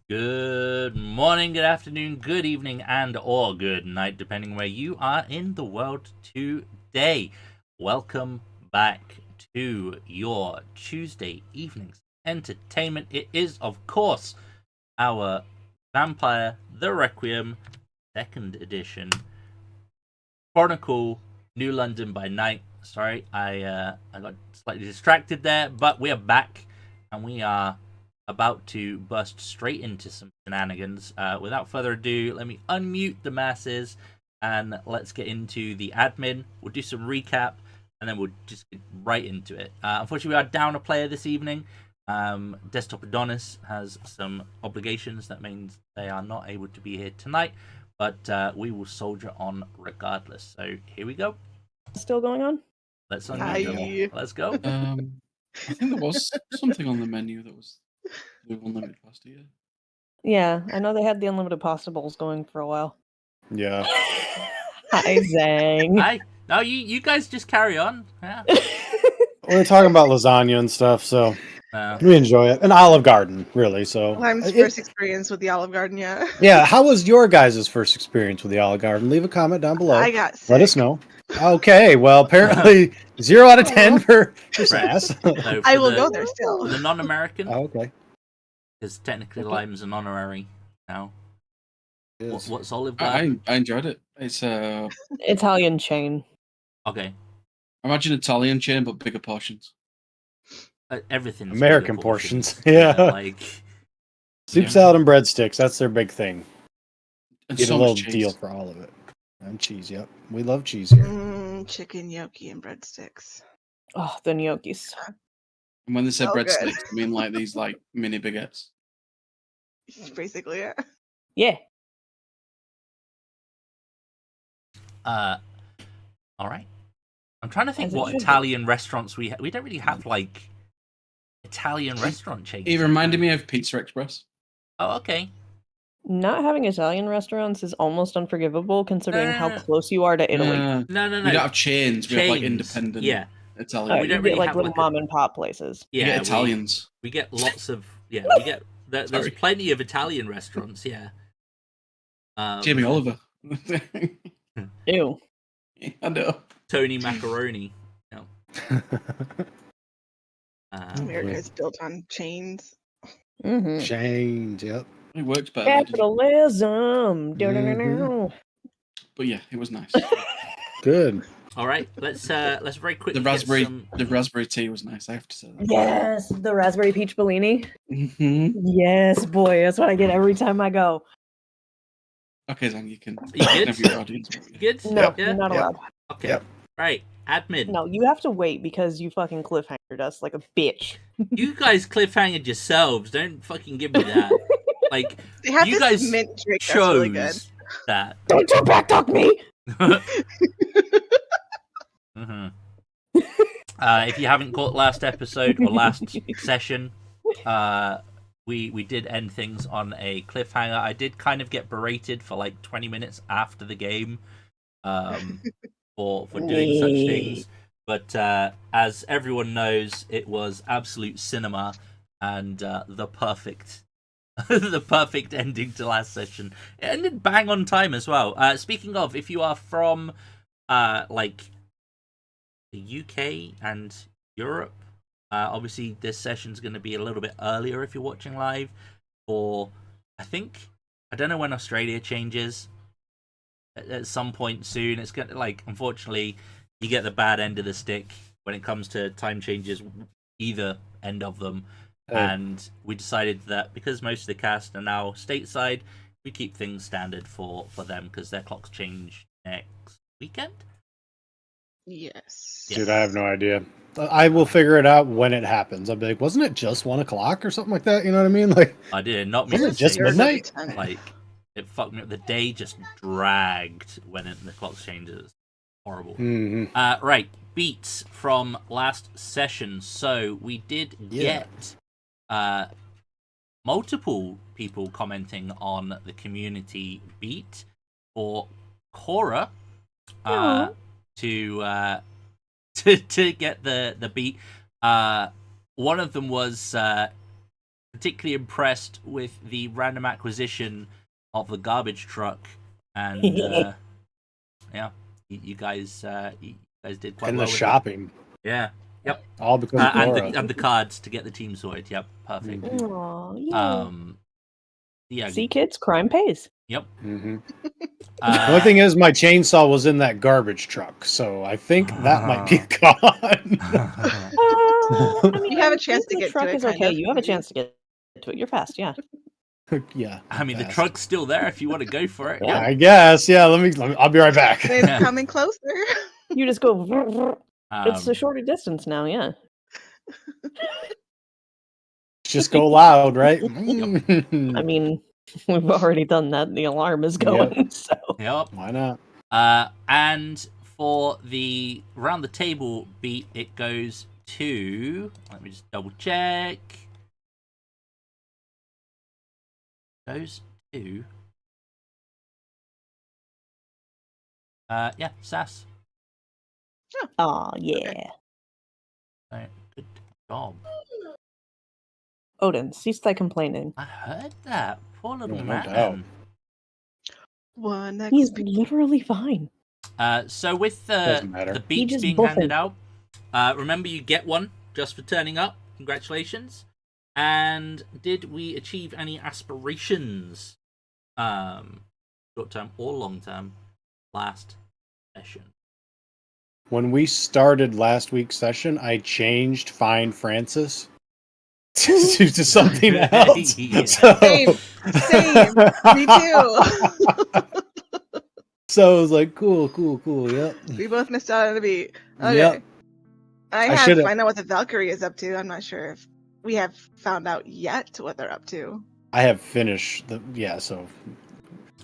Good morning, good afternoon, good evening, and or good night, depending where you are in the world today. Welcome back to your Tuesday evening's entertainment. It is, of course, our Vampire the Requiem 2nd edition Chronicle New London by Night. Sorry, I got slightly distracted there, but we are back and we are about to burst straight into some shenanigans. Without further ado, let me unmute the masses and let's get into the admin. We'll do some recap and then we'll just get right into it. Unfortunately, we are down a player this evening. Desktop Adonis has some obligations. That means they are not able to be here tonight, but we will soldier on regardless. So here we go. Still going on? Let's unmute. Let's go. I think there was something on the menu that was the unlimited pasta. Yeah, I know they had the unlimited pasta bowls going for a while. Yeah. Hi, Zang. Hi. No, you guys just carry on. Yeah. We're talking about lasagna and stuff, so we enjoy it. An Olive Garden, really. So Lime's first experience with the Olive Garden, yeah. Yeah, how was your guys' first experience with the Olive Garden? Leave a comment down below. I got sick. Let us know. Okay, well, apparently 0 out of 10 for Sass. No, I will go there still. The non-American, Okay. because technically Lime's an honorary now. What's Olive I Garden? enjoyed it. It's Italian chain. Okay. imagine Italian chain but bigger portions. Everything's American bigger portions. Yeah. like Soup, salad, and breadsticks. That's their big thing. And Get so a much little cheese. deal for all of it. And cheese, yep. We love cheese here. Chicken gnocchi and breadsticks. Oh, the gnocchis. And when they said Oh, good. breadsticks, I mean like these like mini baguettes. Basically, yeah. Yeah. all right. I'm trying to think As it what should be. Italian restaurants we we don't really have like Italian restaurant chains. It reminded me of Pizza Express. Oh, okay. Not having Italian restaurants is almost unforgivable considering how close you are to Italy. No. We don't have chains. We have like Chains. independent Yeah. Italian. we You don't get really like have, little like, a- mom and pop places. We Yeah. get Italians. We get lots of we get there's Sorry. plenty of Italian restaurants. Yeah. Jamie Oliver. Ew. I know. Tony Macaroni. No. America is built on chains. Mm-hmm. Chains, yep. It works better. doesn't it? Capitalism. Mhm. But yeah, it was nice. Good. All right, let's very quickly The get raspberry tea was nice. I have to say that. Yes, the raspberry peach Bellini. Mm-hmm. Yes, boy, that's what I get every time I go. Okay, Zang, you can You good? have your audience. Good? No, Yeah? you're not Yep. allowed. Okay. Yep. Right. Admin. No, you have to wait because you fucking cliffhangered us like a bitch. You guys cliffhangered yourselves. Don't fucking give me that. Like, They have you this guys mint drink that's chose really good. that. Don't you backtalk me! hmm if you haven't caught last episode or last session, we did end things on a cliffhanger. I did kind of get berated for like 20 minutes after the game for doing such things. But as everyone knows, it was absolute cinema and the perfect the perfect ending to last session. It ended bang on time as well. Speaking of, if you are from like the UK and Europe, obviously this session's going to be a little bit earlier if you're watching live. Or I don't know when Australia changes. At some point soon, it's gonna, like, unfortunately, you get the bad end of the stick when it comes to time changes, either end of them. And we decided that because most of the cast are now stateside, we keep things standard for them because their clocks change next weekend. Yes. Dude, I have no idea. I will figure it out when it happens. I'll be like, wasn't it just 1 o'clock or something like that? You know what I mean? Like, I did not mean wasn't to it just say midnight? like it fucked me up. The day just dragged when the clock changes. Horrible. Mm-hmm. Right, beats from last session. So we did get multiple people commenting on the community beat for Cora to get the beat. One of them was particularly impressed with the random acquisition of the garbage truck, and yeah, you guys did quite And well the with shopping. it. Yeah, yep, All because of Cora. and the cards to get the team sorted. Yep, perfect. Aw, yeah. Yeah, See, kids, crime pays. yep. Mm-hmm. The only thing is, my chainsaw was in that garbage truck, so I think that might be gone. I mean, You have a chance to the get to truck it, is kind okay. of, You have a maybe. chance to get to it. You're fast, yeah. Yeah. I mean, the fast. truck's still there if you want to go for it. Yeah. I guess. Yeah. Let me. I'll be right back. It's coming closer. You just go. It's a Um, shorter distance now, yeah. Just go loud, right? I mean, we've already done that. The alarm is going, so. Yep. Why not? And for the round the table beat, it goes to. Let me just double check. Goes to. Yeah, Sass. Aw, yeah. So, good job. Odin, cease thy complaining. I heard that. Poor little No man. doubt. One He's XP. literally fine. So with Doesn't matter. the He beats just being buffing. handed out, remember you get one just for turning up. Congratulations. And did we achieve any aspirations, short term or long term, last session? When we started last week's session, I changed Find Francis to something else. Yeah. So... Same. Me too. So I was like, cool. Yep. We both missed out on the beat. Okay. Yep. I should've- know what the Valkyrie is up to. I'm not sure if we have found out yet what they're up to. I have finished the so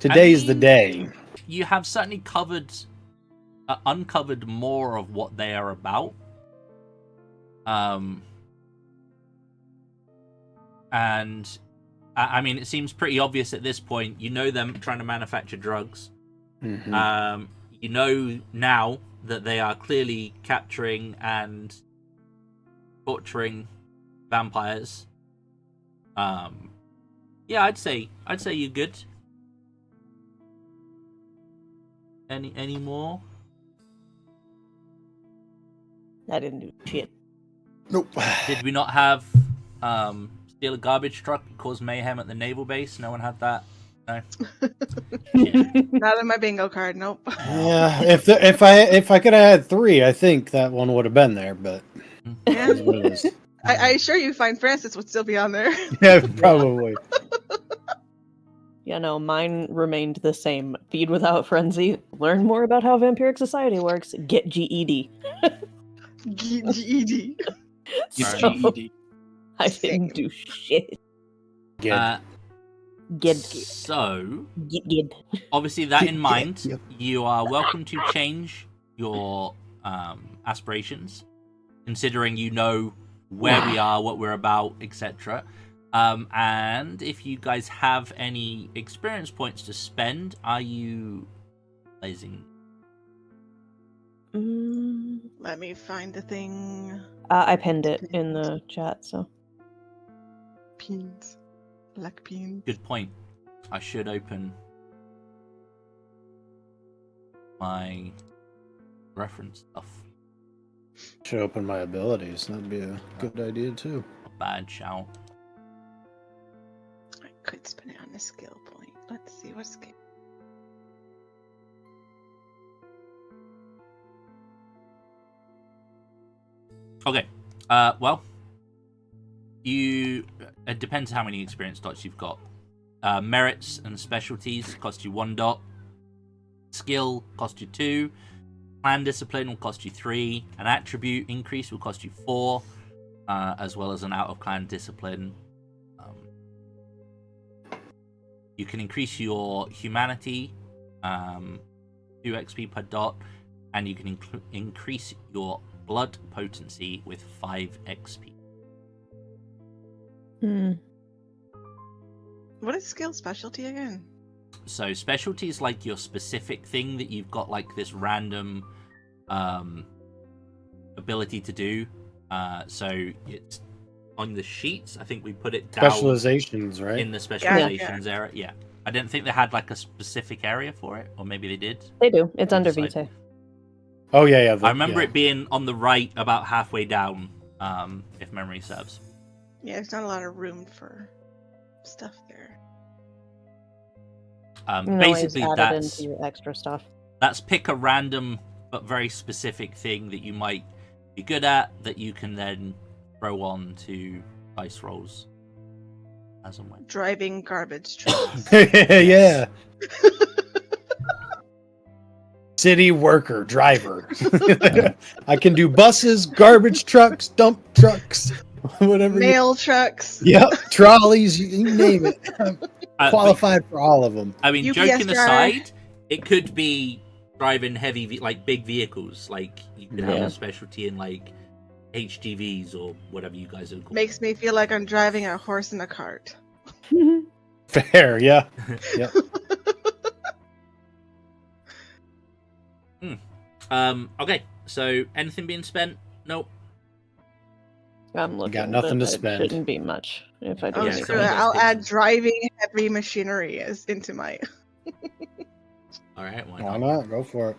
today's the mean, day. You have certainly uncovered more of what they are about. And I mean, it seems pretty obvious at this point. You know them trying to manufacture drugs. Mm-hmm. You know now that they are clearly capturing and torturing vampires. Yeah, I'd say you're good. Any more? I didn't do shit. Nope. Did we not have steal a garbage truck and cause mayhem at the naval base? No one had that. No. Shit. Not on my bingo card. Nope. Yeah, if I could have had 3, I think that one would have been there. But Yeah. it is what it is. I assure you, Find Francis would still be on there. Yeah, probably. Yeah, no, mine remained the same. Feed without frenzy. Learn more about how vampiric society works. Get GED. GED. So, GED. I Same. didn't do shit. Good. Get. So, obviously, that in mind, Yep. you are welcome to change your aspirations, considering you know where we are, what we're about, etc. And if you guys have any experience points to spend, are you blazing? Let me find the thing. I pinned it in the chat, so. Beans. Black beans. Good point. I should open my reference stuff. Should open my abilities. That'd be a good idea too. A bad shout. I could spend it on a skill point. Let's see what skill. Okay. Well, It depends how many experience dots you've got. Merits and specialties cost you 1 dot. Skill cost you 2. Clan discipline will cost you 3. An attribute increase will cost you 4, as well as an out of clan discipline. You can increase your humanity, 2 XP per dot, and you can increase your blood potency with 5 XP. What is skill specialty again? So specialty is like your specific thing that you've got like this random ability to do. So it's on the sheets. I think we put it down Specializations, right? in the specializations area. Yeah. I didn't think they had like a specific area for it, or maybe they did. They do. It's under Decide. vitae. Oh yeah. I remember it being on the right, about halfway down, if memory serves. Yeah, there's not a lot of room for stuff there. Basically, add it that's into your extra stuff. pick a random but very specific thing that you might be good at that you can then throw on to dice rolls as and when. Driving garbage trucks. Yeah. City worker, driver. I can do buses, garbage trucks, dump trucks, whatever. Mail trucks. Yep, trolleys, you name it. I'm But, qualified for all of them. I mean, UPS joking driver. aside, it could be driving heavy, like big vehicles. Like you could have Yeah. a specialty in like HGVs or whatever you guys are called. Makes me feel like I'm driving a horse in a cart. Fair, yeah. Yep. Okay, so anything being spent? Nope. I'm looking. Got nothing but to it spend. Shouldn't be much if I do Oh, Yeah, anything. screw some it. of those I'll things. add driving heavy machinery into my. All right, why Why not? not? Go for it.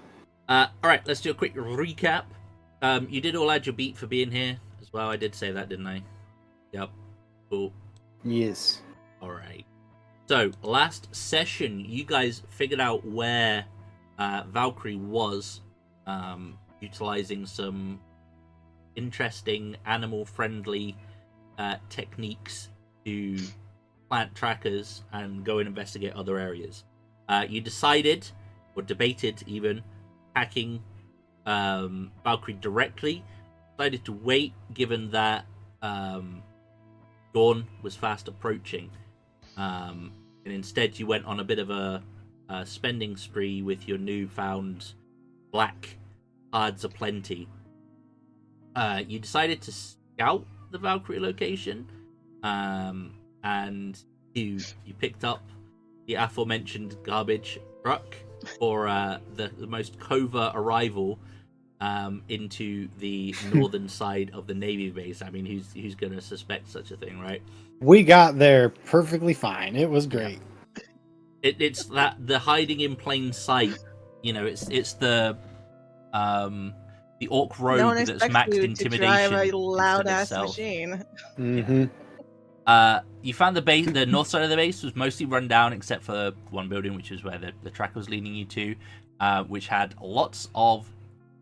All right, let's do a quick recap. You did all add your beat for being here as well. I did say that, didn't I? Yep. Cool. Yes. All right. So last session, you guys figured out where Valkyrie was, utilizing some interesting animal-friendly techniques to plant trackers and go and investigate other areas. You decided, or debated even, attacking Valkyrie directly. Decided to wait, given that dawn was fast approaching. And instead you went on a bit of a spending spree with your newfound black cards aplenty. You decided to scout the Valkyrie location, and you picked up the aforementioned garbage truck for the most covert arrival into the northern side of the Navy base. I mean, who's going to suspect such a thing, right? We got there perfectly fine. It was great. It's that the hiding in plain sight. You know, it's the orc No rogue one that's expects maxed you to intimidation. drive a loud instead of ass stealth. machine. Mm-hmm. You found the base. The north side of the base was mostly run down, except for one building, which is where the tracker was leading you to, which had lots of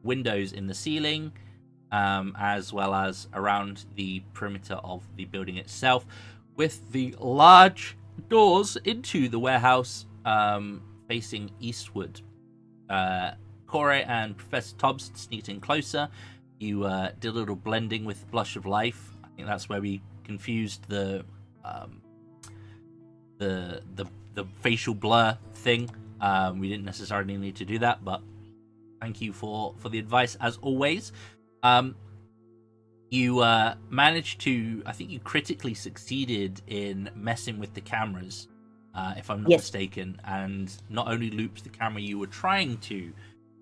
windows in the ceiling, as well as around the perimeter of the building itself, with the large doors into the warehouse facing eastward. Corey and Professor Thompson sneaked in closer. You did a little blending with Blush of Life. I think that's where we confused the facial blur thing. We didn't necessarily need to do that, but thank you for the advice as always. You managed to, I think you critically succeeded in messing with the cameras, if I'm not Yes. mistaken, and not only looped the camera you were trying to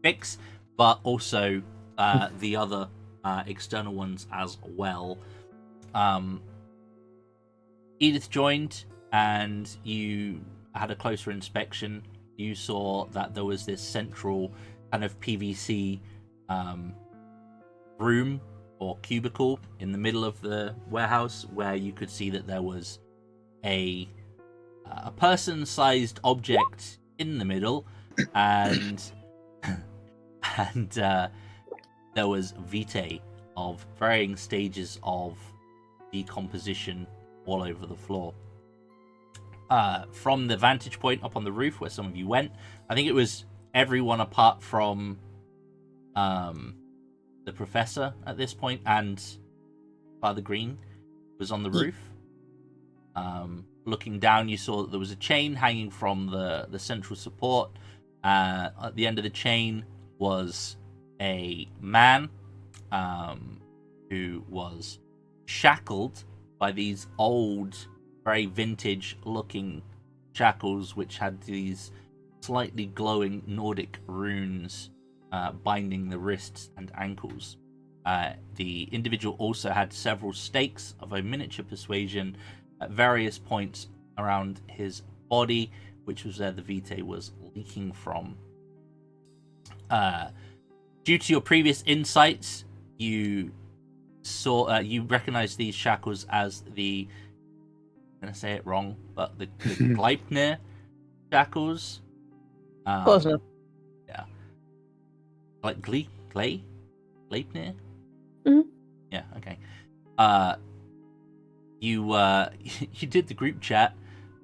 fix, but also the other external ones as well. Edith joined, and you had a closer inspection. You saw that there was this central kind of PVC room or cubicle in the middle of the warehouse, where you could see that there was a person-sized object in the middle, and there was vitae of varying stages of decomposition all over the floor. From the vantage point up on the roof where some of you went, I think it was everyone apart from the professor at this point and Father Greene was on the roof. Looking down, you saw that there was a chain hanging from the central support. At the end of the chain was a man who was shackled by these old, very vintage-looking shackles, which had these slightly glowing Nordic runes binding the wrists and ankles. The individual also had several stakes of a miniature persuasion at various points around his body, which was where the vitae was leaking from. Due to your previous insights, you saw you recognized these shackles as the, I'm gonna say it wrong, but the Gleipnir shackles. Close enough. Yeah, like Gleipnir. Mhm. Yeah. Okay. You you did the group chat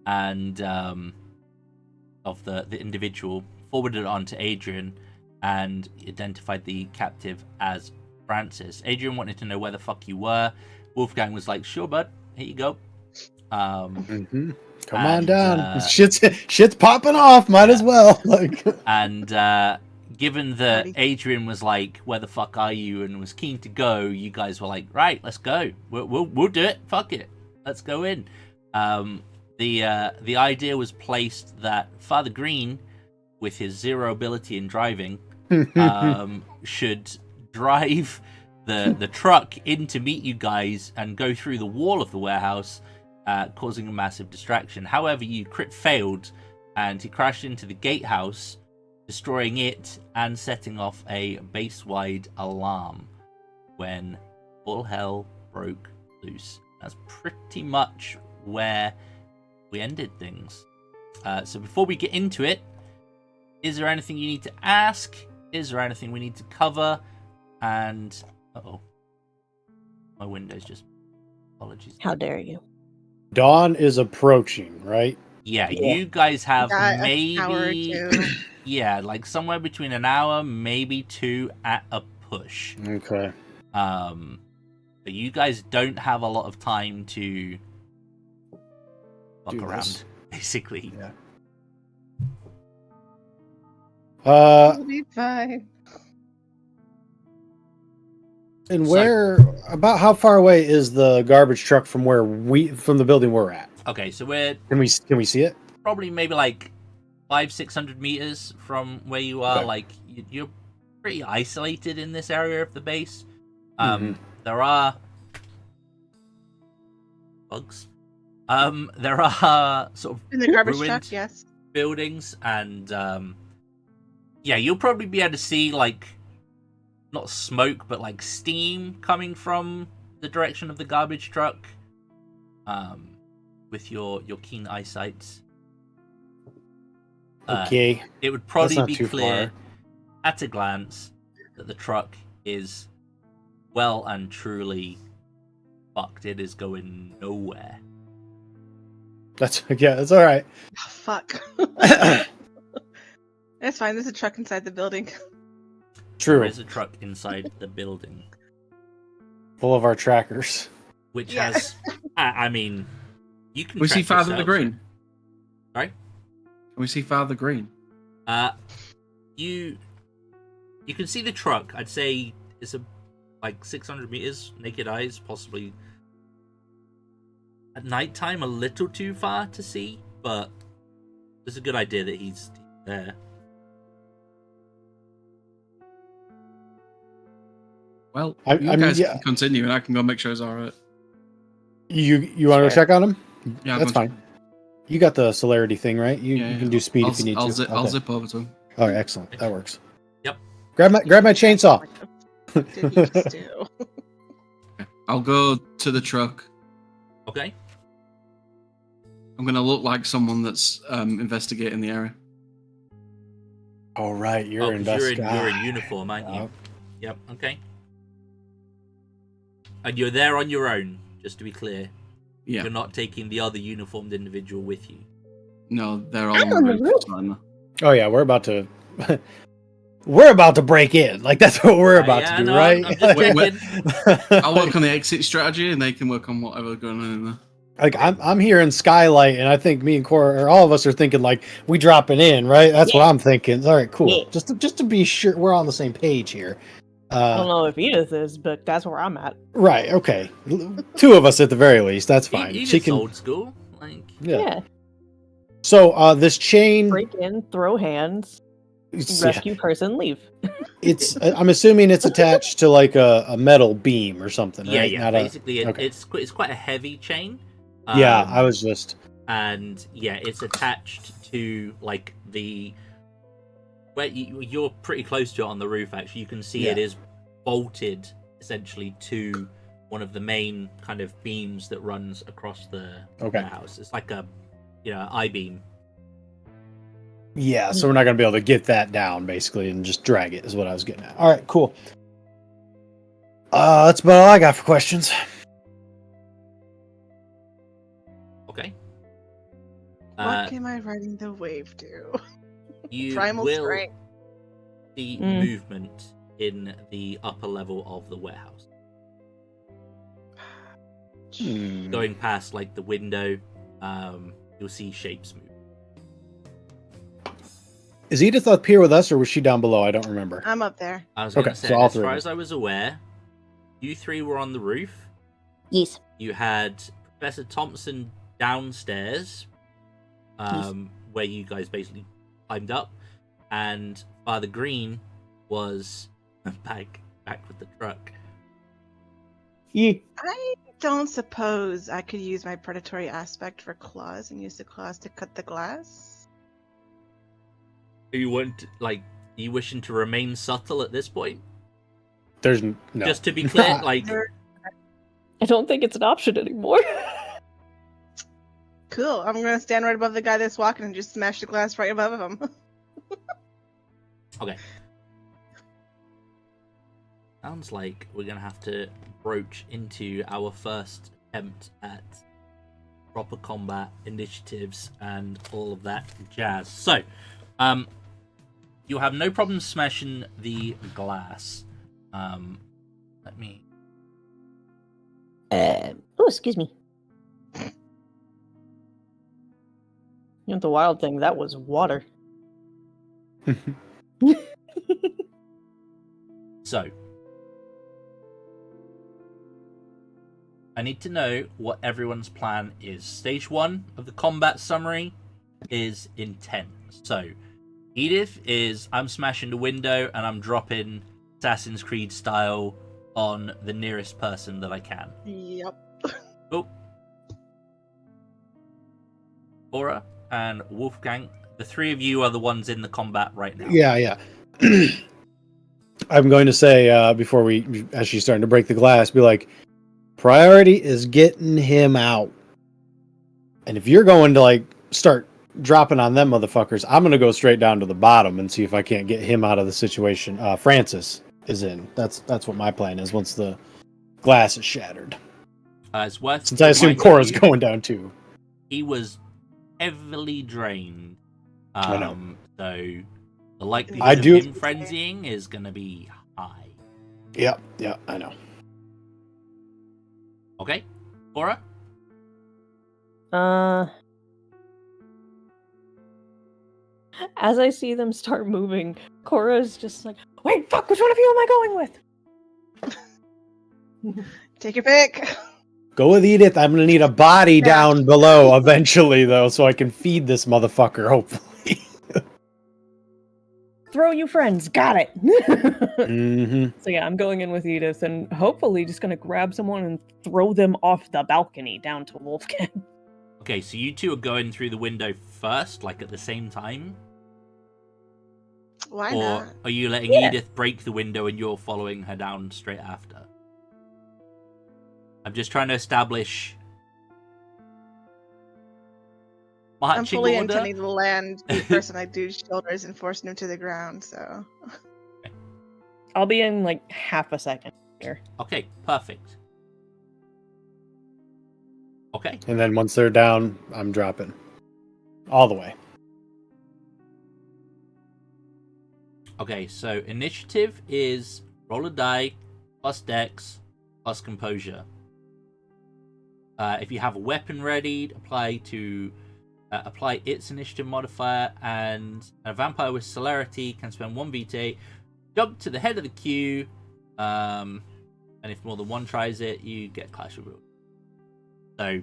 and of the individual, forwarded it on to Adrian, and identified the captive as Francis. Adrian wanted to know where the fuck you were. Wulfgang was like, "Sure, bud, here you go." Come on down. Shit's popping off. Might as well. Like, and given that Adrian was like, "Where the fuck are you?" and was keen to go, you guys were like, "Right, let's go. We'll do it. Fuck it. Let's go in." The idea was placed that Father Greene, with his zero ability in driving, should drive the truck in to meet you guys and go through the wall of the warehouse, causing a massive distraction. However, you crit failed, and he crashed into the gatehouse, destroying it and setting off a base-wide alarm when all hell broke loose. That's pretty much where we ended things. So before we get into it, is there anything you need to ask? Is there anything we need to cover? And my window's just, apologies. How dare you? dawn is approaching, right? Yeah, you guys have Got an maybe hour or two. yeah, like somewhere between an hour, maybe 2 at a push. Okay. But you guys don't have a lot of time to fuck Do around, this. basically. Yeah. We'll be fine. And So- where, about how far away is the garbage truck from from the building we're at? Okay, so we're Can we see it? probably maybe like 500-600 meters from where you are. Okay. Like you're pretty isolated in this area of the base. Mhm. There are bugs. There are sort of In the garbage ruined truck, yes. buildings, and yeah, you'll probably be able to see like not smoke but like steam coming from the direction of the garbage truck. With your keen eyesight. Okay. It would probably not be too clear far. at a glance that the truck is well and truly fucked. It is going nowhere. That's all right. Oh, fuck. It's fine. There's a truck inside the building. True. There is a truck inside the building, Full of our trackers. which Yeah. has, I mean, you can. We see track Father yourselves. Greene. Sorry? Can we see Father Greene? You can see the truck. I'd say it's like 600 meters, naked eyes, possibly at nighttime a little too far to see, but there's a good idea that he's there. Well, I you mean, guys yeah. can continue, and I can go make sure he's all right. You want to go Sure. check on him? Yeah, That's fine. You got the celerity thing, right? You can do speed if you need I'll to. I'll Okay. zip over to him. All right, excellent. That works. Yep. Grab my chainsaw. What did you just do? I'll go to the truck. Okay. I'm gonna look like someone that's investigating the area. All right, you're 'Cause investigating. you're in uniform, aren't you? Yep. Okay. And you're there on your own. just to be clear. Yeah. You're not taking the other uniformed individual with you. No, they're all I'm on on the the roof. roof. Fine. Oh yeah, we're about to we're about to break in. Like that's what we're about Yeah, to do, no, right? I'm just Wait, checking. I'll work on the exit strategy, and they can work on whatever going on in there. Like I'm hearing skylight, and I think me and Cora, or all of us, are thinking like we dropping in, right? That's what I'm thinking. All right, cool. Yeah. Just to be sure we're on the same page here. I don't know if Edith is, but that's where I'm at. Right. Okay. Two of us at the very least. That's fine. He She just can. old school. Like, Yeah. So this chain. Break in, throw hands, Yeah, rescue person, leave. it's. I'm assuming it's attached to like a metal beam or something, yeah, right? yeah. Not Basically, okay. it's quite a heavy chain. Yeah, I was just. And yeah, it's attached to like the where you're pretty close to it on the roof. Actually, you can see it is bolted essentially to one of the main kind of beams that runs across the house. It's like a I-beam. Yeah, so we're not gonna be able to get that down basically and just drag it is what I was getting at. All right, cool. That's about all I got for questions. Okay. What am I riding the wave to? You Primal will strength. see movement in the upper level of the warehouse. Going past like the window, you'll see shapes move. Is Edith up here with us, or was she down below? I don't remember. I'm up there. I was going to Okay, say, so all as three far of as I was aware, you three were on the roof. Yes. You had Professor Thompson downstairs, where you guys basically climbed up, and Father Greene was back with the truck. Yeah. I don't suppose I could use my predatory aspect for claws and use the claws to cut the glass. You wishing to remain subtle at this point? There's no. Just to be clear, like I don't think it's an option anymore. Cool. I'm gonna stand right above the guy that's walking and just smash the glass right above him. Okay. Sounds like we're gonna have to broach into our first attempt at proper combat initiatives and all of that jazz. So, you'll have no problem smashing the glass. Let me. Oh, excuse me. You know, the wild thing, that was water. So, I need to know what everyone's plan is. Stage 1 of the combat summary is intent. So, Edith is, I'm smashing the window and I'm dropping Assassin's Creed style on the nearest person that I can. Yep. Oh. Aura and Wulfgang, the three of you are the ones in the combat right now. Yeah. I'm going to say before as she's starting to break the glass, be like, priority is getting him out. And if you're going to like start dropping on them motherfuckers, I'm going to go straight down to the bottom and see if I can't get him out of the situation. Francis is in. That's what my plan is once the glass is shattered. It's worth Since I assume reminding Cora's you, going down too. he was heavily drained. I know. So the likelihood of him frenzying is going to be high. Yeah, I know. Okay, Cora? As I see them start moving, Cora's just like, wait, fuck, which one of you am I going with? Take your pick. Go with Edith. I'm going to need a body down below eventually, though, so I can feed this motherfucker, hopefully. Throw you friends, got it. Mm-hmm. So yeah, I'm going in with Edith and hopefully just gonna grab someone and throw them off the balcony down to Wulfgang. Okay, so you two are going through the window first, like at the same time? Why or not? are you letting Edith break the window and you're following her down straight after? I'm just trying to establish I'm marching fully order. intending to land the person I do shoulders and forcing him to the ground, so. I'll be in like half a second here. Okay, perfect. Okay. And then once they're down, I'm dropping. All the way. Okay, so initiative is roll a die, plus dex, plus composure. If you have a weapon ready, apply its initiative modifier, and a vampire with celerity can spend 1 vitae, jump to the head of the queue, and if more than one tries it, you get Clash of Wills. So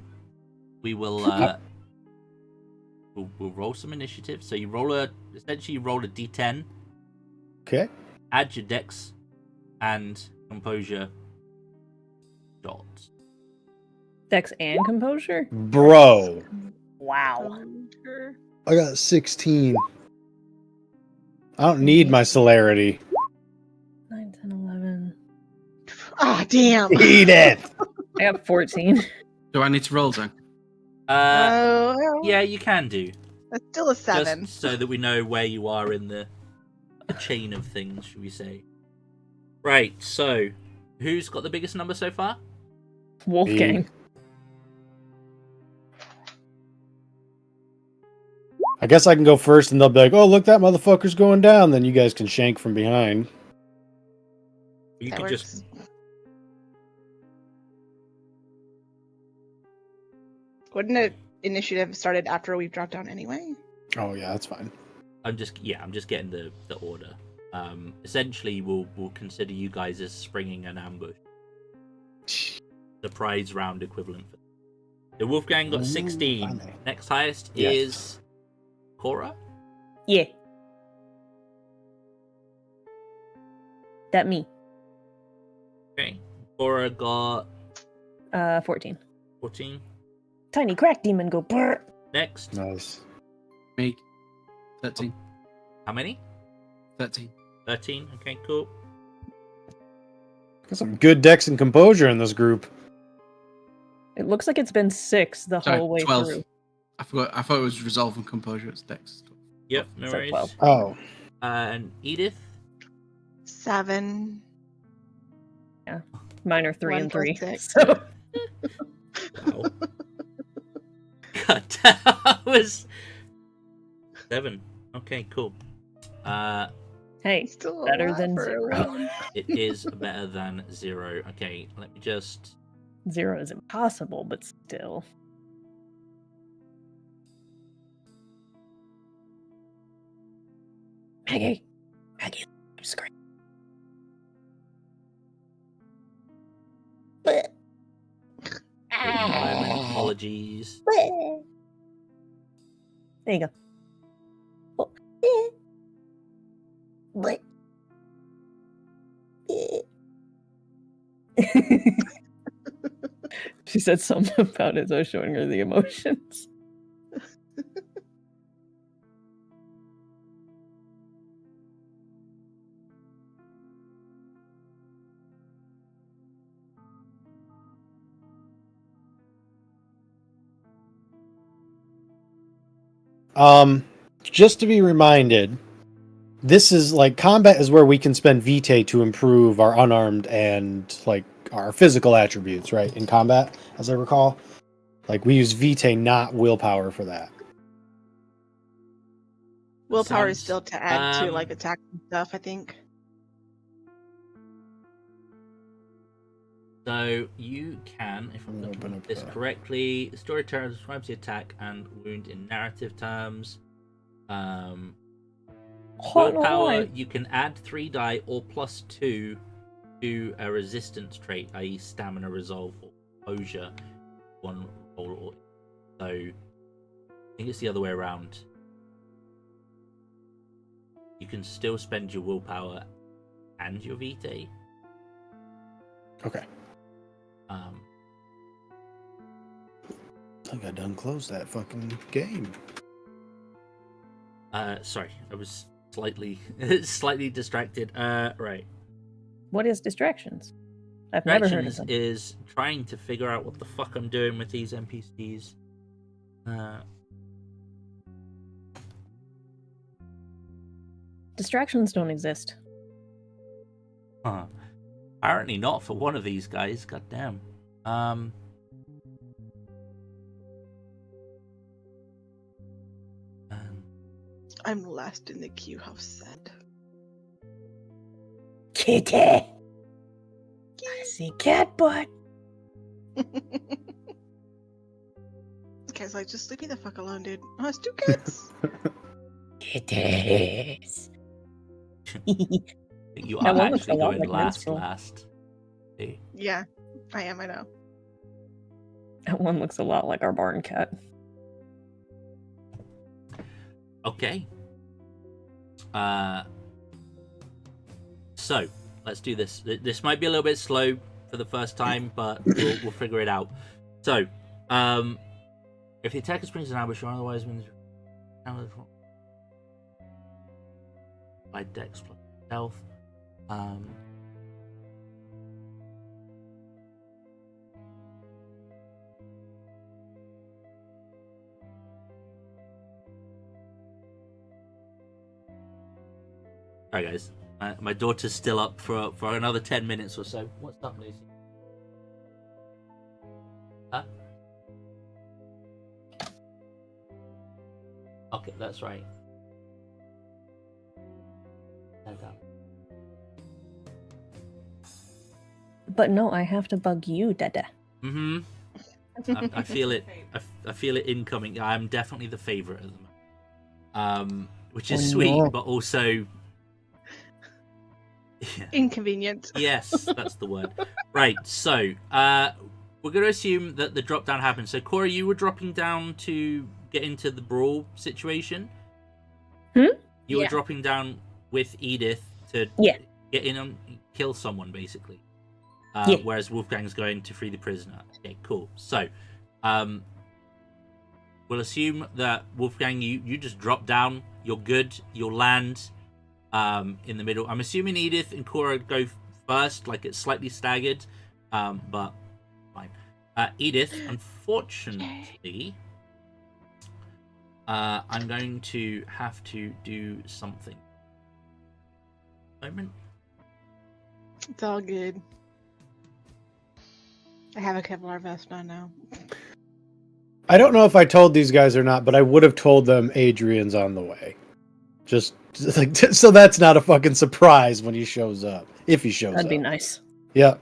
we will we'll roll some initiative. So you essentially roll a d10. Okay. Add your dex and composure dots. Dex and composure? Bro. Wow. I got 16. I don't need my celerity. 9, 10, 11. Ah, damn. Edith! I got 14. Do I need to roll then? Yeah, you can do. That's still a 7. Just so that we know where you are in the chain of things, should we say. Right, so who's got the biggest number so far? Wulfgang. I guess I can go first and they'll be like, oh, look, that motherfucker's going down. Then you guys can shank from behind. You That can works. just Wouldn't it initiative started after we've dropped down anyway? Oh, yeah, that's fine. I'm just getting the order. Essentially we'll consider you guys as springing an ambush. Surprise round equivalent. The Wulfgang got 16. funny. Next highest Yes. is Cora. Yeah. That me. Okay. Cora got 14. 14. Tiny crack demon go brr. Next. Nice. Me. 13. How many? 13. 13. Okay, cool. Got some good dex and composure in this group. It looks like it's been 6 the Sorry, whole way 12. through. I thought it was resolve and composure. It's dex. Yep, no So worries. 12. Oh. And Edith. 7. Mine are 3 1 and plus 3. 6. So Wow. God, that was 7. Okay, cool. hey, Still better alive than for a 0. round. It is better than 0. Okay, let me just. 0 is impossible, but still. Maggie, I'm screaming. Apologies. There you go. She said something about it, so I was showing her the emotions. Just to be reminded, this is like combat is where we can spend vitae to improve our unarmed and like our physical attributes, right? In combat, as I recall. Like we use vitae, not willpower for that. Willpower is Sounds- still to add to um, like attack and stuff, I think. So you can, if I'm Open looking up at this the- correctly, storyteller describes the attack and wound in narrative terms. Willpower, you can add 3 die or plus 2 to a resistance trait, i.e. stamina, resolve, or composure. One roll, or so. I think it's the other way around. You can still spend your willpower and your vitae. Okay. I think I done closed that fucking game. Sorry, I was slightly distracted. Right. What is distractions? I've never heard of Distractions them. is trying to figure out what the fuck I'm doing with these NPCs. Distractions don't exist. Apparently not for one of these guys. God damn. I'm last in the queue, how sad. Kitty! I see cat butt. Cat's like, just leave me the fuck alone, dude. Oh, it's 2 cats. Kitties. You That are one looks actually a lot going like last. Minstrel. Hey. Yeah, I am, I know. That one looks a lot like our barn cat. Okay. So let's do this. This might be a little bit slow for the first time, but we'll figure it out. So, if the attacker springs an ambush or otherwise means by Dex plus Stealth. Alright, guys. My daughter's still up for another 10 minutes or so. What's up, Lucy? Huh? Okay, that's right. Stand up. But no, I have to bug you, Dada. Mm-hmm. I feel it. I feel it incoming. I'm definitely the favorite at the moment. Which is sweet, no. but also Inconvenient. yes, that's the word. Right. So, we're going to assume that the drop down happened. So, Cora, you were dropping down to get into the brawl situation. You were Yeah. dropping down with Edith to Yeah. get in and kill someone, basically. Yeah. Whereas Wulfgang's going to free the prisoner. Okay, cool. So, we'll assume that Wulfgang, you just drop down. You're good. You'll land in the middle. I'm assuming Edith and Cora go first, like it's slightly staggered, but fine. Edith, unfortunately, I'm going to have to do something. Moment. It's all good. I have a Kevlar vest on now. I don't know if I told these guys or not, but I would have told them Adrian's on the way. Just like so that's not a fucking surprise when he shows up. If he shows That'd up. be nice. Yeah.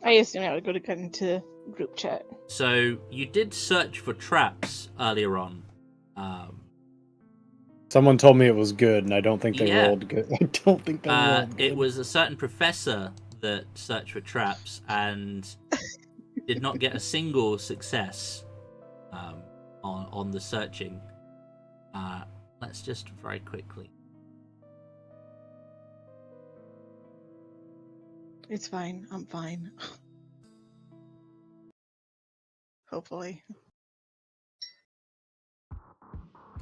I assume I would go to get into group chat. So you did search for traps earlier on. Someone told me it was good, and I don't think they Yeah. rolled good. I don't think they rolled good. It was a certain professor that searched for traps and did not get a single success on the searching. Let's just very quickly. It's fine. I'm fine. Hopefully.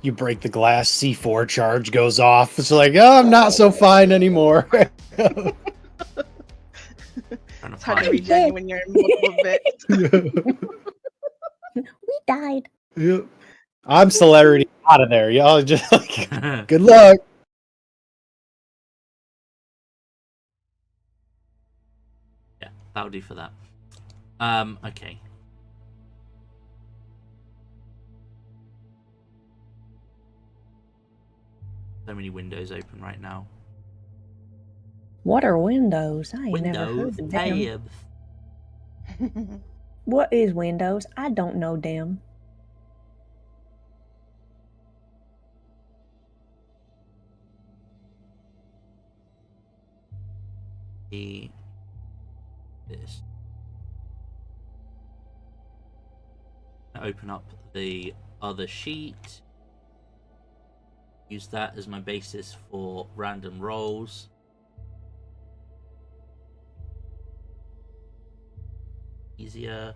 You break the glass, C4 charge goes off. It's like, oh, I'm not so fine anymore. Trying to It's hard to find- regen when you're in multiple bits. We died. Yeah. I'm celerity out of there. Y'all just like, good luck. Yeah, that'll do for that. Okay. So many windows open right now. What are windows? I ain't never Windows, heard of them. tabs. What is Windows? I don't know them. This. Open up the other sheet. Use that as my basis for random rolls. Easier.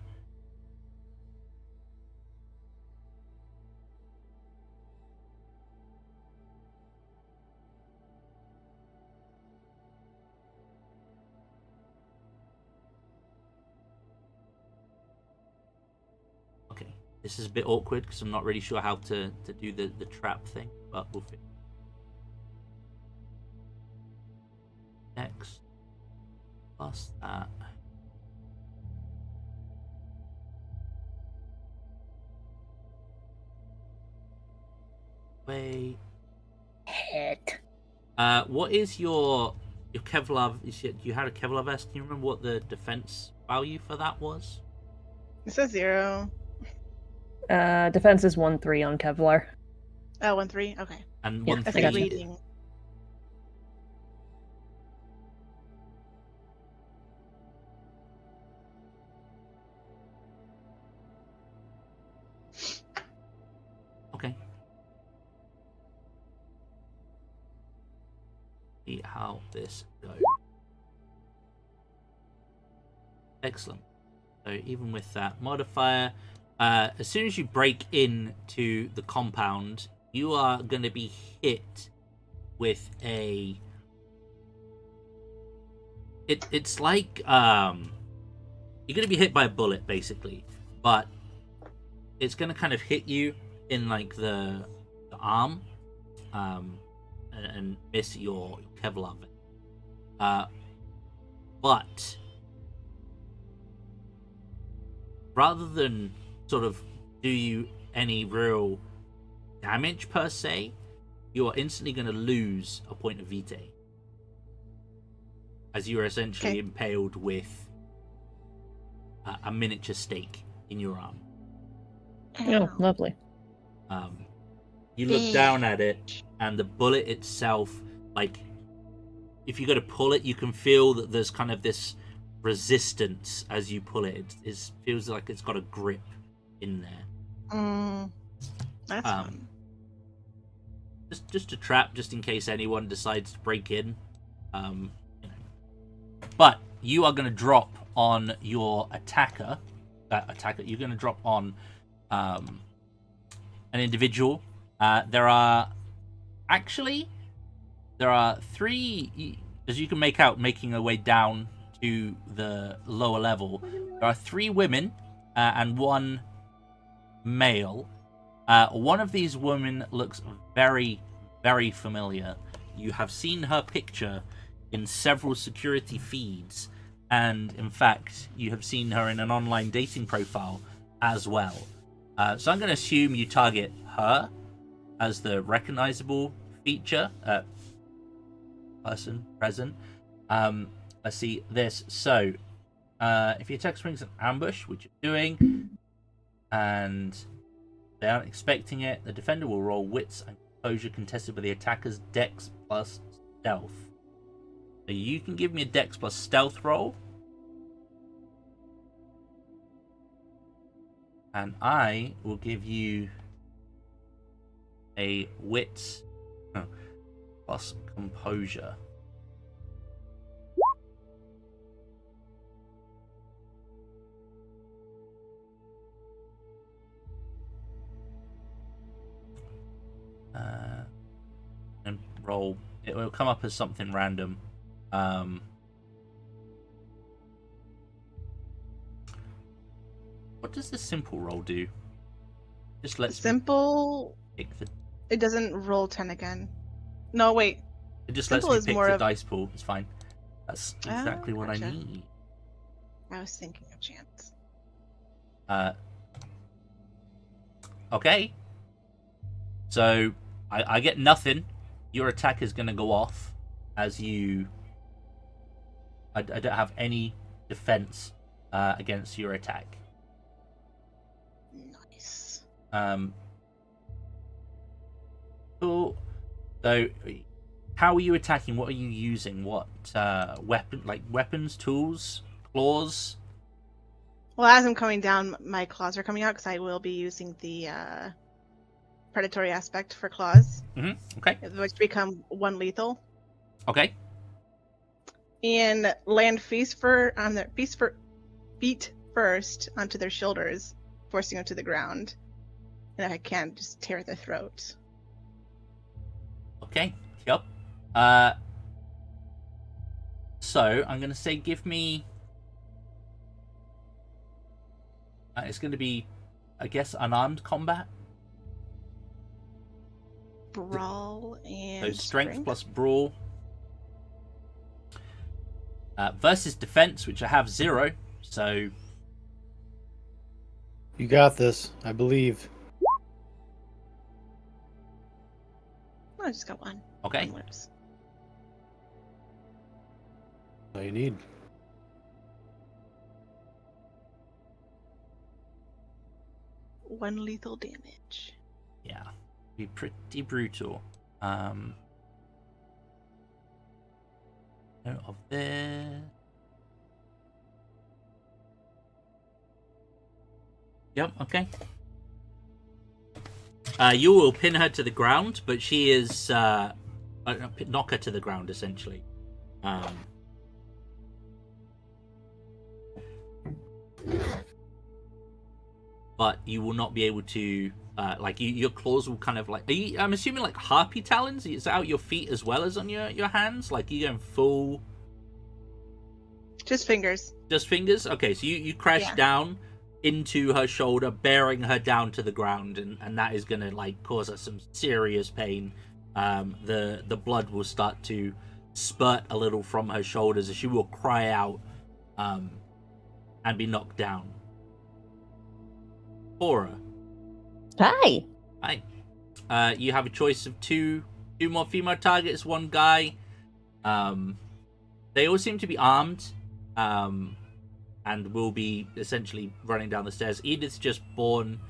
Okay, this is a bit awkward because I'm not really sure how to do the trap thing, but we'll figure. Next, plus that. Wait. Hit. What is your Kevlar? You had a Kevlar vest. Can you remember what the defense value for that was? It says 0. Defense is 1-3 on Kevlar. Oh, 1-3. Okay. And Yeah, one I If three. gotcha. reading. Okay. See how this goes. Excellent. So even with that modifier, as soon as you break into the compound, you are going to be hit with a. It's like you're going to be hit by a bullet basically, but it's going to kind of hit you in like the arm, and miss your Kevlar. But rather than sort of do you any real damage per se, you are instantly going to lose a point of vitae, as you are essentially impaled with a miniature stake in your arm. Oh, lovely. You look down at it, and the bullet itself, like, if you go to pull it, you can feel that there's kind of this resistance as you pull it. It feels like it's got a grip in there. That's fun. Just a trap, just in case anyone decides to break in. But you are going to drop on your attacker. You're going to drop on an individual. There are three, as you can make out, making their way down to the lower level. There are 3 women and 1 male. One of these women looks very, very familiar. You have seen her picture in several security feeds, and in fact, you have seen her in an online dating profile as well. So I'm going to assume you target her as the recognizable feature, person present. Let's see this. So, if your attack springs an ambush, which you're doing, and they aren't expecting it, the defender will roll wits and composure contested by the attacker's dex plus stealth. So you can give me a dex plus stealth roll, and I will give you a wits plus composure. And roll. It will come up as something random. What does the simple roll do? Just let's Simple. pick the. It doesn't roll 10 again. No, wait. It just lets Simple me is pick more the of- dice pool. It's fine. That's exactly what gotcha. I need. I was thinking of chance. Okay. So I get nothing. Your attack is going to go off as you. I don't have any defense against your attack. Nice. Cool. So, how are you attacking? What are you using? What weapons, tools, claws? Well, as I'm coming down, my claws are coming out because I will be using the predatory aspect for claws, Okay. which become 1 lethal. Okay. And land feet first onto their shoulders, forcing them to the ground. And I can't just tear their throat. Okay. Yep. So I'm gonna say, give me. It's gonna be, I guess, unarmed combat. Brawl and So strength plus brawl. Versus defense, which I have 0. So You got this, I believe. I just got one. Okay. One lips. All you need. One lethal damage. Yeah. Be pretty brutal. Note of this. Yep, okay. You will pin her to the ground, but she is knock her to the ground essentially. But you will not be able to your claws will kind of like. I'm assuming like harpy talons. Is that out your feet as well as on your hands? Like you going full. Just fingers. Just fingers. Okay, so you crash down into her shoulder, bearing her down to the ground, and that is gonna like cause her some serious pain. The blood will start to spurt a little from her shoulders as she will cry out and be knocked down. Aura. Hi. Hi. You have a choice of two more female targets, one guy. They all seem to be armed. And will be essentially running down the stairs. Edith's just born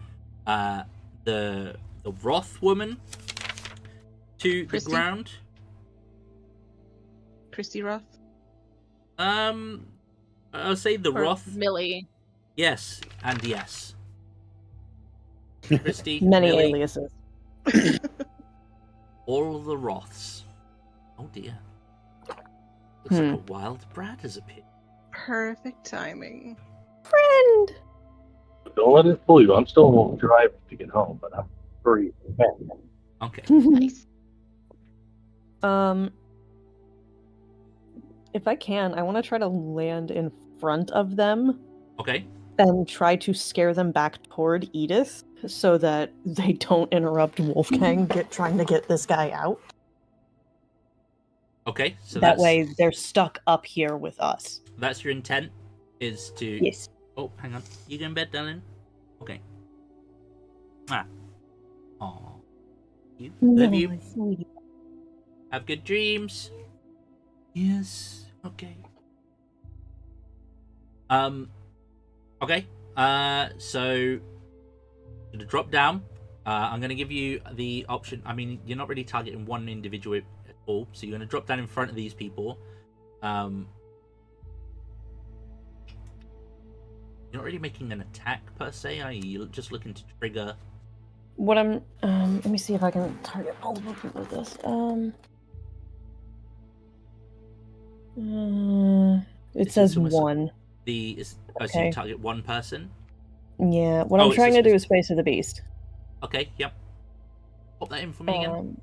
the Wrath woman to Christy? the ground. Christy Roth. I'll say the Or Wrath. Millie. Yes, and yes. Christy, Many Millie, aliases. all the Wraths. Oh dear. Looks like a wild brat has appeared. Perfect timing. Friend. Don't let it fool you. I'm still driving to get home, but I'm free. Okay. Nice. If I can, I want to try to land in front of them Okay. and try to scare them back toward Edith so that they don't interrupt Wulfgang trying to get this guy out. Okay. So that that's, way they're stuck up here with us. that's your intent, is to. Yes. Oh, hang on. You go in bed, darling? Okay. Ah. Aw. You? Love you. Sweetie. Have good dreams. Yes. Okay. Okay. So to drop down, I'm going to give you the option. I mean, you're not really targeting one individual at all, so you're going to drop down in front of these people. You're not really making an attack per se, are you? You're just looking to trigger. What I'm let me see if I can target all of them with this. It This says is almost- one. So you Okay. target one person. Yeah, what Oh, I'm it's trying this to do one. is Face of the Beast. Okay. Yep. Pop that in for me again.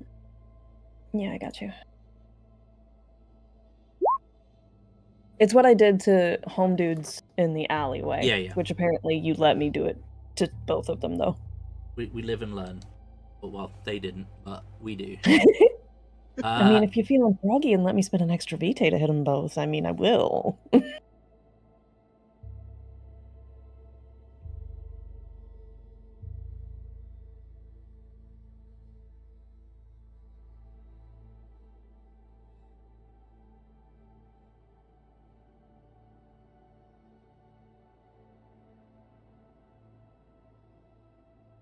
Yeah, I got you. It's what I did to home dudes in the alleyway. Yeah. Which apparently you let me do it to both of them, though. We live and learn. Well, they didn't, but we do. I mean, if you're feeling groggy and let me spend an extra vitae to hit them both, I mean, I will.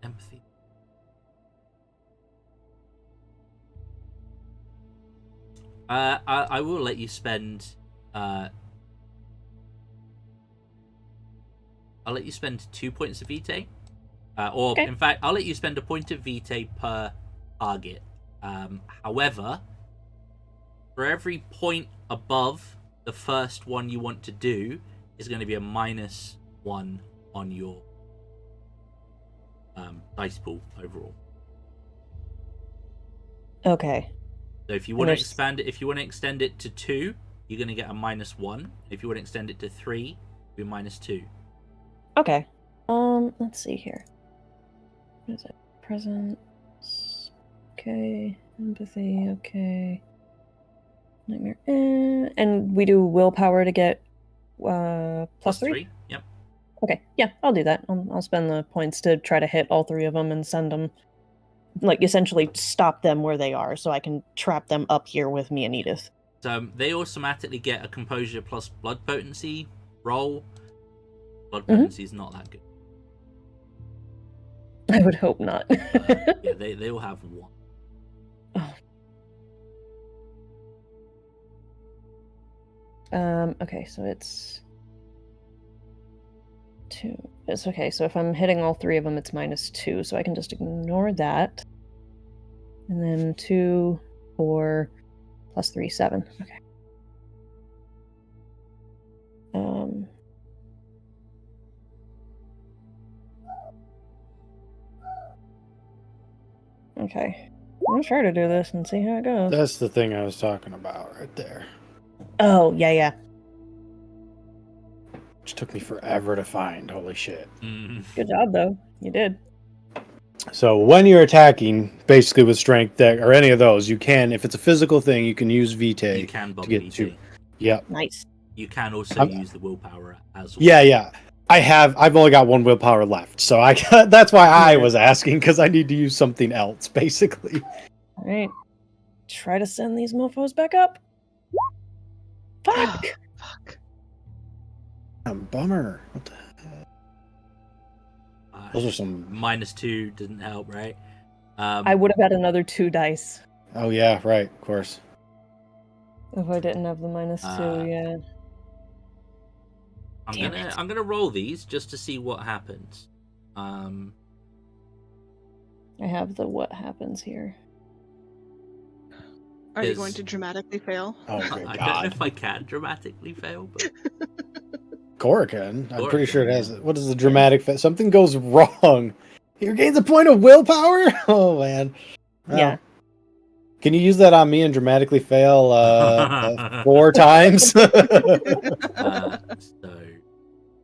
Empathy. I will let you spend. I'll let you spend 2 points of vitae, or Okay. in fact, I'll let you spend a point of vitae per target. However, for every point above the first one you want to do is going to be a -1 on your dice pool overall. Okay. So if you And want to there's- expand it, if you want to extend it to 2, you're going to get a -1. If you want to extend it to 3, it'll be -2. Okay. Let's see here. What is it? Presence. Okay. Empathy. Okay. Nightmare. And we do willpower to get plus 3? Yep. Okay. Yeah, I'll do that. I'll spend the points to try to hit all 3 of them and send them like essentially stop them where they are, so I can trap them up here with me and Edith. So they automatically get a composure plus blood potency roll. Blood potency is not that good. I would hope not. Yeah, they will have one. Okay, so it's 2. It's okay, so if I'm hitting all 3 of them, it's -2, so I can just ignore that. And then 2, 4, plus 3, 7. Okay. Okay. I'm gonna try to do this and see how it goes. That's the thing I was talking about right there. Oh, yeah. Which took me forever to find. Holy shit. Good job, though. You did. So when you're attacking, basically with strength deck or any of those, you can, if it's a physical thing, you can use vitae. You can bob get vitae. Yep. Nice. You can also use the willpower as well. Yeah. I've only got 1 willpower left, so that's why I was asking, because I need to use something else, basically. All right. Try to send these mofos back up. Fuck. Fuck. Bummer. What the Those are some. -2 didn't help, right? I would have had another 2 dice Oh yeah, right, of course. if I didn't have the -2. Yeah. I'm gonna roll these just to see what happens. I have the what happens here. Are you going to dramatically fail? Oh my I don't know god. if I can dramatically fail, but Cora can. I'm pretty sure it has. yeah. What is the dramatic? Something goes wrong. He regains a point of willpower. Oh man. Well, Yeah. Can you use that on me and dramatically fail 4 times? so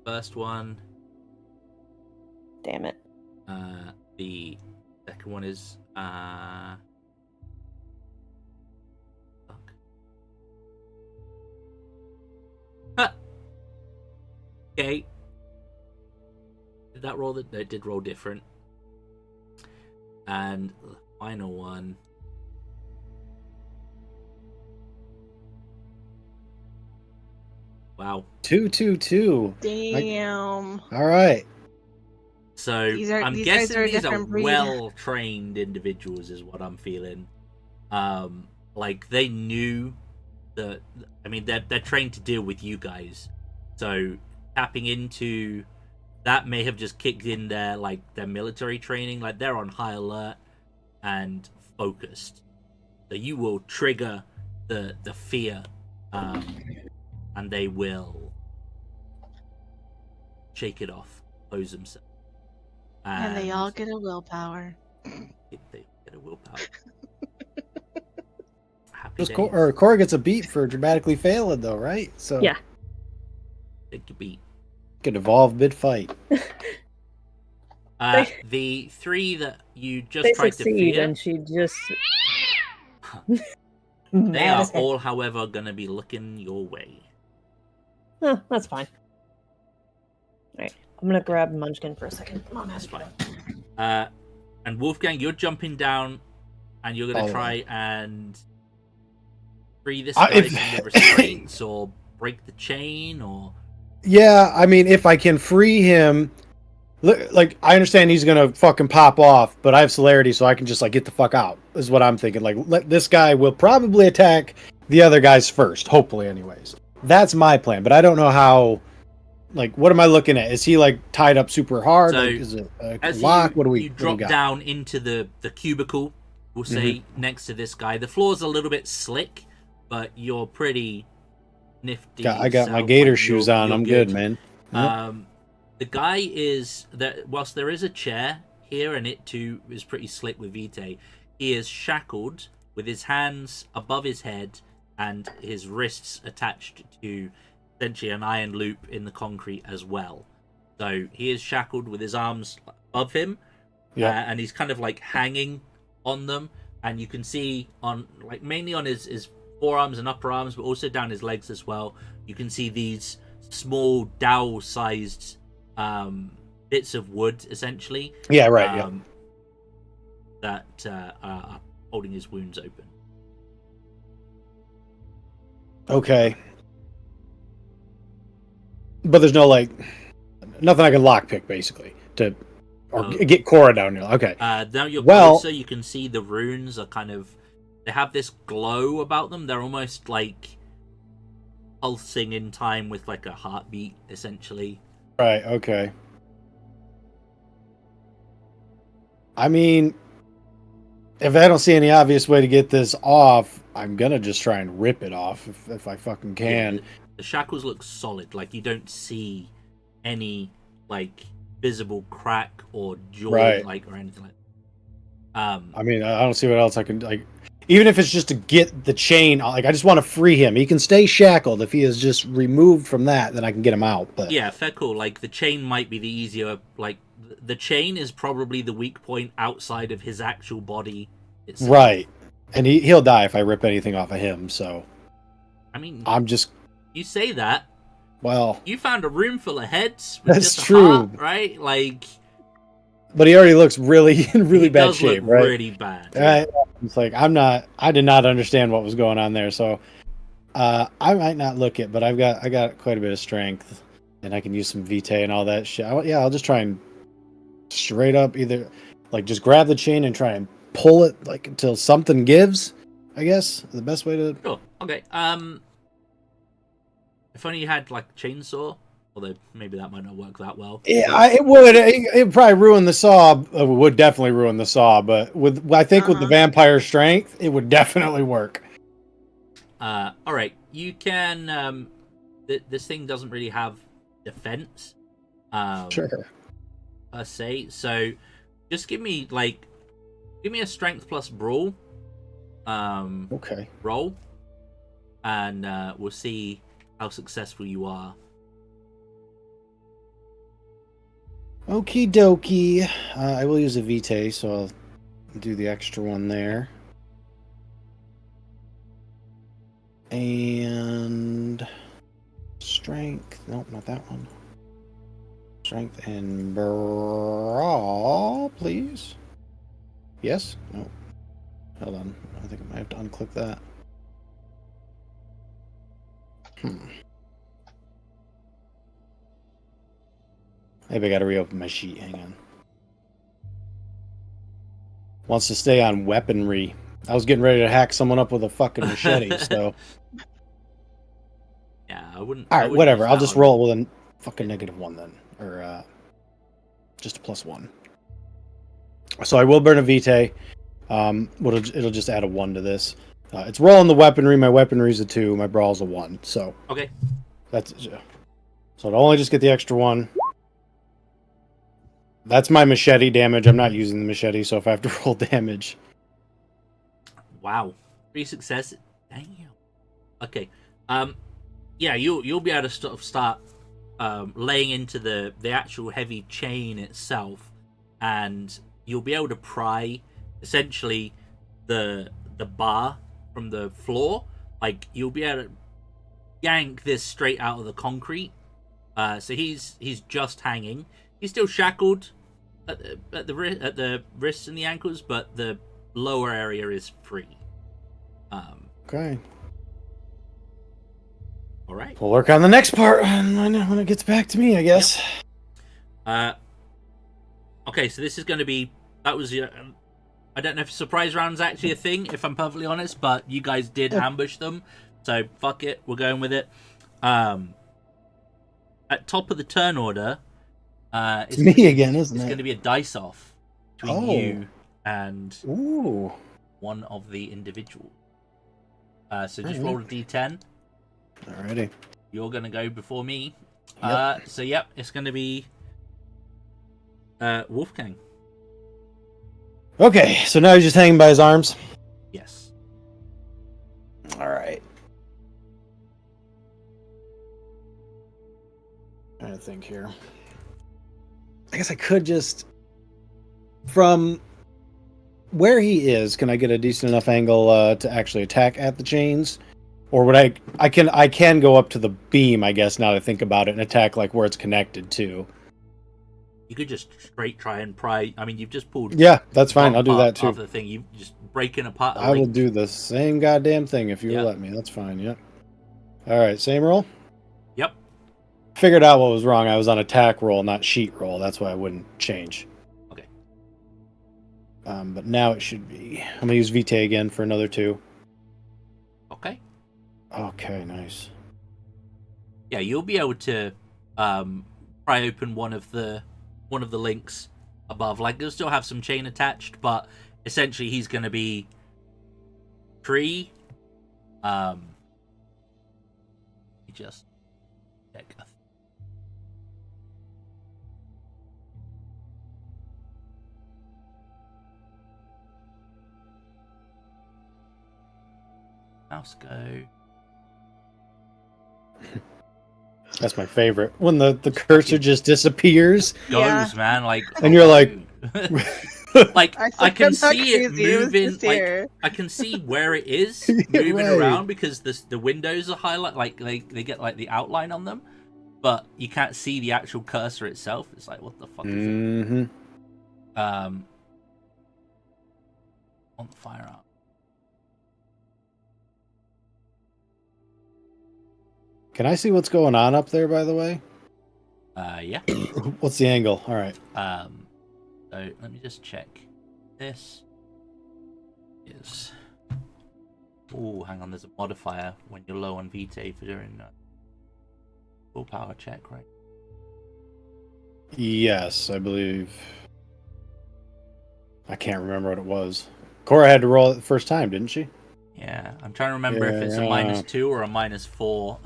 first one, Damn it. the second one is fuck. Okay. Did that roll that? No, it did roll different. And the final one. Wow. 2. Damn. All right. So These I'm guys guessing are a these are different breed. well-trained individuals, is what I'm feeling. Like they knew that. I mean, they're trained to deal with you guys. So tapping into that may have just kicked in their military training. Like they're on high alert and focused. So you will trigger the fear, and they will shake it off, close themselves. And they all get a willpower. They get a willpower. Happy Just days. Cora gets a beat for dramatically failing, though, right? So Yeah. Take a beat. Could evolve mid-fight. The 3 that you just They tried to succeed, fear, and she just. they Mad are as heck. all, however, going to be looking your way. Huh, that's fine. Alright, I'm gonna grab Munchkin for a second. Come on, That's fine. And Wulfgang, you're jumping down, and you're going to try and free this guy from the restraints, or break the chain, or... Yeah, I mean, if I can free him, like I understand he's gonna fucking pop off, but I have celerity, so I can just get the fuck out. Is what I'm thinking. This guy will probably attack the other guys first, hopefully, anyways. That's my plan, but I don't know how. What am I looking at? Is he tied up super hard? So, is it a as lock? you drop down into the cubicle, we'll say, next to this guy. The floor's a little bit slick, but you're pretty nifty. I got my gator shoes on. I'm good, man. Yep. The guy is that whilst there is a chair here, and it too is pretty slick with vitae, he is shackled with his hands above his head and his wrists attached to essentially an iron loop in the concrete as well. So he is shackled with his arms above him, and he's kind of hanging on them, and you can see on mainly on his forearms and upper arms, but also down his legs as well. You can see these small dowel-sized bits of wood, essentially. Yeah, right. that are holding his wounds open. Okay. But there's no, like, nothing I can lockpick, basically, to or get Cora down here. Okay. Now you're Well- closer, you can see the runes are kind of... They have this glow about them. They're almost like pulsing in time with like a heartbeat, essentially. Right, okay. I mean, if I don't see any obvious way to get this off, I'm gonna just try and rip it off if I fucking can. Yeah, the shackles look solid. Like, you don't see any like visible crack or joint, Right. like, or anything like that. I mean, I don't see what else I can, like, even if it's just to get the chain, like, I just want to free him. He can stay shackled. If he is just removed from that, then I can get him out. But Yeah, fair call. Like, the chain might be the easier. Like, the chain is probably the weak point outside of his actual body itself. right, and he'll die if I rip anything off of him. So I mean, I'm just, you say that. well, You found a room full of heads. With That's just a true. heart, right? Like, but he already looks really in really he bad does shape, look right? really bad. It's like I did not understand what was going on there. So I might not look it, but I got quite a bit of strength, and I can use some vitae and all that shit. I'll just try and straight up either like just grab the chain and try and pull it like until something gives. I guess the best way to. Sure. Okay. If only you had like a chainsaw, although maybe that might not work that well. Yeah, it would. It probably ruin the saw. It would definitely ruin the saw. But with I think with the vampire strength, it would definitely work. All right. You can. This thing doesn't really have defense. Sure. Per se. So, just give me a strength plus brawl. Okay. Roll, and we'll see how successful you are. Okie dokie. I will use a vitae, so I'll do the extra one there. And strength. Nope, not that one. Strength and brawl, please. Yes? No. Hold on. I think I might have to unclick that. Maybe I gotta reopen my sheet. Hang on. Wants to stay on weaponry. I was getting ready to hack someone up with a fucking machete, so. Yeah, I wouldn't. Alright, whatever. I'll just roll with a fucking -1 then. Or, just a +1. So I will burn a vitae. It'll just add a 1 to this. It's rolling the weaponry. My weaponry's a 2. My brawl's a 1. So. Okay. That's. So it'll only just get the extra 1. That's my machete damage. I'm not using the machete, so if I have to roll damage. Wow. 3 successes. Damn. Okay. Yeah, you'll be able to start laying into the actual heavy chain itself, and you'll be able to pry essentially the bar from the floor. Like, you'll be able to yank this straight out of the concrete. So he's just hanging. He's still shackled at the wrists and the ankles, but the lower area is free. Okay. All right. We'll work on the next part when it gets back to me, I guess. Okay, so this is going to be... That was your... I don't know if surprise round's actually a thing, if I'm perfectly honest, but you guys did ambush them, so fuck it, we're going with it. At top of the turn order... it's me again, isn't it? It's going to be a dice off between you and one of the individuals. So just roll a d10. Alrighty. You're going to go before me. Yep. So, yep, it's going to be Wulfgang. Okay, so now he's just hanging by his arms. Yes. Alright. Trying to think here. I guess I could just... From where he is, can I get a decent enough angle to actually attack at the chains? Or would I can go up to the beam, I guess, now that I think about it, and attack like where it's connected to. You could just straight try and pry. I mean, you've just pulled. Yeah, that's fine. one I'll do part that too. Of the thing, you just breaking apart. I will do the same goddamn thing if you will Yep. let me. That's fine. Yep. All right, same roll. Yep. Figured out what was wrong. I was on attack roll, not sheet roll. That's why I wouldn't change. Okay. But now it should be. I'm gonna use vitae again for another 2. Okay. Okay, nice. Yeah, you'll be able to pry open one of the links above. Like, you'll still have some chain attached, but essentially he's going to be free. Just check. Mouse go. That's my favorite. When the cursor just disappears. Goes, Yeah. man. Like, And you're like- like I can I'm not see it crazy, was moving. just Like, here. I can see where it is Yeah, moving right. around because the windows are highlight. Like they get like the outline on them, but you can't see the actual cursor itself. It's like, what the fuck is it? Mm-hmm. On the firearm. Can I see what's going on up there, by the way? Yeah. What's the angle? All right. So let me just check. This is. Oh, hang on. There's a modifier when you're low on vitae for doing full power check, right? Yes, I believe. I can't remember what it was. Cora had to roll it the first time, didn't she? Yeah, I'm trying to remember if it's a Yeah. -2 or a -4.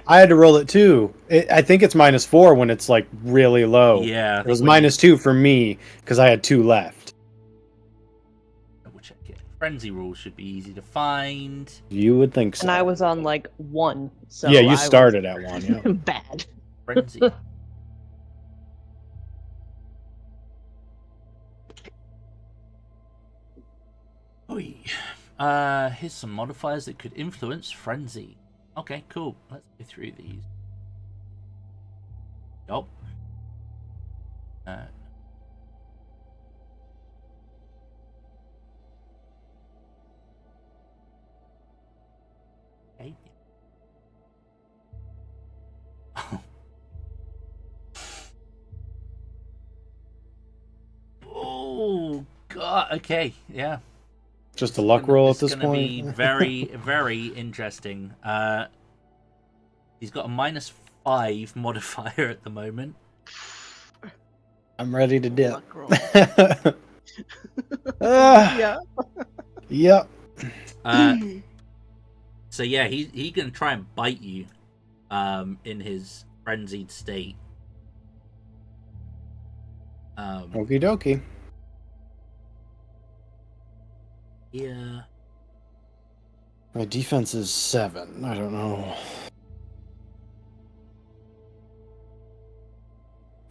I had to roll it too. I think it's -4 when it's like really low. Yeah, I It was think when you- -2 for me because I had 2 left. Double check it. Frenzy rules should be easy to find. You would think so. And I was on like 1. So yeah, I you was started at 1. Yeah. bad. Frenzy. Oi. Here's some modifiers that could influence frenzy. Okay, cool. Let's go through these. Yup. Okay. Oh god. Okay. Yeah. Just a luck roll at this It's gonna be point. very, very interesting. He's got a -5 modifier at the moment. I'm ready to dip. Luck roll. Ah, Yeah. yep. So yeah, he's gonna try and bite you, in his frenzied state. Okie dokie. Yeah. My defense is 7. I don't know.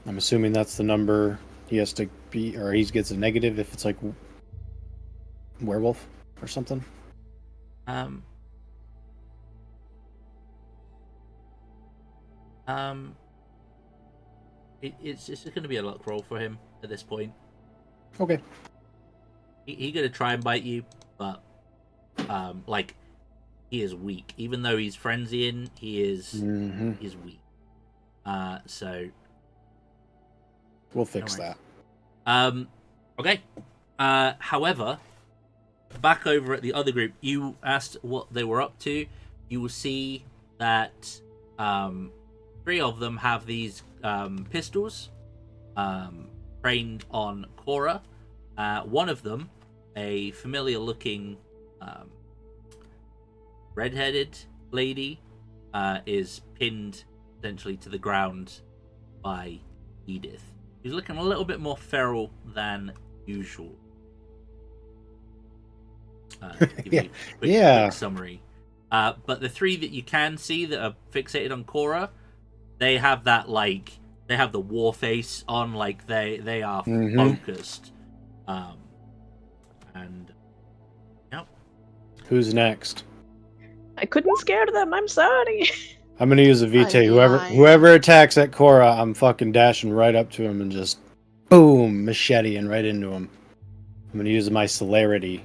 I'm assuming that's the number he has to be, or he gets a negative if it's like werewolf or something. It's just going to be a luck roll for him at this point. Okay. He's going to try and bite you, but like, he is weak. Even though he's frenzying, he is Mm-hmm. he's weak. So We'll fix No worries. that. Okay. However, back over at the other group, you asked what they were up to. You will see that 3 of them have these pistols trained on Cora. One of them, a familiar-looking red-headed lady, is pinned essentially to the ground by Edith. She's looking a little bit more feral than usual. To give you a quick summary. But the 3 that you can see that are fixated on Cora, they have that, like, they have the war face on, like they are focused. And yep. Who's next? I couldn't scare them. I'm sorry. I'm gonna use a vitae. Whoever attacks at Cora, I'm fucking dashing right up to him and just boom, machete and right into him. I'm gonna use my celerity.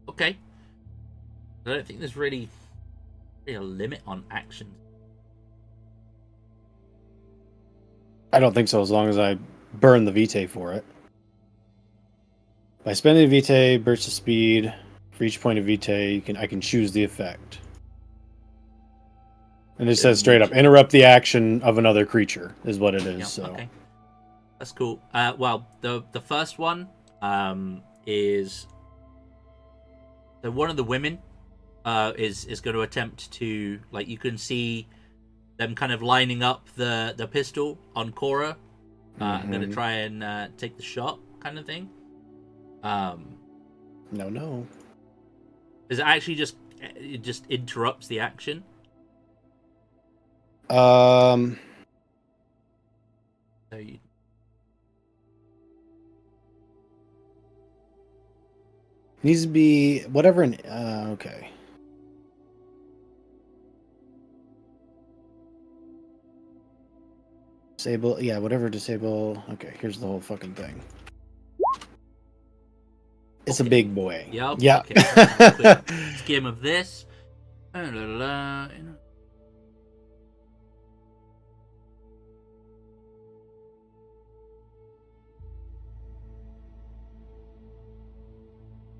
Okay. I don't think there's really a limit on action. I don't think so, as long as I burn the vitae for it. By spending vitae, burst of speed, for each point of vitae, I can choose the effect. And it says straight up, interrupt the action of another creature, is what it is. Yeah, so. Okay. That's cool. Well, the first one is... So one of the women is going to attempt to... Like, you can see them kind of lining up the pistol on Cora. I'm going to try and take the shot, kind of thing. No. Is it actually just... It just interrupts the action? So you... Needs to be whatever. Okay. Disable. Yeah, whatever. Disable. Okay, here's the whole fucking thing. It's a big boy. Yep. Yeah. Okay. Quick skim of this.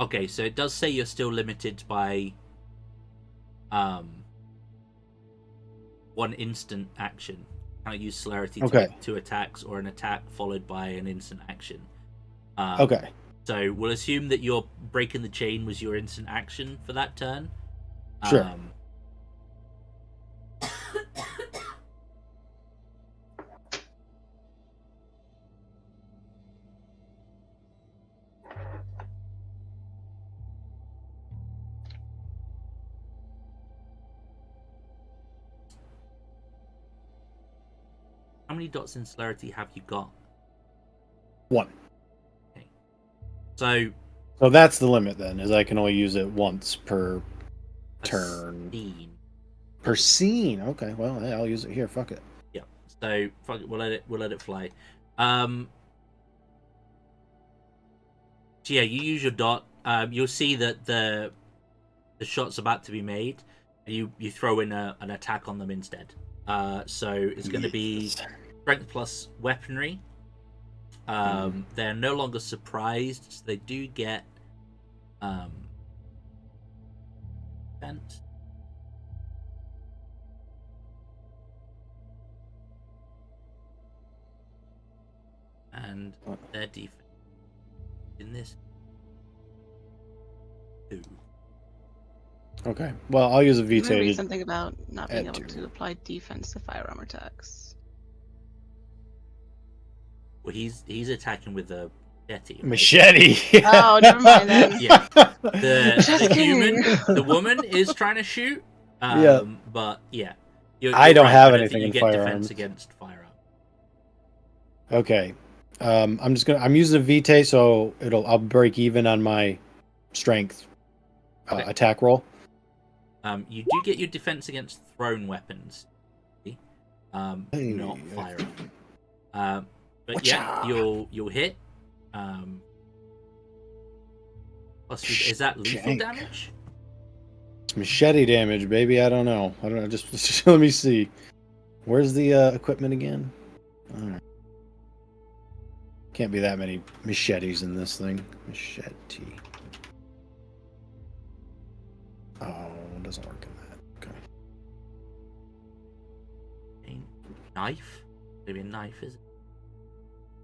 Okay, so it does say you're still limited by one instant action. Can't use celerity to make 2 attacks or an attack followed by an instant action. Okay. So we'll assume that your breaking the chain was your instant action for that turn. Sure. How many dots in celerity have you got? 1. Okay. So that's the limit then, is I can only use it once per turn. Scene. Per scene. Okay, well, yeah, I'll use it here. Fuck it. Yeah. So fuck it. We'll let it fly. So yeah, you use your dot. You'll see that the shot's about to be made. You throw in an attack on them instead. So it's going to be strength plus weaponry. They're no longer surprised, so they do get defense. And their defense in this 2. Okay. Well, I'll use a I'm vitae. gonna read something about not being add able 2. to apply defense to firearm attacks. Well, he's attacking with a machete. Machete. Oh, never mind then. Yeah. The woman is trying to shoot. Yeah. But yeah, I don't have but anything you in get firearms. defense against firearm. Okay. I'm using a vitae, so I'll break even on my strength attack roll. You do get your defense against thrown weapons. Not firearm. But yeah, you'll hit. Is that lethal damage? It's machete damage, baby. I don't know. Just let me see. Where's the equipment again? All right. Can't be that many machetes in this thing. Machete. Oh, it doesn't work in that. Okay. Knife? Maybe a knife, is it?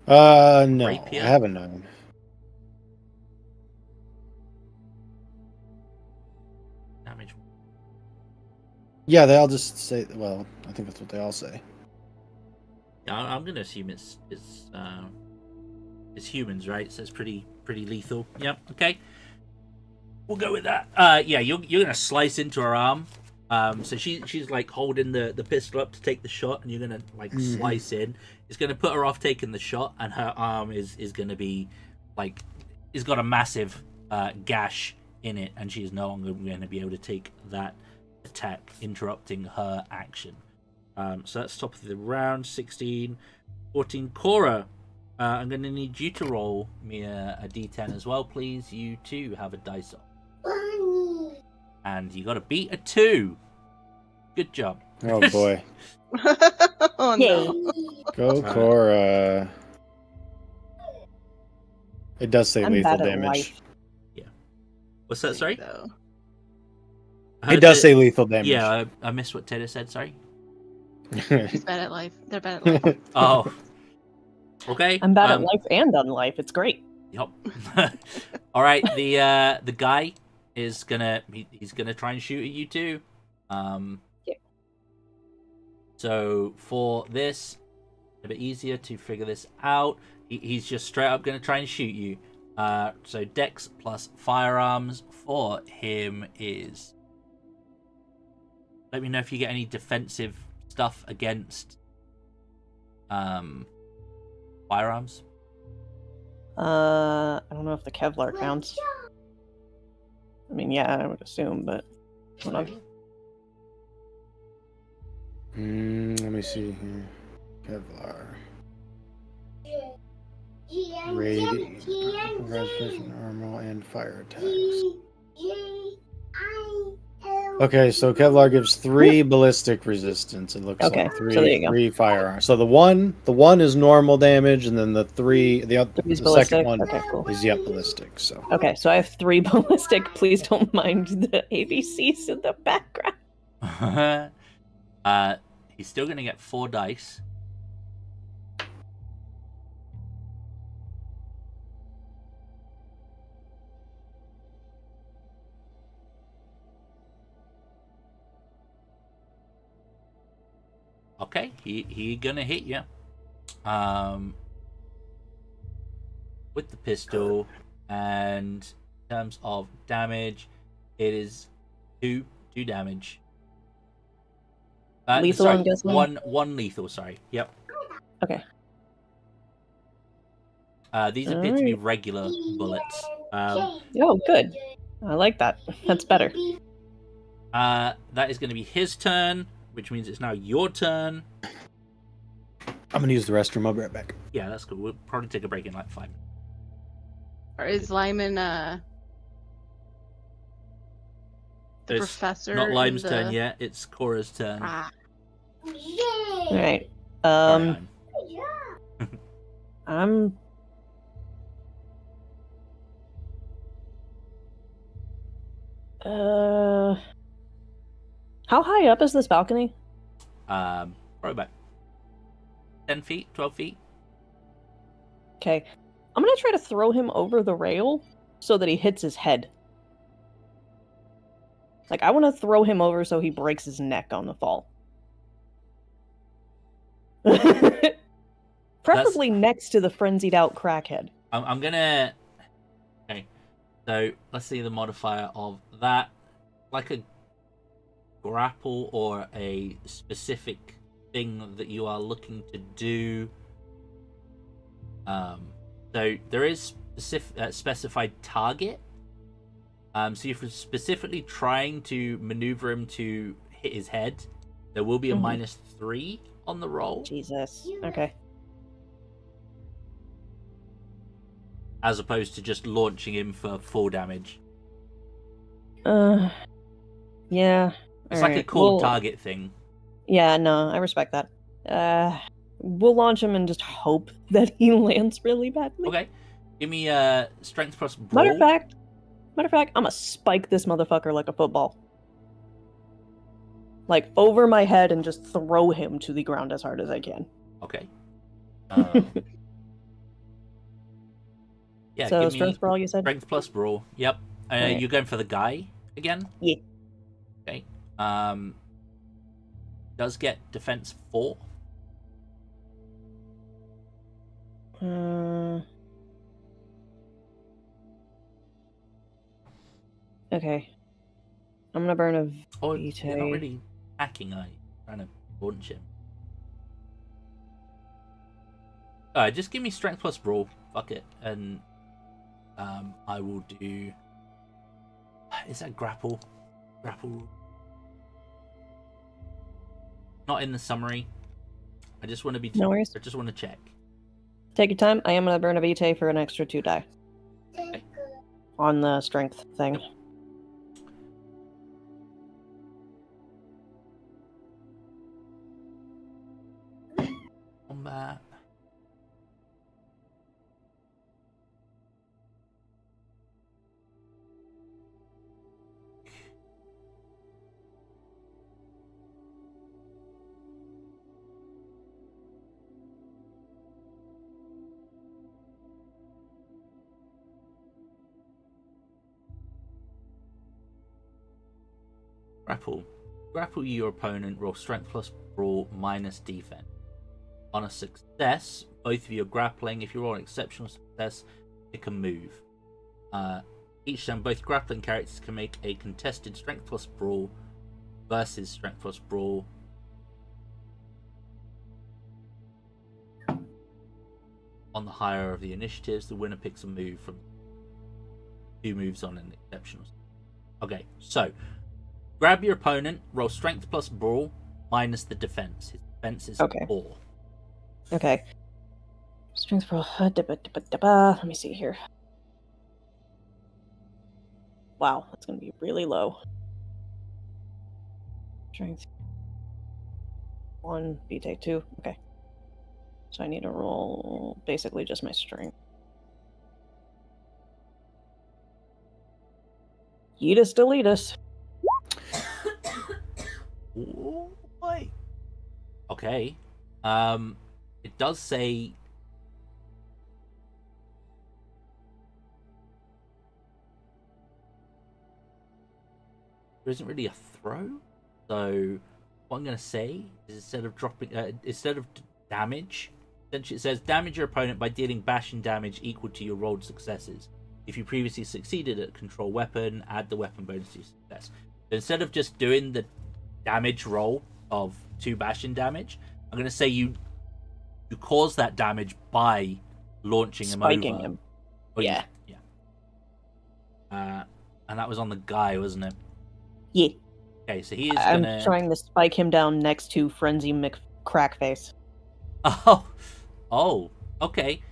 No. Rapier? I have a knife. Damage. Yeah, they all just say. Well, I think that's what they all say. Yeah, I'm gonna assume it's humans, right? So it's pretty lethal. Yep. Okay. We'll go with that. Yeah, you're gonna slice into her arm. So she's like holding the pistol up to take the shot, and you're gonna like slice in. It's gonna put her off taking the shot, and her arm is gonna be like, it's got a massive gash in it, and she is no longer going to be able to take that attack, interrupting her action. So that's top of the round. 16, 14. Cora, I'm going to need you to roll me a d10 as well, please. You too have a dice on. And you got to beat a 2. Good job. Oh boy. Oh no. Go Cora. It does say I'm lethal bad at damage. life. What's that? Sorry? So, I It heard does that- say lethal damage. Yeah, I missed what Taylor said. Sorry. she's bad at life. They're bad at life. Oh. Okay. I'm bad at life and unlife. It's great. Yep. All right. The guy is he's gonna try and shoot at you too. Yeah. So for this, a bit easier to figure this out. He's just straight up gonna try and shoot you. So Dex plus firearms for him is. Let me know if you get any defensive stuff against firearms. I don't know if the Kevlar counts. I mean, yeah, I would assume, but hold on. Let me see here. Kevlar. Radiant. Restoration, normal, and fire attacks. Okay, so Kevlar gives 3 ballistic resistance. It looks Okay, like so there you go. 3 firearms. So the one is normal damage, and then the Three's second ballistic? one Okay, cool. is ballistic. So Okay, so I have 3 ballistic. Please don't mind the ABCs in the background. He's still gonna get 4 dice. Okay, he gonna hit you. With the pistol, and in terms of damage, it is 2 damage. Lethal, sorry, I'm guessing? one lethal. Sorry. Yep. Okay. These appear to be Alright. regular bullets. Oh, good. I like that. That's better. That is going to be his turn, which means it's now your turn. I'm gonna use the restroom. I'll be right back. Yeah, that's cool. We'll probably take a break in like 5 minutes. Or is Lyman the It's professor? not in Lime's the... turn yet. It's Cora's turn. Ah. All right. Sorry, Lime. I'm. How high up is this balcony? Probably about 10 feet, 12 feet. Okay. I'm gonna try to throw him over the rail so that he hits his head. Like, I want to throw him over so he breaks his neck on the fall. Preferably next to the frenzied out crackhead. I'm gonna. Okay, so let's see the modifier of that. Like a grapple or a specific thing that you are looking to do. So there is specified target. So if you're specifically trying to maneuver him to hit his head, there will be a -3 on the roll. Jesus. Okay. As opposed to just launching him for full damage. Yeah. It's All like a right. cool We'll- target thing. Yeah, no, I respect that. We'll launch him and just hope that he lands really badly. Okay. Give me strength plus brawl. Matter of fact, I'm gonna spike this motherfucker like a football. Like, over my head and just throw him to the ground as hard as I can. Okay. So, give me strength brawl, you said? strength plus brawl. Yep. Right. You're going for the guy again? Yeah. Okay. Does get defense 4. Okay. I'm gonna burn a Or you're not vitae. really hacking, are you? Trying to launch him. Alright, just give me strength plus brawl. Fuck it. And I will do. Is that grapple? Grapple. not in the summary. I just want to be. No worries. I just want to check. Take your time. I am going to burn a vitae for an extra 2 die. Okay. On the strength thing. Combat. Grapple. Grapple your opponent, roll strength plus brawl minus defense. On a success, both of you are grappling. If you roll an exceptional success, pick a move. Each time, both grappling characters can make a contested strength plus brawl versus strength plus brawl. On the higher of the initiatives, the winner picks a move from 2 moves on an exceptional. Okay, so grab your opponent, roll strength plus brawl minus the defense. His defense is 4. Okay. Strength brawl. Let me see here. Wow, that's going to be really low. Strength 1, vitae 2. Okay. So I need to roll basically just my strength. Yeetus deletus. Oh boy. Okay. It does say there isn't really a throw, so what I'm going to say is instead of damage, essentially it says damage your opponent by dealing bashing damage equal to your rolled successes. If you previously succeeded at control weapon, add the weapon bonus to your success. So instead of just doing the damage roll of 2 bashing damage, I'm going to say you cause that damage by launching Spiking him over. him. Or Yeah. And that was on the guy, wasn't it? Yeah. Okay, so he is I'm gonna. trying to spike him down next to Frenzy McCrackface. Oh, okay.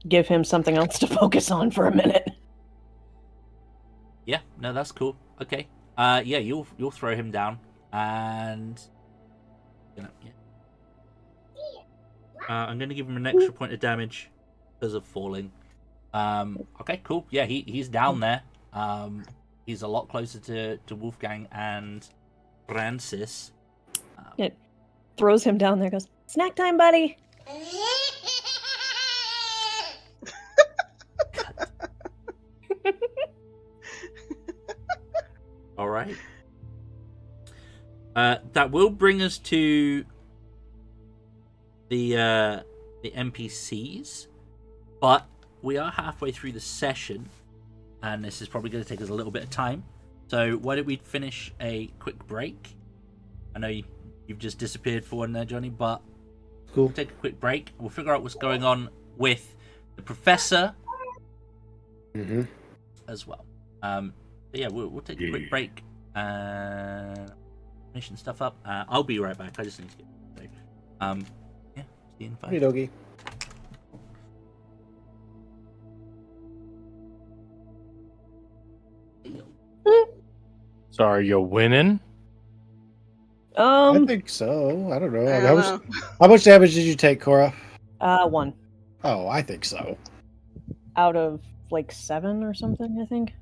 Give him something else to focus on for a minute. Yeah, no, that's cool. Okay. Yeah, you'll throw him down, and I'm gonna give him an extra point of damage because of falling. Okay, cool. Yeah, he's down there. He's a lot closer to Wulfgang and Francis. It throws him down there. Goes, snack time, buddy. All right. That will bring us to the NPCs, but we are halfway through the session, and this is probably going to take us a little bit of time. So why don't we finish a quick break? I know you've just disappeared for one there, Johnny, but Cool. we'll take a quick break. We'll figure out what's going on with the professor as well. But yeah, we'll take a quick break and finishing stuff up. I'll be right back. I just need to get yeah, see you in 5. Hey, doggy. So are you winning? I think so. I don't know. I don't know. How much damage did you take, Cora? 1 Oh, I think so. out of like 7 or something, I think.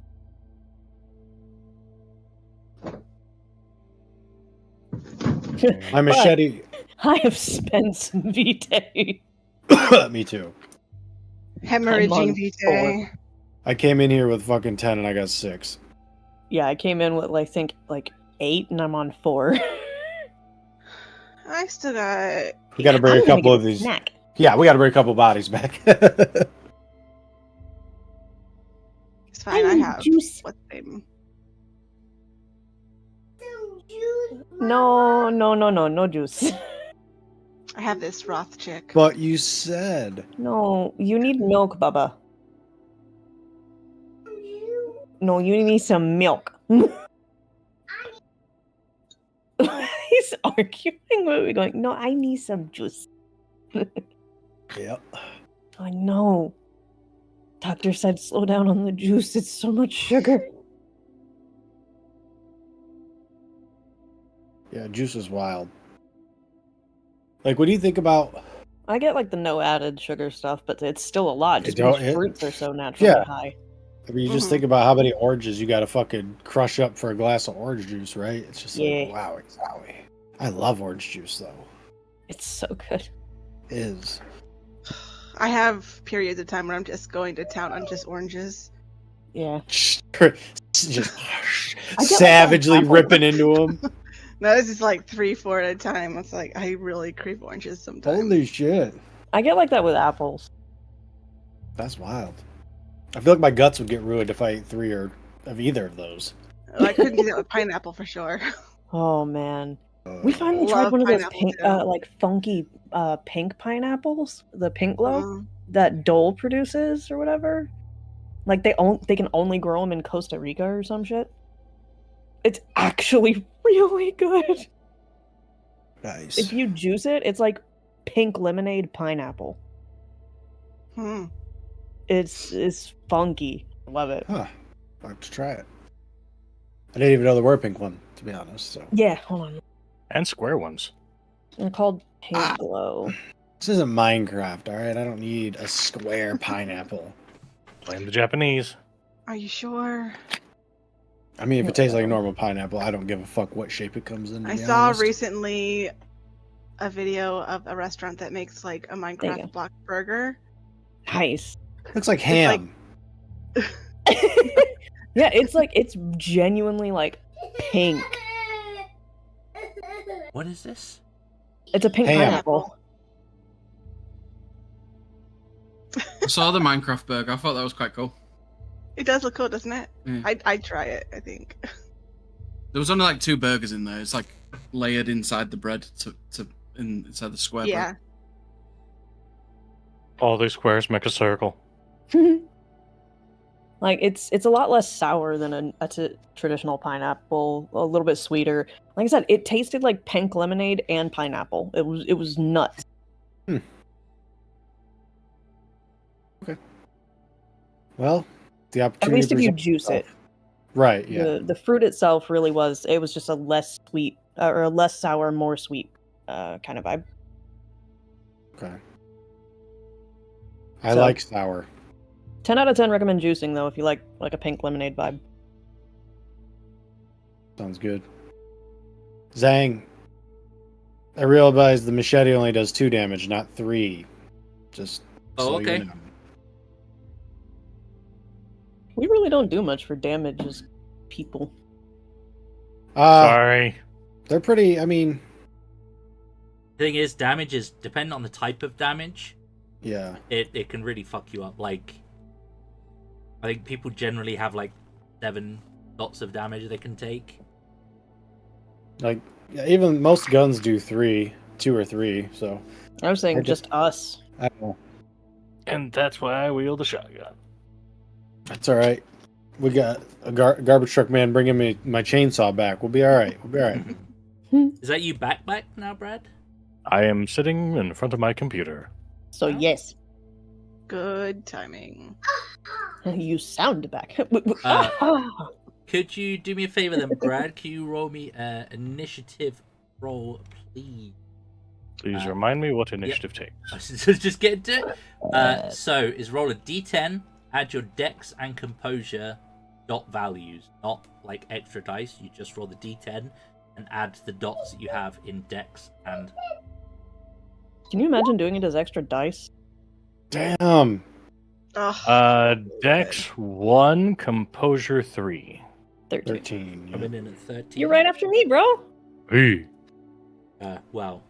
My machete. I have spent some vitae. Me too. I'm on Hemorrhaging vitae. I came in here with fucking 10 and I got 6. Yeah, I came in with I think like 8 and I'm on 4. I still got. We got to bring I'm a gonna couple get of a these. snack. Yeah, we got to bring a couple bodies back. It's fine. I have. Juice. What's the name? No juice. I have this Roth chick. But you said. No, you need milk, Bubba. No, you need some milk. arguing. We're going, no, I need some juice. Yep. I know. Doctor said slow down on the juice. It's so much sugar. Yeah, juice is wild. Like, what do you think about? I get like the no added sugar stuff, but it's still a lot just don't- because fruits are so naturally Yeah. high. I mean, you just Mhm. think about how many oranges you got to fucking crush up for a glass of orange juice, right? It's just Yeah. like, wow, wowie. I love orange juice, though. It's so good. It is. I have periods of time where I'm just going to town on just oranges. Yeah. Just like savagely that. ripping into them. No, this is like 3-4 at a time. It's like I really crave oranges sometimes. Holy shit. I get like that with apples. That's wild. I feel like my guts would get ruined if I ate 3 or of either of those. I couldn't do that with pineapple for sure. Oh man. We finally Love tried one of those pineapple, pink, too. like funky pink pineapples, the pink glow Mm. that Dole produces or whatever. Like they can only grow them in Costa Rica or some shit. It's actually really good. Nice. If you juice it, it's like pink lemonade pineapple. Hmm. It's funky. Love it. Huh. I'll have to try it. I didn't even know there were a pink one, to be honest. So Yeah, hold on. And square ones. They're called pink glow. this isn't Minecraft, all right? I don't need a square pineapple. Blame the Japanese. Are you sure? I mean, if it tastes like a normal pineapple, I don't give a fuck what shape it comes in. to I be saw honest. recently a video of a restaurant that makes like a you go. Minecraft block burger. Nice. Looks like like- ham. Yeah, it's genuinely like pink. What is this? It's a pink Ham. pineapple. I saw the Minecraft burger. I thought that was quite cool. It does look cool, doesn't it? Yeah. I'd try it, I think. There was only like 2 burgers in there. It's like layered inside the bread inside the square Yeah. bread. All these squares make a circle. Like it's a lot less sour than a traditional pineapple. A little bit sweeter. Like I said, it tasted like pink lemonade and pineapple. It was nuts. Well, the At opportunity. least if you presents juice it. itself. Right, yeah. The fruit itself really was. It was just a less sweet or a less sour, more sweet kind of vibe. Okay. I So- like sour. 10 out of 10 recommend juicing though if you like a pink lemonade vibe. Sounds good. Zhang, I realized the machete only does 2 damage, not 3. Just Oh, so okay. you know. We really don't do much for damage as people. Sorry. They're pretty, I mean, Thing is, damage is depending on the type of damage. yeah. It can really fuck you up. Like, I think people generally have like 7 dots of damage they can take. Like, yeah, even most guns do 2 or 3, so I was saying I just- just us. I don't know. And that's why I wield a shotgun. That's all right. We got a garbage truck man bringing me my chainsaw back. We'll be all right. We'll be all right. Is that you back now, Brad? I am sitting in front of my computer. So yes, Good timing. you sound back. Could you do me a favor then, Brad? Can you roll me an initiative roll, please? Please remind me what initiative takes. Just get into it. So, is roll a d10, add your dex and composure dot values, not like extra dice. You just roll the d10 and add the dots that you have in dex and. Can you imagine doing it as extra dice? Damn. Ugh. Dex 1, composure 3. 13. 13. yeah. Coming in at 13. You're right after me, bro. Hey. Well.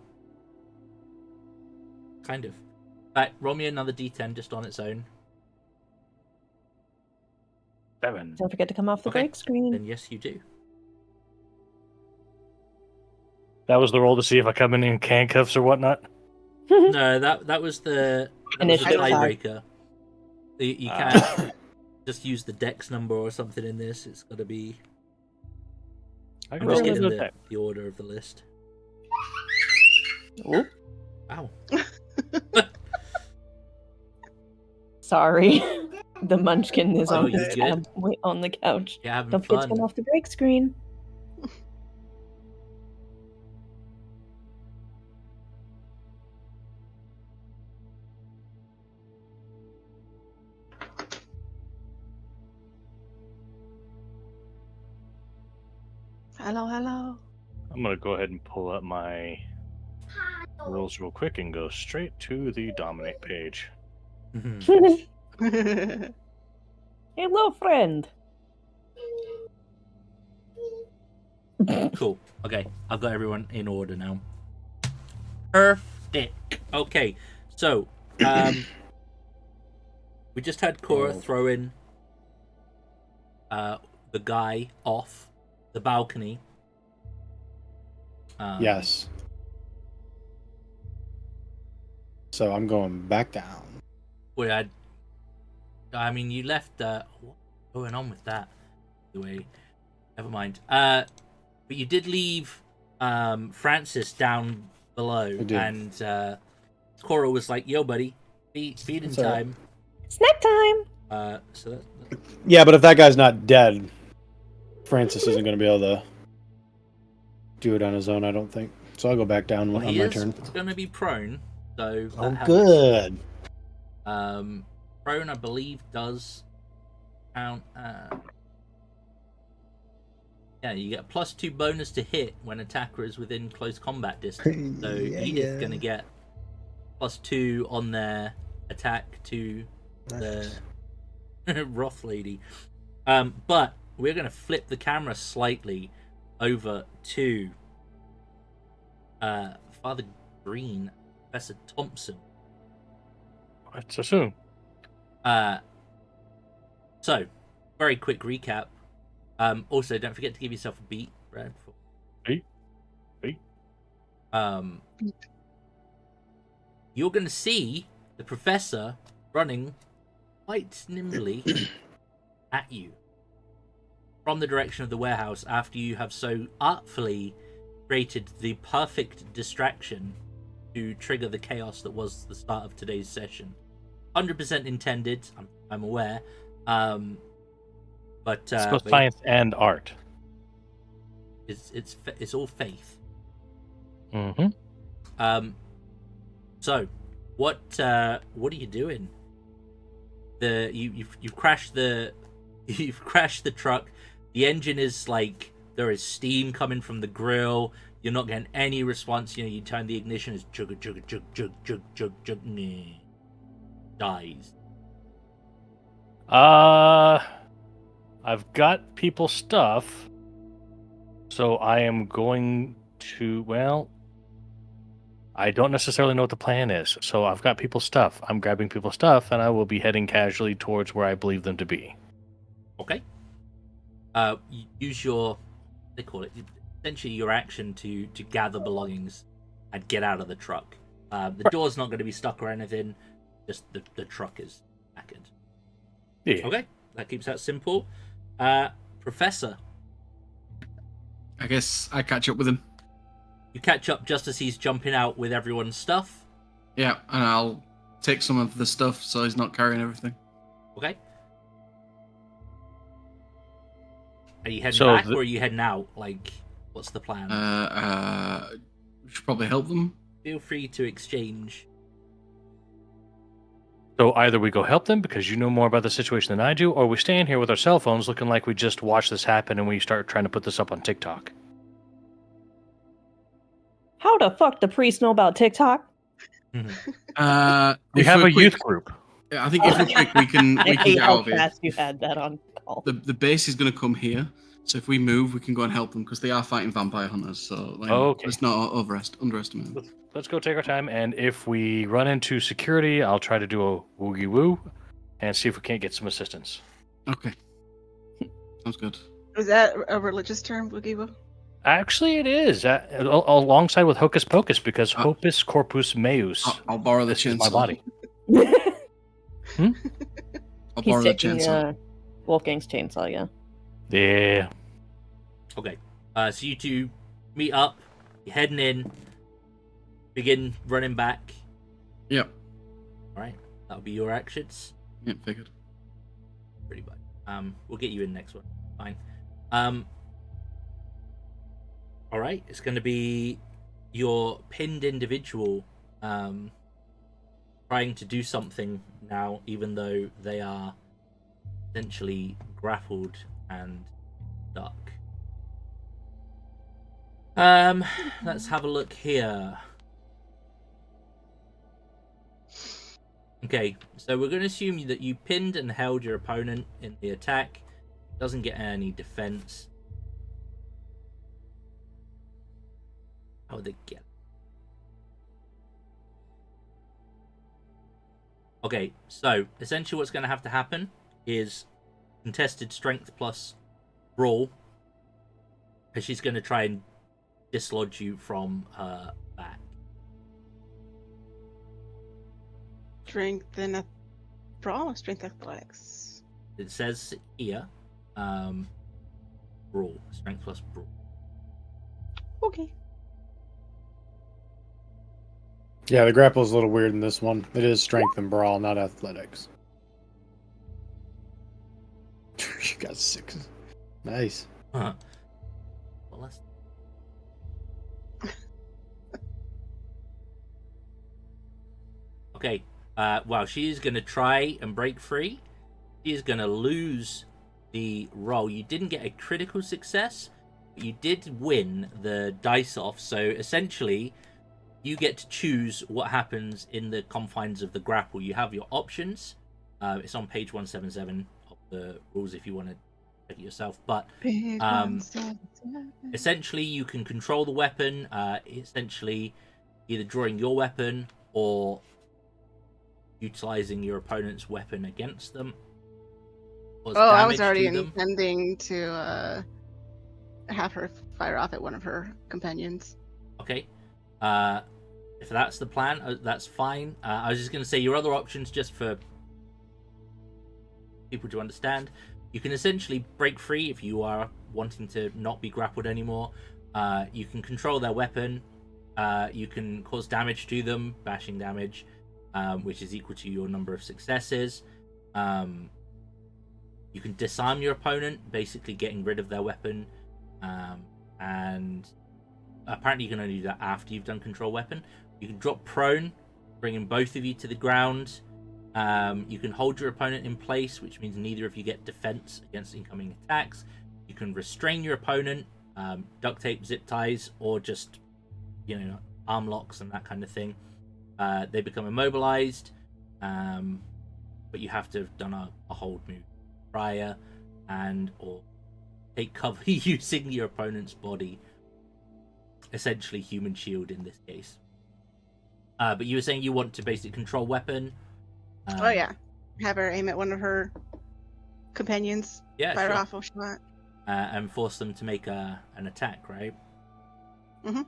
Kind of. Right, roll me another d10 just on its own. 7. Don't forget to come off the Okay. break screen. Then yes, you do. That was the roll to see if I come in handcuffs or whatnot. No, that was the Initiative tag. tiebreaker. You can't just use the dex number or something in this. It's got to be. I I'm can just roll getting another deck. the order of the list. Oop. Ow. Sorry. The munchkin is Oh, on you his good? tab on the couch. You're having Don't forget to fun. turn off the break screen. Hello, hello. I'm gonna go ahead and pull up my rules real quick and go straight to the dominate page. Hello, friend. Cool. Okay, I've got everyone in order now. Perfect. Okay, so we just had Cora throw in the guy off the balcony. Yes. So I'm going back down. Where I mean, you left. What's going on with that? Anyway, never mind. But you did leave Francis down below, I did. and Cora was like, "Yo, buddy, feeding That's all right. time." Snack time. So that's Yeah, but if that guy's not dead, Francis isn't going to be able to do it on his own, I don't think. So I'll go back down well, on he my is turn. going to be prone, so that Oh, helps. good. Prone, I believe, does count. Yeah, you get a +2 bonus to hit when attacker is within close combat distance. So Edith's gonna get +2 on their attack to the Wrath Lady. But we're gonna flip the camera slightly over to Father Greene, Professor Thompson. Let's assume. So, very quick recap. Also, don't forget to give yourself a beat, right? Beat. You're going to see the professor running quite nimbly at you from the direction of the warehouse after you have so artfully created the perfect distraction to trigger the chaos that was the start of today's session. 100% intended, I'm aware. But It's both science and art. it's all faith. Mm-hmm. So, what are you doing? You've crashed the truck. The engine is like there is steam coming from the grill. You're not getting any response. You turn the ignition, it's chug chug chug chug chug chug chug. Dies. I've got people's stuff, so I am going to, well, I don't necessarily know what the plan is, so I've got people's stuff. I'm grabbing people's stuff, and I will be heading casually towards where I believe them to be. Okay. You use your, they call it, essentially your action to gather belongings and get out of the truck. The door's not going to be stuck or anything, just the truck is knackered. Yeah. Okay, that keeps that simple. Professor, I guess I catch up with him. you catch up just as he's jumping out with everyone's stuff. Yeah, and I'll take some of the stuff so he's not carrying everything. Okay. Are you heading back or are you heading out? Like, what's the plan? We should probably help them. Feel free to exchange. So either we go help them because you know more about the situation than I do, or we stay in here with our cell phones looking like we just watched this happen and we start trying to put this up on TikTok. How the fuck the priest know about TikTok? We have a youth group. I think if we're quick, we can I get hate out how of here. fast you had that on call. The base is going to come here, so if we move, we can go and help them because they are fighting vampire hunters. So let's not underestimate them. Let's go take our time, and if we run into security, I'll try to do a woogie woo and see if we can't get some assistance. Okay, sounds good. Was that a religious term, Boogie Woo? Actually, it is alongside with Hocus Pocus because Hopus Corpus Meus. I'll borrow the This is chainsaw. my body. I'll He's borrow the taking chainsaw. Wolfgang's chainsaw, yeah. Yeah. Okay. So you two meet up. You're heading in. begin running back. Yep. All right, that'll be your actions. Yep, figured. Pretty much. We'll get you in next one. Fine. All right, it's going to be your pinned individual trying to do something now, even though they are essentially grappled and stuck. Let's have a look here. Okay, so we're going to assume that you pinned and held your opponent in the attack. Doesn't get any defense. How would they get it? Okay, so essentially what's going to have to happen is contested strength plus brawl, and she's going to try and dislodge you from her back. Strength and brawl, strength athletics. It says here, brawl, strength plus brawl. Okay. Yeah, the grapple's a little weird in this one. It is strength and brawl, not athletics. You got 6. Nice. Well, that's... Okay. Well, she's going to try and break free. She's going to lose the roll. You didn't get a critical success, but you did win the dice off. So essentially, you get to choose what happens in the confines of the grapple. You have your options. It's on page 177 of the rules if you want to check it yourself. But essentially, you can control the weapon. Essentially, either drawing your weapon or utilizing your opponent's weapon against them. I was already intending to have her fire off at one of her companions. Okay. If that's the plan, that's fine. I was just going to say your other options, just for people to understand. You can essentially break free if you are wanting to not be grappled anymore. You can control their weapon. You can cause damage to them, bashing damage, which is equal to your number of successes. You can disarm your opponent, basically getting rid of their weapon. And apparently you can only do that after you've done control weapon. You can drop prone, bringing both of you to the ground. You can hold your opponent in place, which means neither of you get defense against incoming attacks. You can restrain your opponent, duct tape, zip ties, or just, arm locks and that kind of thing. They become immobilized, but you have to have done a hold move prior, or take cover using your opponent's body. Essentially human shield in this case. But you were saying you want to basically control weapon. Oh yeah, have her aim at one of her companions. Yeah, fire sure. off a shot. And force them to make an attack, right? Mhm.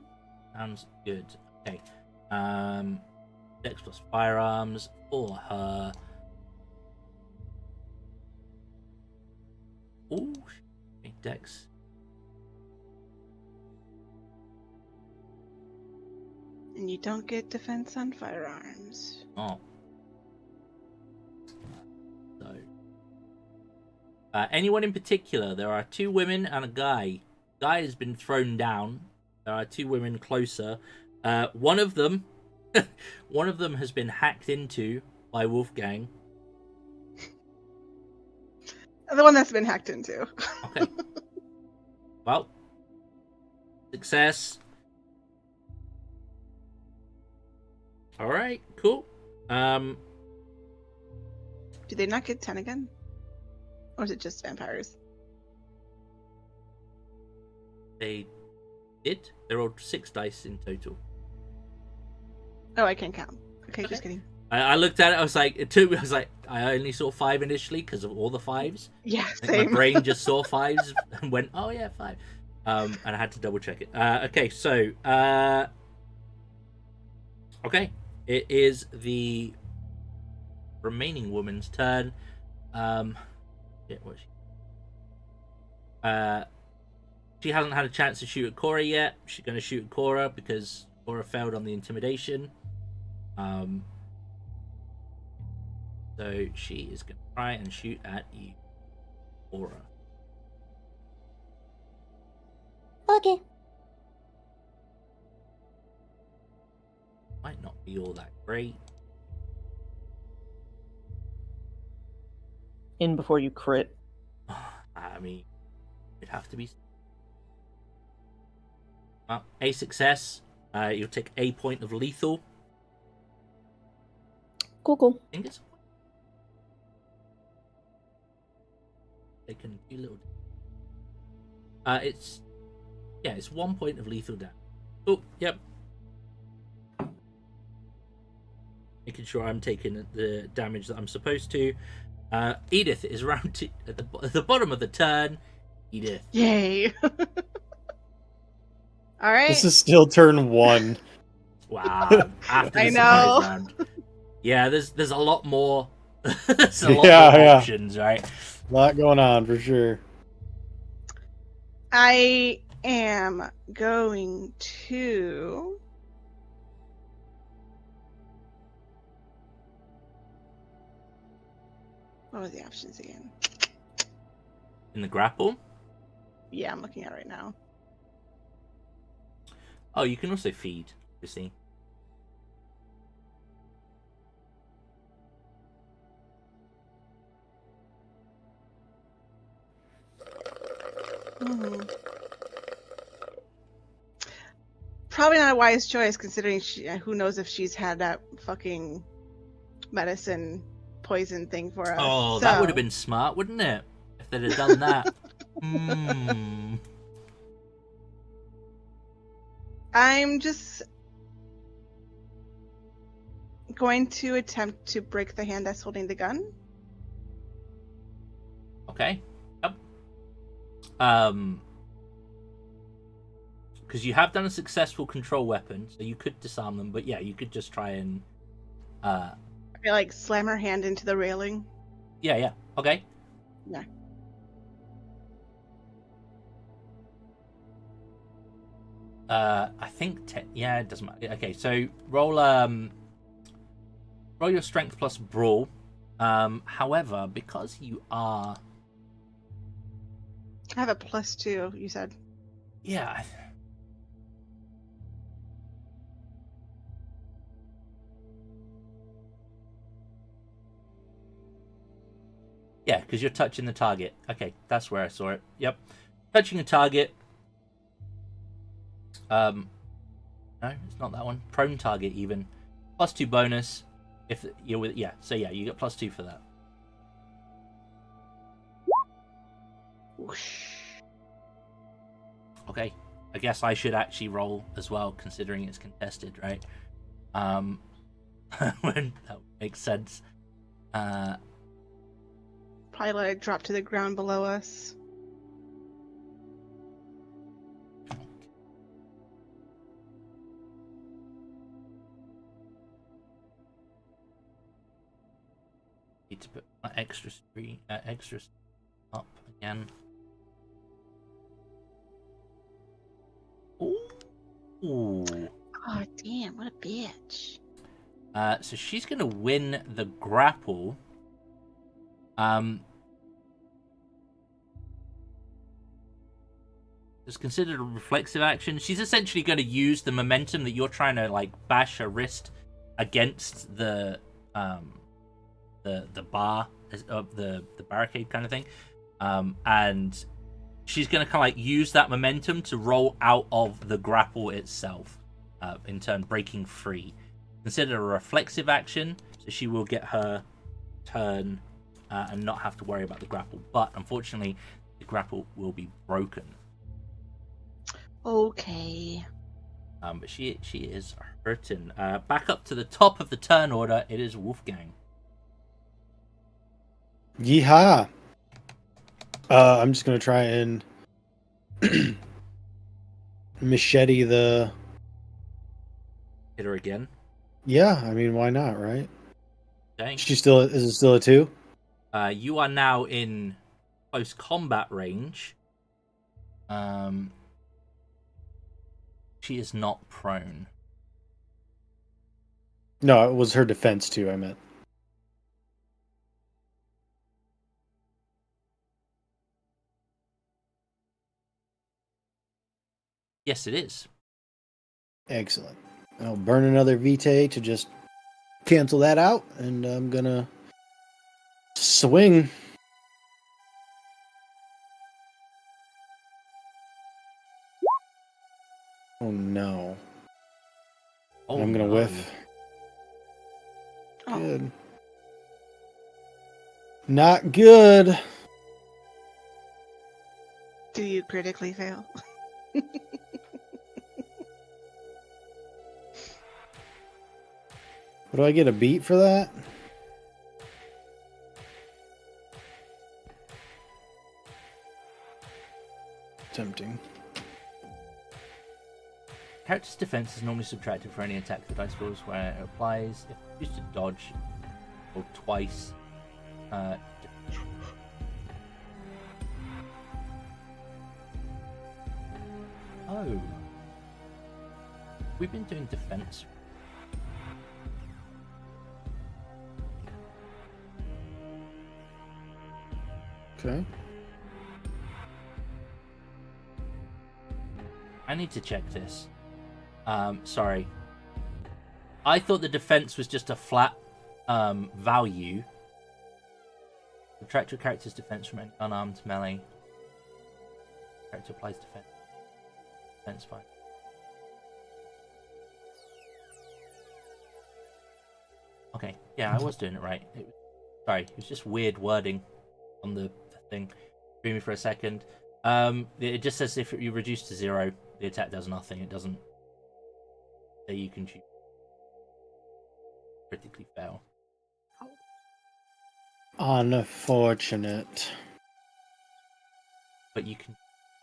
Sounds good. Okay. Dex plus firearms for her. Ooh, Dex. And you don't get defense on firearms. Oh. So. Anyone in particular? There are 2 women and a guy. Guy has been thrown down. There are 2 women closer. One of them has been hacked into by Wulfgang. The one that's been hacked into. Okay. Well, success. All right, cool. Do they not get 10 again? Or is it just vampires? They did. They rolled 6 dice in total. Oh, I can't count. Okay, just kidding. I looked at it. I was like, I only saw 5 initially because of all the 5s. Yeah, Like, same. my brain just saw 5s and went, oh yeah, 5. And I had to double check it. Okay, so okay, it is the remaining woman's turn. She hasn't had a chance to shoot at Cora yet. She's going to shoot at Cora because Aura failed on the intimidation. So she is going to try and shoot at you, Aura. Okay. Might not be all that great. In before you crit. I mean, it'd have to be. Well, a success. You'll take a point of lethal. Cool. I think it's. They can do little. It's 1 point of lethal damage. Oh, yep. Making sure I'm taking the damage that I'm supposed to. Edith is round at the bottom of the turn. Edith. Yay! All right. This is still turn 1. Wow. After I the know. surprise round. Yeah, there's a lot more. There's a lot more options, right? A lot going on for sure. I am going to. What were the options again? In the grapple. Yeah, I'm looking at it right now. Oh, you can also feed, you see. Probably not a wise choice, considering who knows if she's had that fucking medicine poison thing for us. Oh, that would have been smart, wouldn't it? If they'd have done that. I'm just going to attempt to break the hand that's holding the gun. Okay. Yep. Because you have done a successful control weapon, so you could disarm them. But yeah, you could just try and. I feel like slam her hand into the railing. Yeah. Okay. Yeah. I think it doesn't matter. Okay, so roll your strength plus brawl. However, because you are, I have a +2. You said. Yeah. Yeah, because you're touching the target. Okay, that's where I saw it. Yep, touching a target. No, it's not that one. Prone target even. +2 bonus if you're with. Yeah, so yeah, you get +2 for that. Whoosh. Okay, I guess I should actually roll as well, considering it's contested, right? When that makes sense. Probably let it drop to the ground below us. Need to put my extra up again. Ooh. Oh damn! What a bitch. So she's gonna win the grapple. It's considered a reflexive action. She's essentially going to use the momentum that you're trying to like bash her wrist against the bar of the barricade kind of thing, and she's going to kind of like use that momentum to roll out of the grapple itself, in turn breaking free. Considered a reflexive action, so she will get her turn and not have to worry about the grapple. But unfortunately, the grapple will be broken. Okay. But she is hurting. Back up to the top of the turn order. It is Wulfgang. Yeehaw! I'm just gonna try and machete the. Hit her again. Yeah, I mean, why not, right? Okay. Is it still a 2? You are now in close combat range. She is not prone. No, it was her defense too, I meant. Yes, it is. Excellent. I'll burn another vitae to just cancel that out, and I'm gonna swing. Oh no. Oh, I'm gonna no. whiff. Oh. Good. Not good. Do you critically fail? Do I get a beat for that? Tempting. Character's defense is normally subtracted for any attack the dice rolls where it applies. If used to dodge, or twice. Oh. We've been doing defense. Okay. I need to check this. Sorry. I thought the defense was just a flat value. Subtract your character's defense from any unarmed melee. Character applies defense. Defense 5. Okay, yeah, I was doing it right. Sorry, it was just weird wording on the thing. Threw me for a second. It just says if you reduce to 0, the attack does nothing. It doesn't say you can choose critically fail. Unfortunate. But you can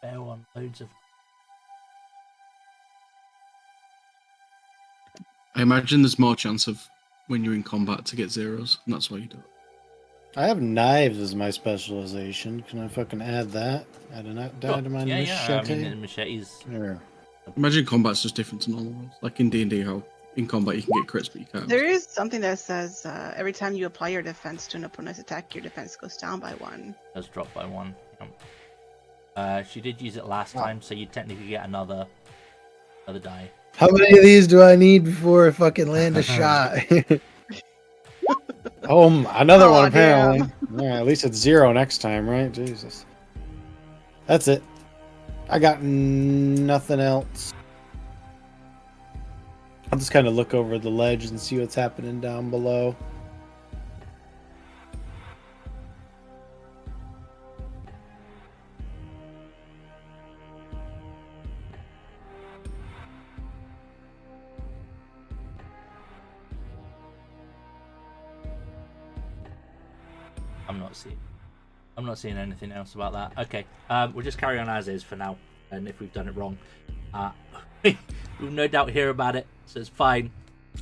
fail on loads of. I imagine there's more chance of when you're in combat to get zeros, and that's why you do it. I have knives as my specialization. Can I fucking add that? Add a knife to my Yeah, machete? I mean, the machetes. Yeah. Imagine combat's just different to normal roles. Like in D&D, how in combat you can get crits, but you can't. There is something that says every time you apply your defense to an opponent's attack, your defense goes down by 1. Does drop by 1. She did use it last time, so you technically get another die. How many of these do I need before I fucking land a shot? Another one apparently. Yeah, at least it's 0 next time, right? Jesus. That's it. I got nothing else. I'll just kind of look over the ledge and see what's happening down below. I'm not seeing anything else about that. Okay, we'll just carry on as is for now, and if we've done it wrong, we'll no doubt hear about it, so it's fine.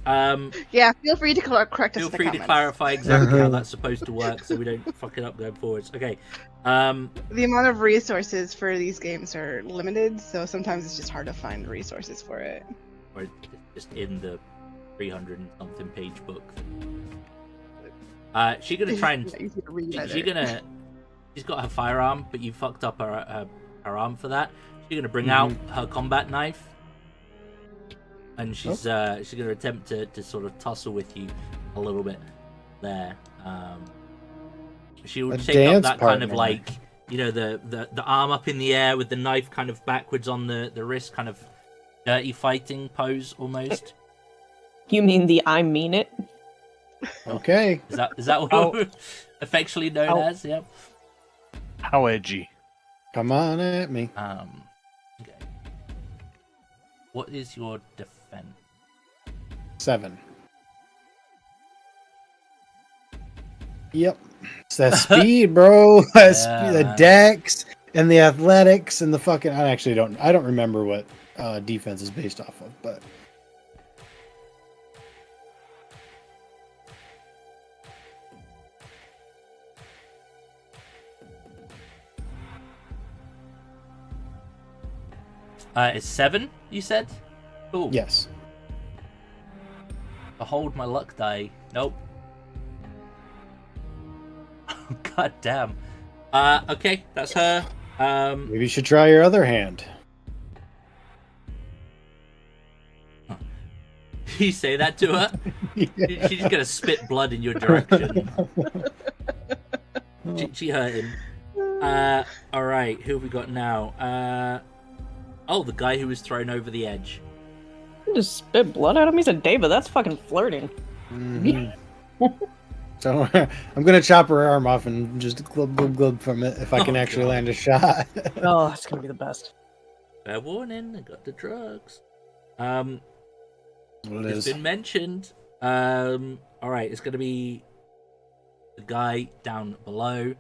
Yeah, feel free to correct us. Feel free to clarify exactly how that's supposed to work, so we don't fuck it up going forwards. Okay. The amount of resources for these games are limited, so sometimes it's just hard to find resources for it. Or just in the 300 and something page book. She's gonna try and she's got her firearm, but you fucked up her arm for that. She's gonna bring out her combat knife, and she's gonna attempt to sort of tussle with you a little bit there. She will take up that kind of like, you know, the arm up in the air with the knife kind of backwards on the wrist, kind of dirty fighting pose almost. You mean the I mean it? Okay. Is that what affectionately known as? Yep. How edgy? Come on at me. Okay. What is your defense? 7. Yep. It's that speed, bro. That speed, the dex and the athletics and the fucking. I don't remember what defense is based off of, but. It's 7, you said? Cool. Yes. Behold my luck die. Nope. God damn. Okay, that's her. Maybe you should try your other hand. You say that to her? Yeah. She's gonna spit blood in your direction. She hurting. Alright, who have we got now? Oh, the guy who was thrown over the edge. You just spit blood out of me? Said David, that's fucking flirting. Mm-hmm. So I'm gonna chop her arm off and just glub from it if I can actually land a shot. Oh, it's gonna be the best. Fair warning, I got the drugs. What It's been mentioned. Alright, it's gonna be the guy down below.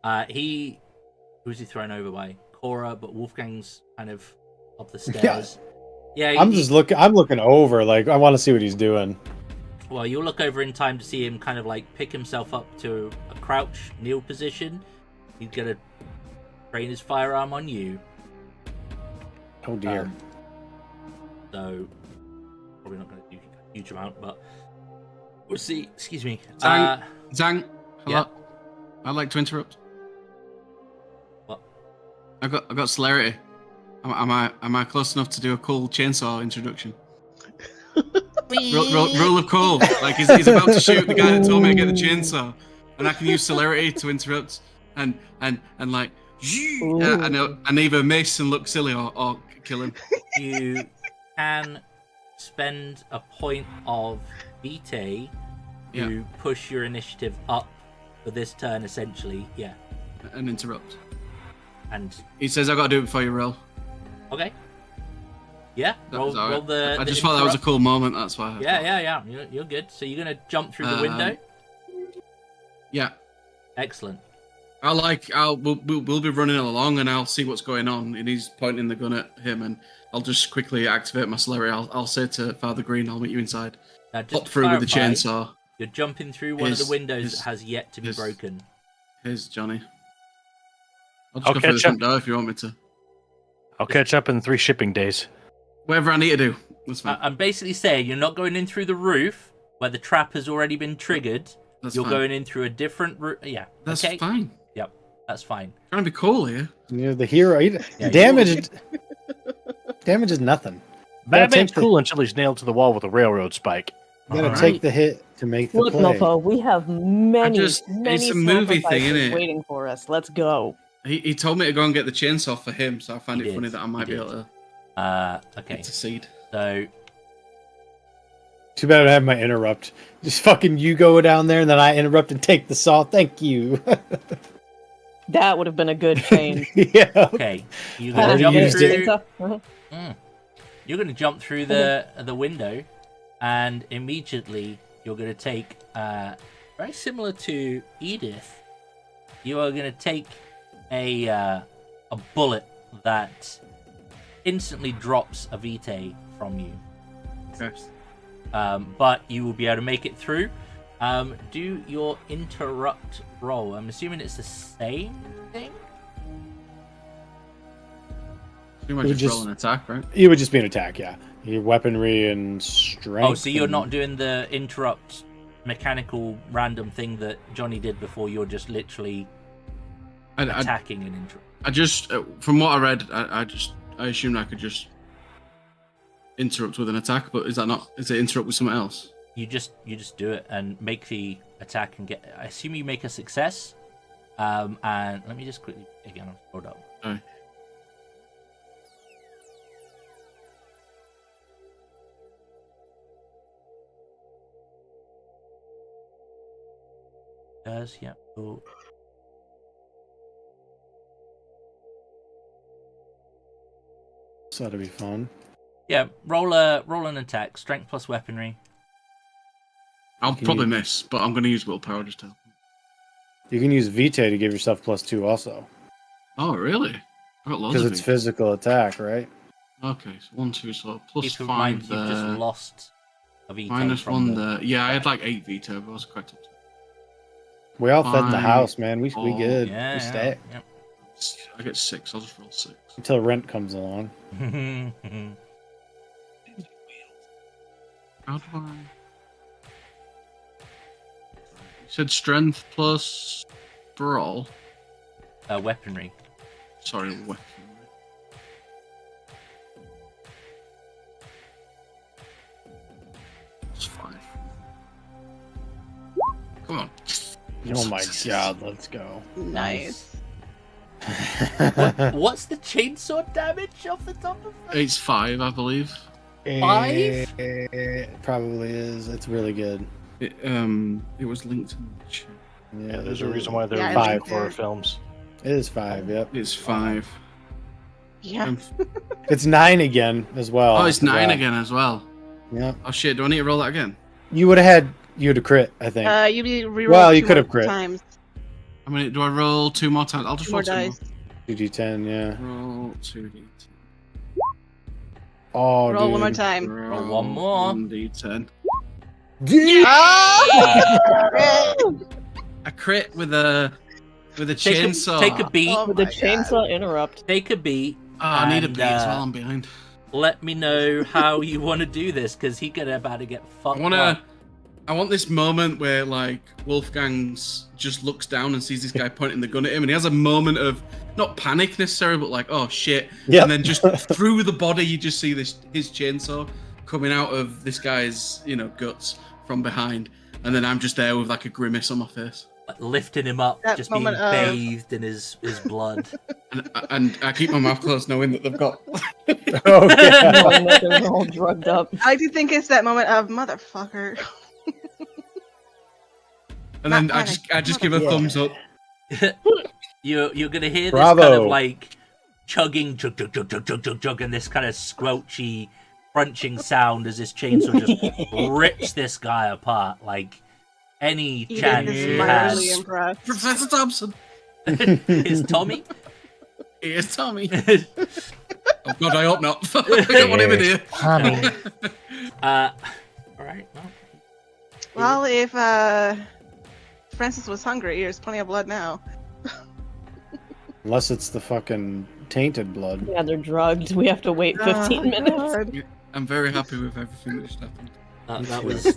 Who's he thrown over by? Cora, but Wulfgang's kind of up the stairs. Yeah, I'm looking over, like I want to see what he's doing. Well, you'll look over in time to see him kind of like pick himself up to a crouch, kneel position. He's gonna train his firearm on you. Oh dear. So probably not gonna do a huge amount, but we'll see. Excuse me. Zang, hello. Yeah. I'd like to interrupt. What? I got celerity. Am I close enough to do a cool chainsaw introduction? Rule of cool. Like he's about to shoot the guy that told me to get the chainsaw, and I can use celerity to interrupt and like and either miss and look silly or kill him. You can spend a point of vitae to push your initiative up for this turn, essentially. Yeah. And interrupt. And he says I got to do it before you roll. Okay. Yeah. Roll I just thought that was a cool moment. That's why. Yeah. You're good. So you're gonna jump through the window. Yeah. Excellent. We'll be running along, and I'll see what's going on. And he's pointing the gun at him, and I'll just quickly activate my celerity. I'll say to Father Greene, "I'll meet you inside." Now, just Pop through with the chainsaw. You're jumping through one of the windows that has yet to be broken. Here's Johnny. I'll just go through the front door if you want me to. I'll catch up in 3 shipping days. Whatever I need to do. That's fine. I'm basically saying you're not going in through the roof where the trap has already been triggered. You're going in through a different route. Yeah. That's fine. Yep. That's fine. Trying to be cool here. You're the hero. Damage is nothing. Batman's cool until he's nailed to the wall with a railroad spike. You gotta take the hit to make the Look, play. Mofo, we have many it's a movie thing, isn't it? waiting for us. Let's go. He told me to go and get the chainsaw for him, so I find it funny that I might be able to okay. intercede. So too bad I have my interrupt. Just fucking you go down there and then I interrupt and take the saw. Thank you. That would have been a good change. Yeah. Okay. You're gonna jump through. Uh-huh. You're gonna jump through the window, and immediately you're gonna take very similar to Edith. You are gonna take a bullet that instantly drops a vitae from you. Yes. But you will be able to make it through. Do your interrupt roll. I'm assuming it's the same thing. Pretty much just roll an attack, right? It would just be an attack, yeah. Your weaponry and strength. Oh, so you're not doing the interrupt mechanical random thing that Johnny did before. You're just literally attacking an interrupt. I just, from what I read, I assumed I could just interrupt with an attack, but is it interrupt with something else? You just do it and make the attack and get. I assume you make a success. And let me just quickly again. Hold up. Sorry. Yeah. Oh. So that'll be fun. Yeah. Roll an attack. Strength plus weaponry. I'll probably miss, but I'm going to use willpower just to help. You can use vitae to give yourself +2 also. Oh, really? I got loads because of it's vitae. physical attack, right? Okay, so 1, 2, so plus Keep in 5 mind there. you've just lost a vitae Minus from 1 there. Yeah, I had like 8 vitae, but I was correct up to. We all fed in the 5, house, man. We 4. good. Yeah, we stay yeah. I get 6. I'll just roll 6. until rent comes along. How do I? said strength plus brawl. Weaponry. Sorry, weapon. It's 5. Come on. Oh my god, let's go. Nice. What's the chainsaw damage off the top of that? It's 5, I believe. 5? It probably is. It's really good. It was linked to the chat. Yeah, there's a reason why they're Yeah, I five like for that. films. It is 5, yep. It's 5. Yeah. It's 9 again as well. Oh, it's 9 Yeah. again as well. Yeah. Oh shit, do I need to roll that again? You would have a crit, I think. You be reroll Well, you 2 could have more crit. times. I mean, do I roll 2 more times? I'll just 2 roll more 2 dice. 2d10, yeah. more. Roll 2d10. Oh, Roll dude. one more time. Roll one more. 1d10. Oh! A crit with a Take chainsaw. a beat. Oh With the my God. chainsaw interrupt. Take a beat. Oh, I need a And, beat as well. I'm behind. Let me know how you want to do this, because he's about to get fucked up. I want this moment where like Wulfgang just looks down and sees this guy pointing the gun at him, and he has a moment of not panic necessarily, but like, oh shit. Yep. And then just through the body, you just see his chainsaw coming out of this guy's guts from behind, and then I'm just there with like a grimace on my face. Lifting him up, That just being moment of- bathed in his blood. And I keep my mouth closed knowing that they've got. Oh, yeah. Knowing that they're all drugged up. I do think it's that moment of motherfucker. And then Not I just give a Yeah. thumbs up. You're gonna hear this Bravo. kind of like chugging, chug, chug, chug, chug, chug, chug, chug, and this kind of squelchy, crunching sound as this chainsaw just rips this guy apart. Like any Edith chance is he mightily has. impressed. Professor Thompson. Is Tommy? Here's Tommy. Oh god, I hope not. I don't want him in here. Tommy. All right. Well, Well, if Francis was hungry, there's plenty of blood now. Unless it's the fucking tainted blood. Yeah, they're drugged. We have to wait 15 Oh, minutes. God. I'm very happy with everything that just happened.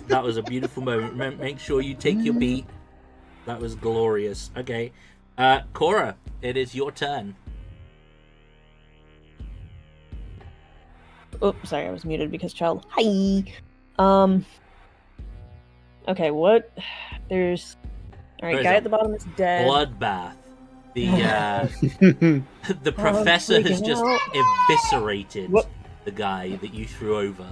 that was a beautiful moment. Make sure you take your beat. That was glorious. Okay, Cora, it is your turn. Oh, sorry, I was muted because child. Hi. Okay, what? There's. All right, There's guy a at the bottom is dead. Bloodbath. The professor has freaking just out. eviscerated What? the guy that you threw over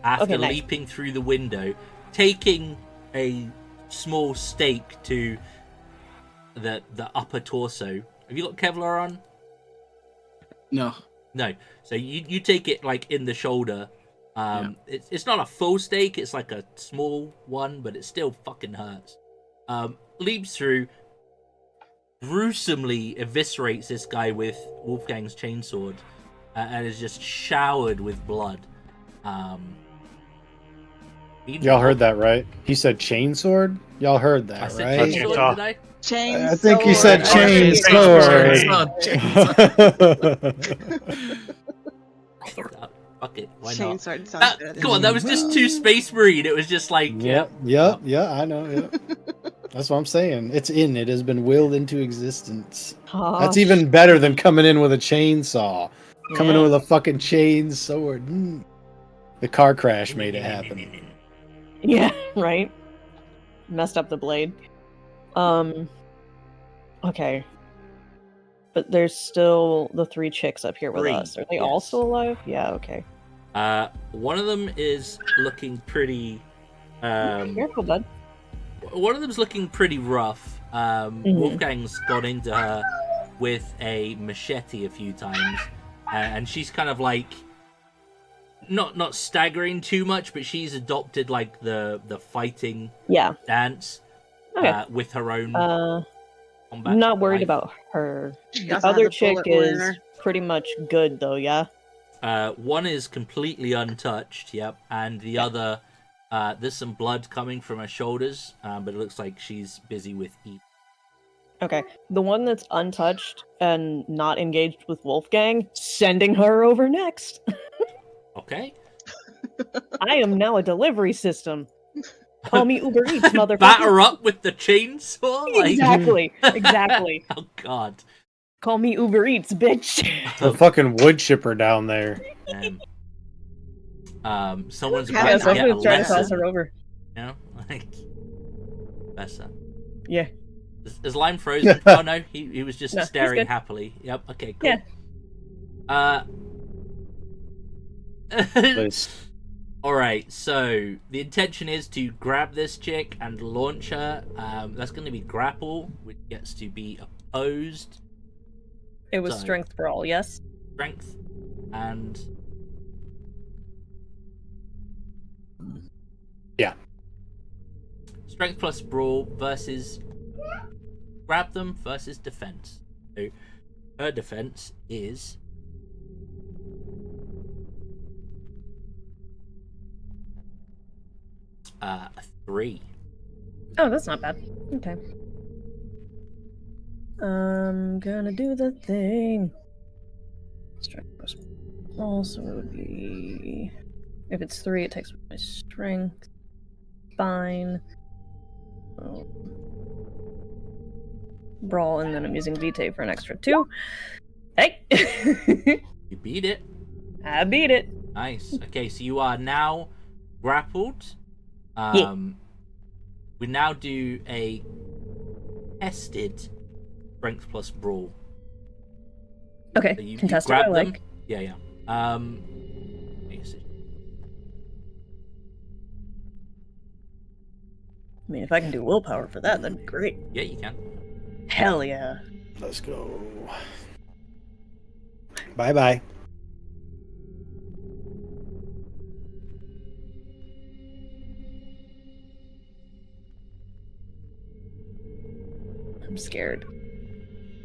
after Okay, nice. leaping through the window, taking a small stake to the upper torso. Have you got Kevlar on? No. No. So you take it like in the shoulder. It's not a full stake, it's like a small one, but it still fucking hurts. Leaps through, gruesomely eviscerates this guy with Wulfgang's chainsword, and is just showered with blood. Y'all heard that, right? He said chainsword? Y'all heard I that, said right? chainsword, Chainsaw. did I? Chainsaw. I think he said Chainsaw. Fuck it, why not? Chainsaw sounds better than Come on, that was just too Space Marine. It was just like, Yeah, I know, yeah. That's what I'm saying. It has been willed into existence. That's even better than coming in with a chainsaw. Coming in with a fucking chain sword. The car crash made it happen. Yeah, right. Messed up the blade. Okay. But there's still the 3 chicks up here with Three, us. Are they all yes. still alive? Yeah, okay. one of them is looking pretty. Careful, bud. One of them's looking pretty rough. Wolfgang's gone into her with a machete a few times, and she's kind of like not staggering too much, but she's adopted like the fighting Yeah. dance Okay. with her own combat. I'm not worried life. about her. She The also has other a chick bullet wound in is her. pretty much good, though, yeah? One is completely untouched, yep, and the other, there's some blood coming from her shoulders, but it looks like she's busy with eating. Okay. The one that's untouched and not engaged with Wulfgang, sending her over next. Okay. I am now a delivery system. Call me Uber Eats, motherfucker. Batter up with the chainsaw? Like... Exactly. Exactly. Oh, God. Call me Uber Eats, bitch. The fucking wood chipper down there. Someone's Yeah, about to so I'm get a gonna try to toss lesson. her over. You know? Like... Professor. Yeah. Is Lime frozen? Oh, no. He was just No, he's staring good. happily. Yep, okay, cool. Yeah. Nice. Alright, so the intention is to grab this chick and launch her. That's going to be grapple, which gets to be opposed. It was So- strength for all, yes? Strength and... Yeah. Strength plus brawl versus... Grab them versus defense. So her defense is... 3. Oh, that's not bad. Okay. I'm gonna do the thing. Strength plus also it would be... If it's 3, it takes my strength. Fine. Oh. Brawl, and then I'm using vitae for an extra 2. Hey! You beat it. I beat it. Nice. Okay, so you are now grappled. Yeah. We now do a tested strength plus brawl. Okay, So you contested grab I them. like. Yeah. Yes. I mean, if I can do willpower for that, that'd be great. Yeah, you can. Hell yeah. Let's go. Bye-bye. I'm scared.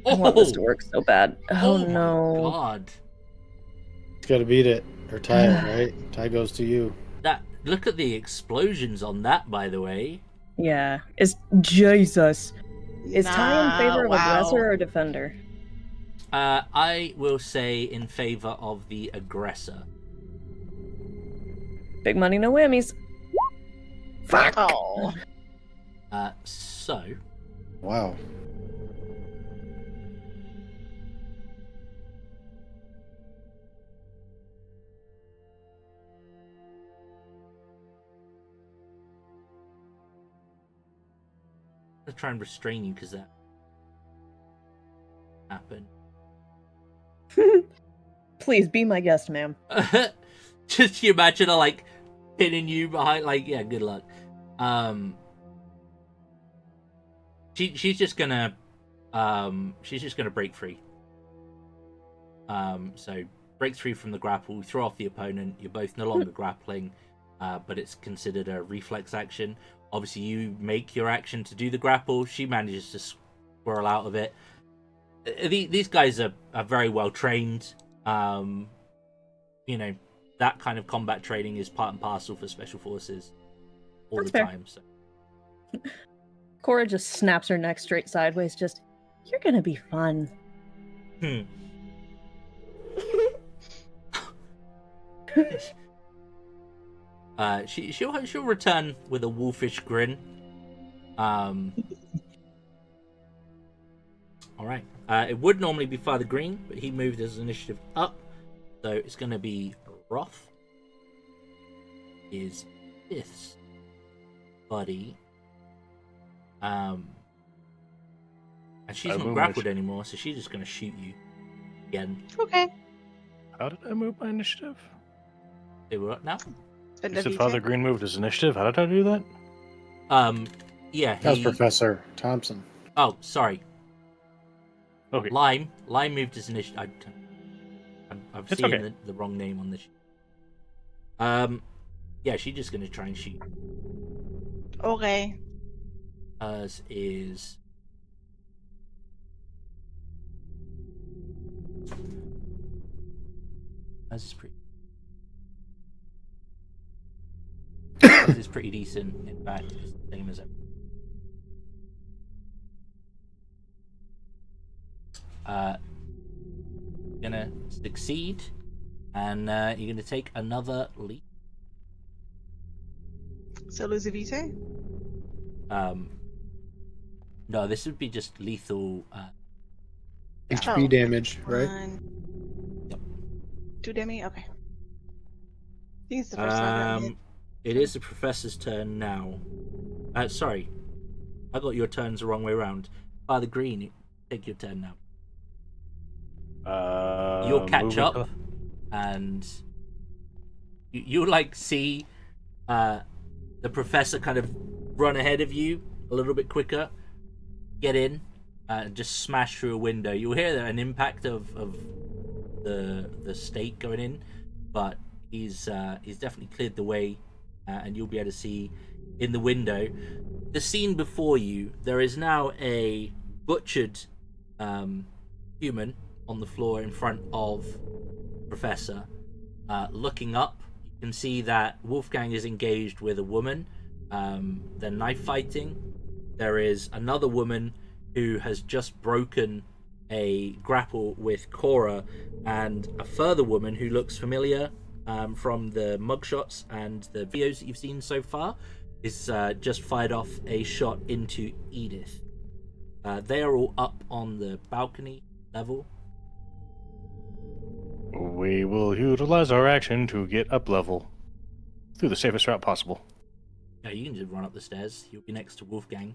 I want this to work so bad. Oh, no. My God. It's got to beat it or tie it, right? Tie goes to you. Look at the explosions on that, by the way. Yeah. Is Jesus. Is tie in favor of wow. aggressor or defender? I will say in favor of the aggressor. Big money, no whammies. Fuck. Oh. So Wow. I'm gonna try and restrain you because that happened. Please be my guest, ma'am. Just you imagine her like pinning you behind, like, yeah, good luck. She's just gonna break free. So breaks free from the grapple, throw off the opponent. You're both no longer grappling, but it's considered a reflex action. Obviously, you make your action to do the grapple. She manages to squirrel out of it. These guys are very well trained. You know, that kind of combat training is part and parcel for special forces all That's the fair. time. So. Cora just snaps her neck straight sideways, just, you're gonna be fun. She'll return with a wolfish grin. All right. It would normally be Father Greene, but he moved his initiative up, so it's going to be Roth. Is Edith's buddy. And she's I not move grappled anymore, so she's just going to shoot you again. Okay. How did I move my initiative? They were up now. Spend You a said V10. Father Greene moved his initiative. How did I do that? Yeah. That was he- Professor Thompson. Oh, sorry. Okay. Lime moved his initiative. I've It's seen okay. the wrong name on this. Yeah, she's just gonna try and shoot. Okay. Hers is. Hers is pretty. Hers is pretty decent. In fact, it's the same as it. Gonna succeed, and you're gonna take another leap. So lose a vitae? No, this would be just lethal. HP Oh. damage, right? 1, Yep. 2 demi? Okay. I think it's the first time I've hit. It is the professor's turn now. Sorry, I got your turns the wrong way around. Father Greene, take your turn now. You'll catch up, and you'll like see the professor kind of run ahead of you a little bit quicker, get in, and just smash through a window. You'll hear an impact of the stake going in, but he's definitely cleared the way, and you'll be able to see in the window the scene before you. There is now a butchered human on the floor in front of Professor. Looking up, you can see that Wulfgang is engaged with a woman. They're knife fighting. There is another woman who has just broken a grapple with Cora, and a further woman who looks familiar from the mugshots and the videos that you've seen so far, is just fired off a shot into Edith. They are all up on the balcony level. We will utilize our action to get up level through the safest route possible. Yeah, you can just run up the stairs. You'll be next to Wulfgang.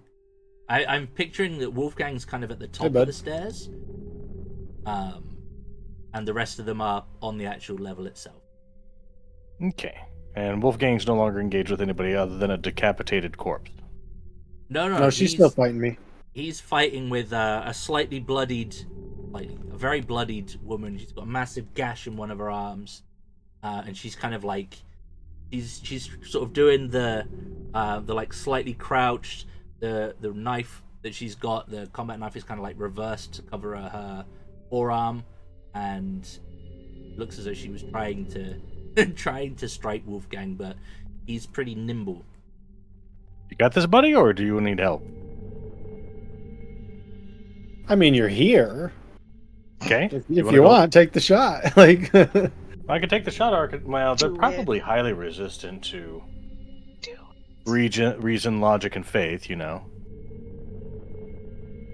I'm picturing that Wulfgang's kind of at the top of the stairs, and the rest of them are on the actual level itself. Okay. And Wulfgang's no longer engaged with anybody other than a decapitated corpse. No, she's still fighting me. He's fighting with a slightly bloodied, like a very bloodied woman. She's got a massive gash in one of her arms, and she's kind of like, she's sort of doing the like slightly crouched. The knife that she's got, the combat knife, is kind of like reversed to cover her forearm, and it looks as though she was trying to strike Wulfgang, but he's pretty nimble. You got this, buddy, or do you need help? I mean, you're here. Okay. If you want, take the shot. Like, I could take the shot. Well, they're probably highly resistant to reason, logic, and faith, you know.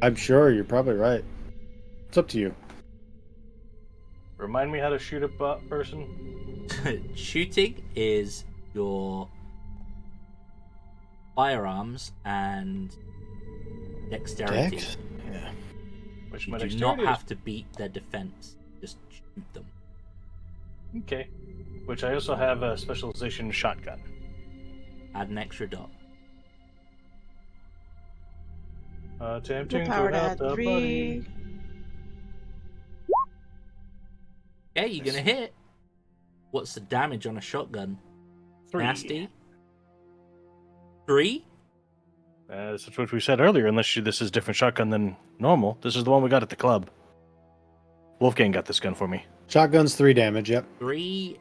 I'm sure you're probably right. It's up to you. Remind me how to shoot a person. Shooting is your firearms and dexterity. Dex? Yeah. Which You do not have to beat their defense. Just shoot them. Okay. Which I also have a specialization shotgun. Add an extra dot. Attempting to Power to help add the 3. buddy. Okay, you're gonna hit. What's the damage on a shotgun? 3. Nasty. 3? That's what we said earlier. Unless this is a different shotgun than normal. This is the one we got at the club. Wulfgang got this gun for me. Shotgun's 3 damage, yep. 3.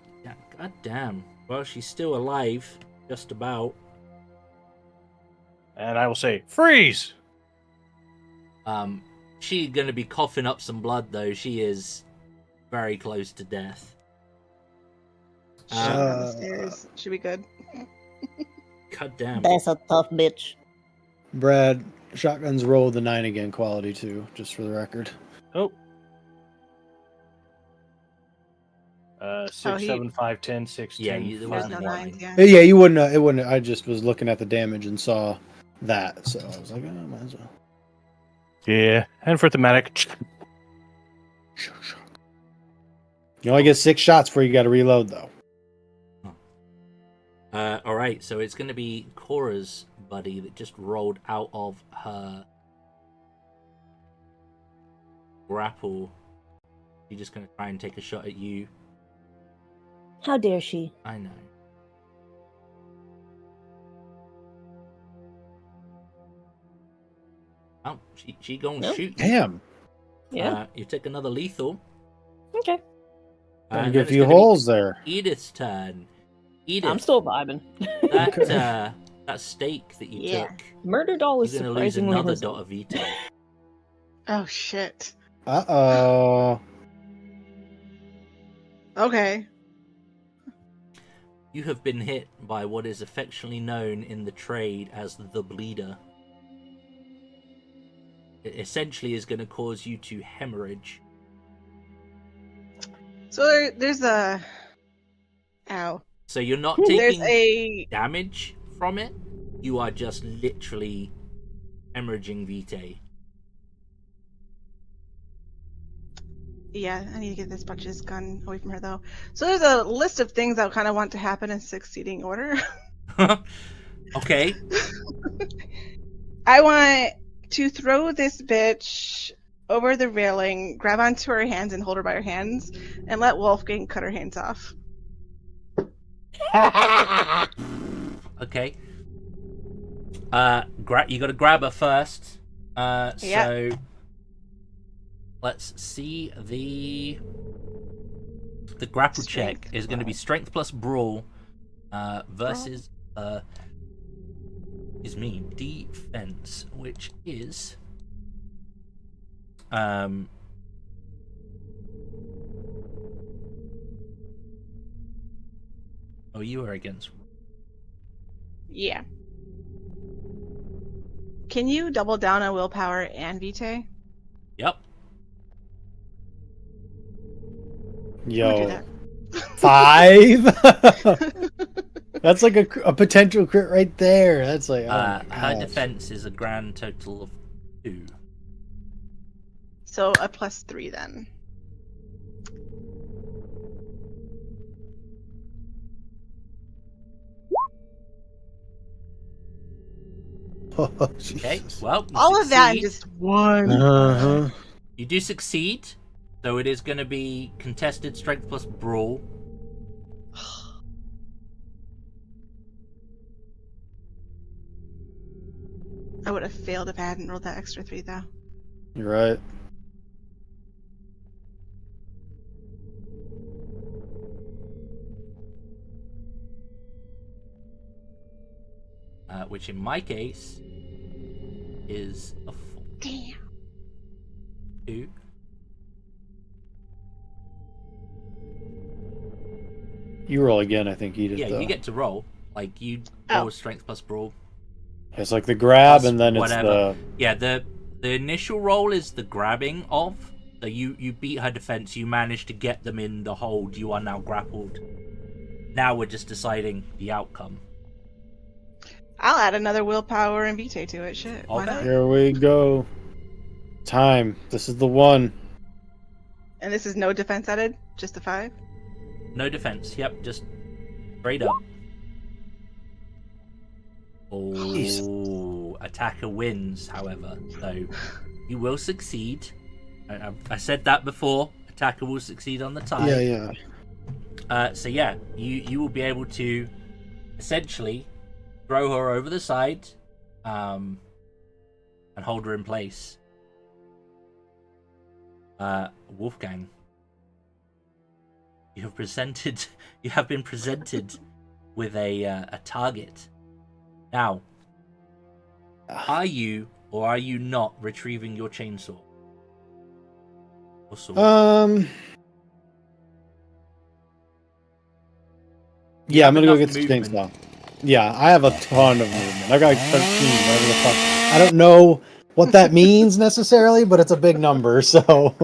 God damn. Well, she's still alive. Just about. And I will say, freeze! She's gonna be coughing up some blood, though. She is very close to death. Down the stairs. Should be good. God damn. That's a tough bitch. Brad, shotguns roll the 9 again quality too, just for the record. Oh. 6, 7, 5, 10, 6, Yeah, 10. there wasn't no a line. 9s, yeah. Yeah, you wouldn't. It wouldn't. I just was looking at the damage and saw that, so I was like, oh, might as well. Yeah, and for thematic. You only get 6 shots before you got to reload, though. All right, so it's going to be Cora's buddy that just rolled out of her grapple. She's just going to try and take a shot at you. How dare she? I know. Oh, she going to shoot. Damn. Yeah. You take another lethal. Okay. Gotta And get a then few it's gonna be holes there. Edith's turn. Edith, I'm still vibing. that stake that you Yeah. took, Murder doll is you're going to lose surprisingly another resilient. dot of vitae. Oh shit. Uh-oh. Okay. You have been hit by what is affectionately known in the trade as the bleeder. It essentially is going to cause you to hemorrhage. So there's a... Ow. So you're not There's taking a... damage from it. You are just literally hemorrhaging vitae. Yeah, I need to get this bunch's gun away from her, though. So there's a list of things I kind of want to happen in succeeding order. Okay. I want to throw this bitch over the railing, grab onto her hands and hold her by her hands, and let Wulfgang cut her hands off. Okay. You got to grab her first. So let's see the grapple Strength. check is going to be strength plus brawl versus defense, which is oh, you are against. Yeah. Can you double down on willpower and vitae? Yep. I'm gonna do Yo, that. 5. That's like a potential crit right there. That's like Her gosh. defense is a grand total of 2. So a +3 then. Oh, Okay, Jesus. well, you All of that in succeed. just one. Uh-huh. You do succeed, so it is going to be contested strength plus brawl. I would have failed if I hadn't rolled that extra 3, though. You're right. Which in my case is a 4. Damn. 2. You roll again, I think, Edith. Yeah, though. you get to roll. Like, you Oh. roll strength plus brawl. It's like the grab, Plus and then whatever. it's Yeah, the initial roll is the grabbing of. So you beat her defense, you manage to get them in the hold, you are now grappled. Now we're just deciding the outcome. I'll add another willpower and vitae to it. Shit. Why Okay. not? Here we go. Time. This is the one. And this is no defense added? Just a 5? No defense, yep, just straight up. Oh, attacker wins, however, so you will succeed. I said that before. Attacker will succeed on the tie. Yeah. So yeah, you will be able to essentially throw her over the side, and hold her in place. Wulfgang, you have been presented with a target. Now, are you or are you not retrieving your chainsaw? Or sword? Yeah, I'm gonna go get enough the movement. chainsaw. Yeah, I have a ton of movement. I got like 13, whatever the fuck. I don't know what that means necessarily, but it's a big number, so.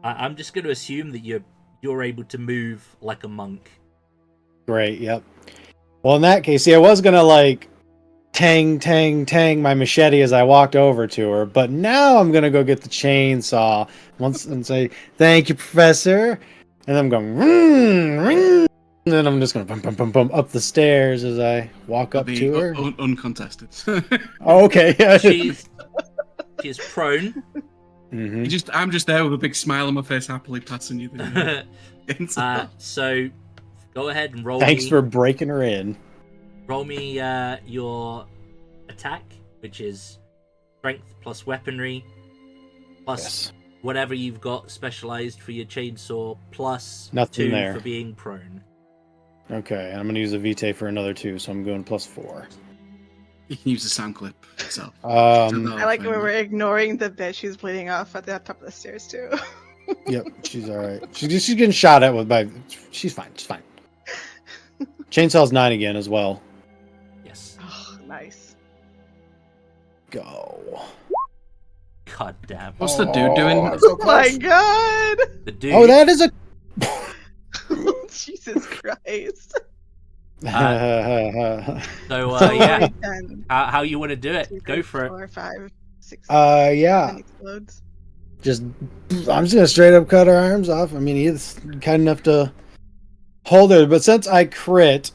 I'm just going to assume that you're able to move like a monk. Great, yep. Well, in that case, see, I was gonna like tang my machete as I walked over to her, but now I'm gonna go get the chainsaw and say, "Thank you, Professor," and I'm going, ring, and then I'm just gonna bum up the stairs as I walk up to her. Uncontested. Oh, okay, yeah. She is prone. Mhm. I'm just there with a big smile on my face, happily passing you. So go ahead and roll. Thanks me, for breaking her in. roll me your attack, which is strength plus weaponry plus Yes. whatever you've got specialized for your chainsaw plus Nothing 2 there. for being prone. Okay, and I'm gonna use a vitae for another 2, so I'm going +4. You can use the sound clip itself. I like when we're ignoring the bitch who's bleeding off at the top of the stairs, too. Yep, she's all right. She's getting shot at with by. She's fine. She's fine. Chainsaw's 9 again as well. Yes. Oh, nice. Go. God damn. What's the dude doing? Oh, so Oh my close. god! The dude. Oh, that is a. Jesus Christ. So So yeah, 10, how you want to do it? 2, Go 3, for it. 4, 5, 6, Yeah. 7 explodes. I'm just gonna straight up cut her arms off. I mean, he's kind enough to hold her, but since I crit,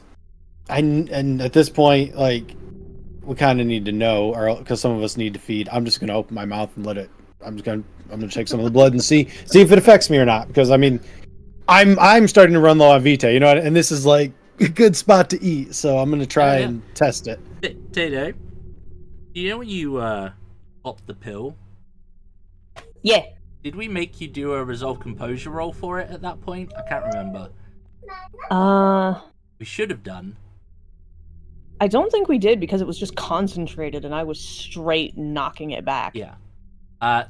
and at this point, like, we kind of need to know, or because some of us need to feed. I'm just gonna open my mouth and let it. I'm gonna take some of the blood and see if it affects me or not. Because I mean, I'm starting to run low on vitae, you know, and this is like a good spot to eat, so I'm gonna try and test it. Tato, you know when you popped the pill? Yeah. Did we make you do a resolve composure roll for it at that point? I can't remember. We should have done. I don't think we did because it was just concentrated and I was straight knocking it back. Yeah.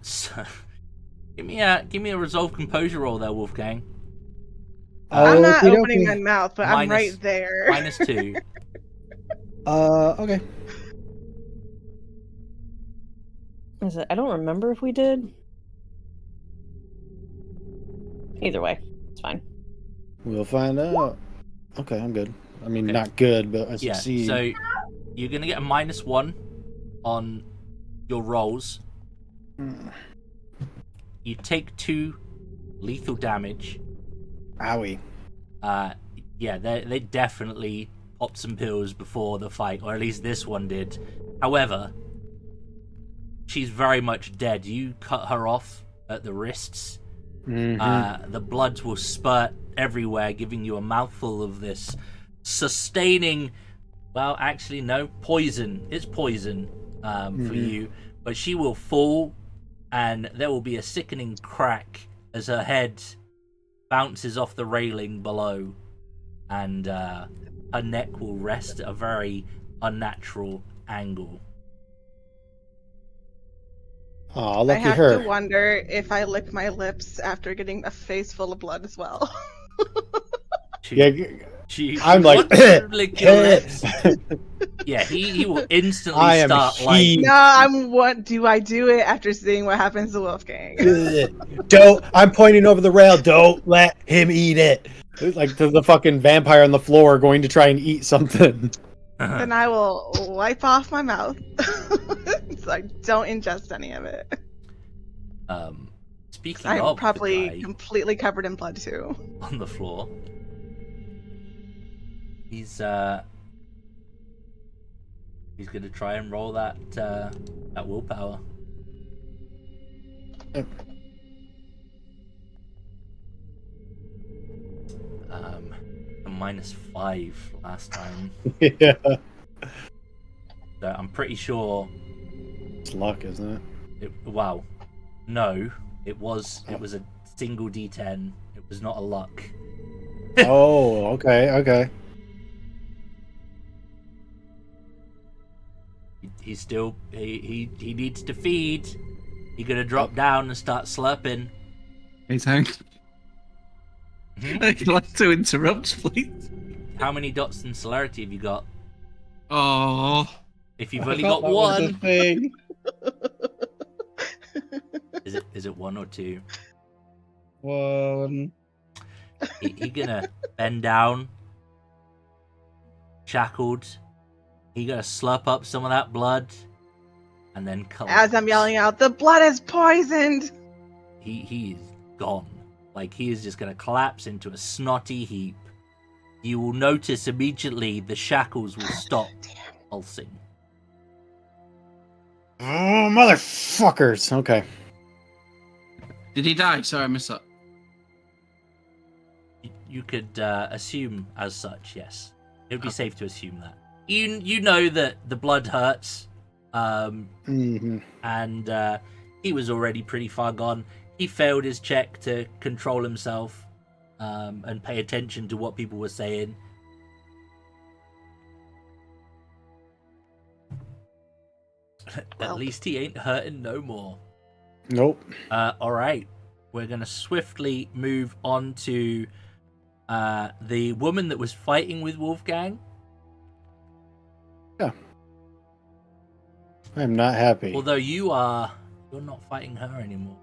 So give me a resolve composure roll there, Wulfgang. I'm not Okey-dokey. opening my mouth, but I'm Minus- right there. -2. Okay. I don't remember if we did. Either way, it's fine. We'll find out. Okay, I'm good. I mean, Okay. not good, but I Yeah. succeed. So you're gonna get a -1 on your rolls. You take 2 lethal damage. Owie. Yeah, they definitely popped some pills before the fight, or at least this one did. However, she's very much dead. You cut her off at the wrists. The blood will spurt everywhere, giving you a mouthful of this sustaining, well, actually no, poison. It's poison for you, but she will fall, and there will be a sickening crack as her head bounces off the railing below, and her neck will rest at a very unnatural angle. Oh, I lucky have her. to wonder if I lick my lips after getting a face full of blood as well. Yeah, I'm She like, wants to lick your lips. Yeah, he will instantly I am start like. heat. No, what do I do it after seeing what happens to Wulfgang? Don't. I'm pointing over the rail. Don't let him eat it. Like to the fucking vampire on the floor going to try and eat something. Then I will wipe off my mouth so I don't ingest any of it. Speaking I'm of probably the guy completely covered in blood too. on the floor, he's gonna try and roll that willpower. A -5 last time. Yeah. So I'm pretty sure. It's luck, isn't it? Wow, no, it was a single D10. It was not a luck. Oh, okay. He's still he needs to feed. He's gonna drop down and start slurping. Hey, Tank. I'd like to interrupt, please. How many dots in celerity have you got? Oh, If you've I only thought got that was the one, thing. is it 1 or 2? One. He gonna bend down, shackled. He gonna slurp up some of that blood, and then collapse. As I'm yelling out, the blood is poisoned! He is gone. Like, he is just gonna collapse into a snotty heap. You will notice immediately the shackles will stop pulsing. Oh, motherfuckers. Okay. did he die? Sorry, I missed that. You could assume as such, yes. It would be safe to assume that. You know that the blood hurts, and he was already pretty far gone. He failed his check to control himself and pay attention to what people were saying. At least he ain't hurting no more. Nope. All right, we're gonna swiftly move on to the woman that was fighting with Wulfgang. I'm not happy. Although you're not fighting her anymore.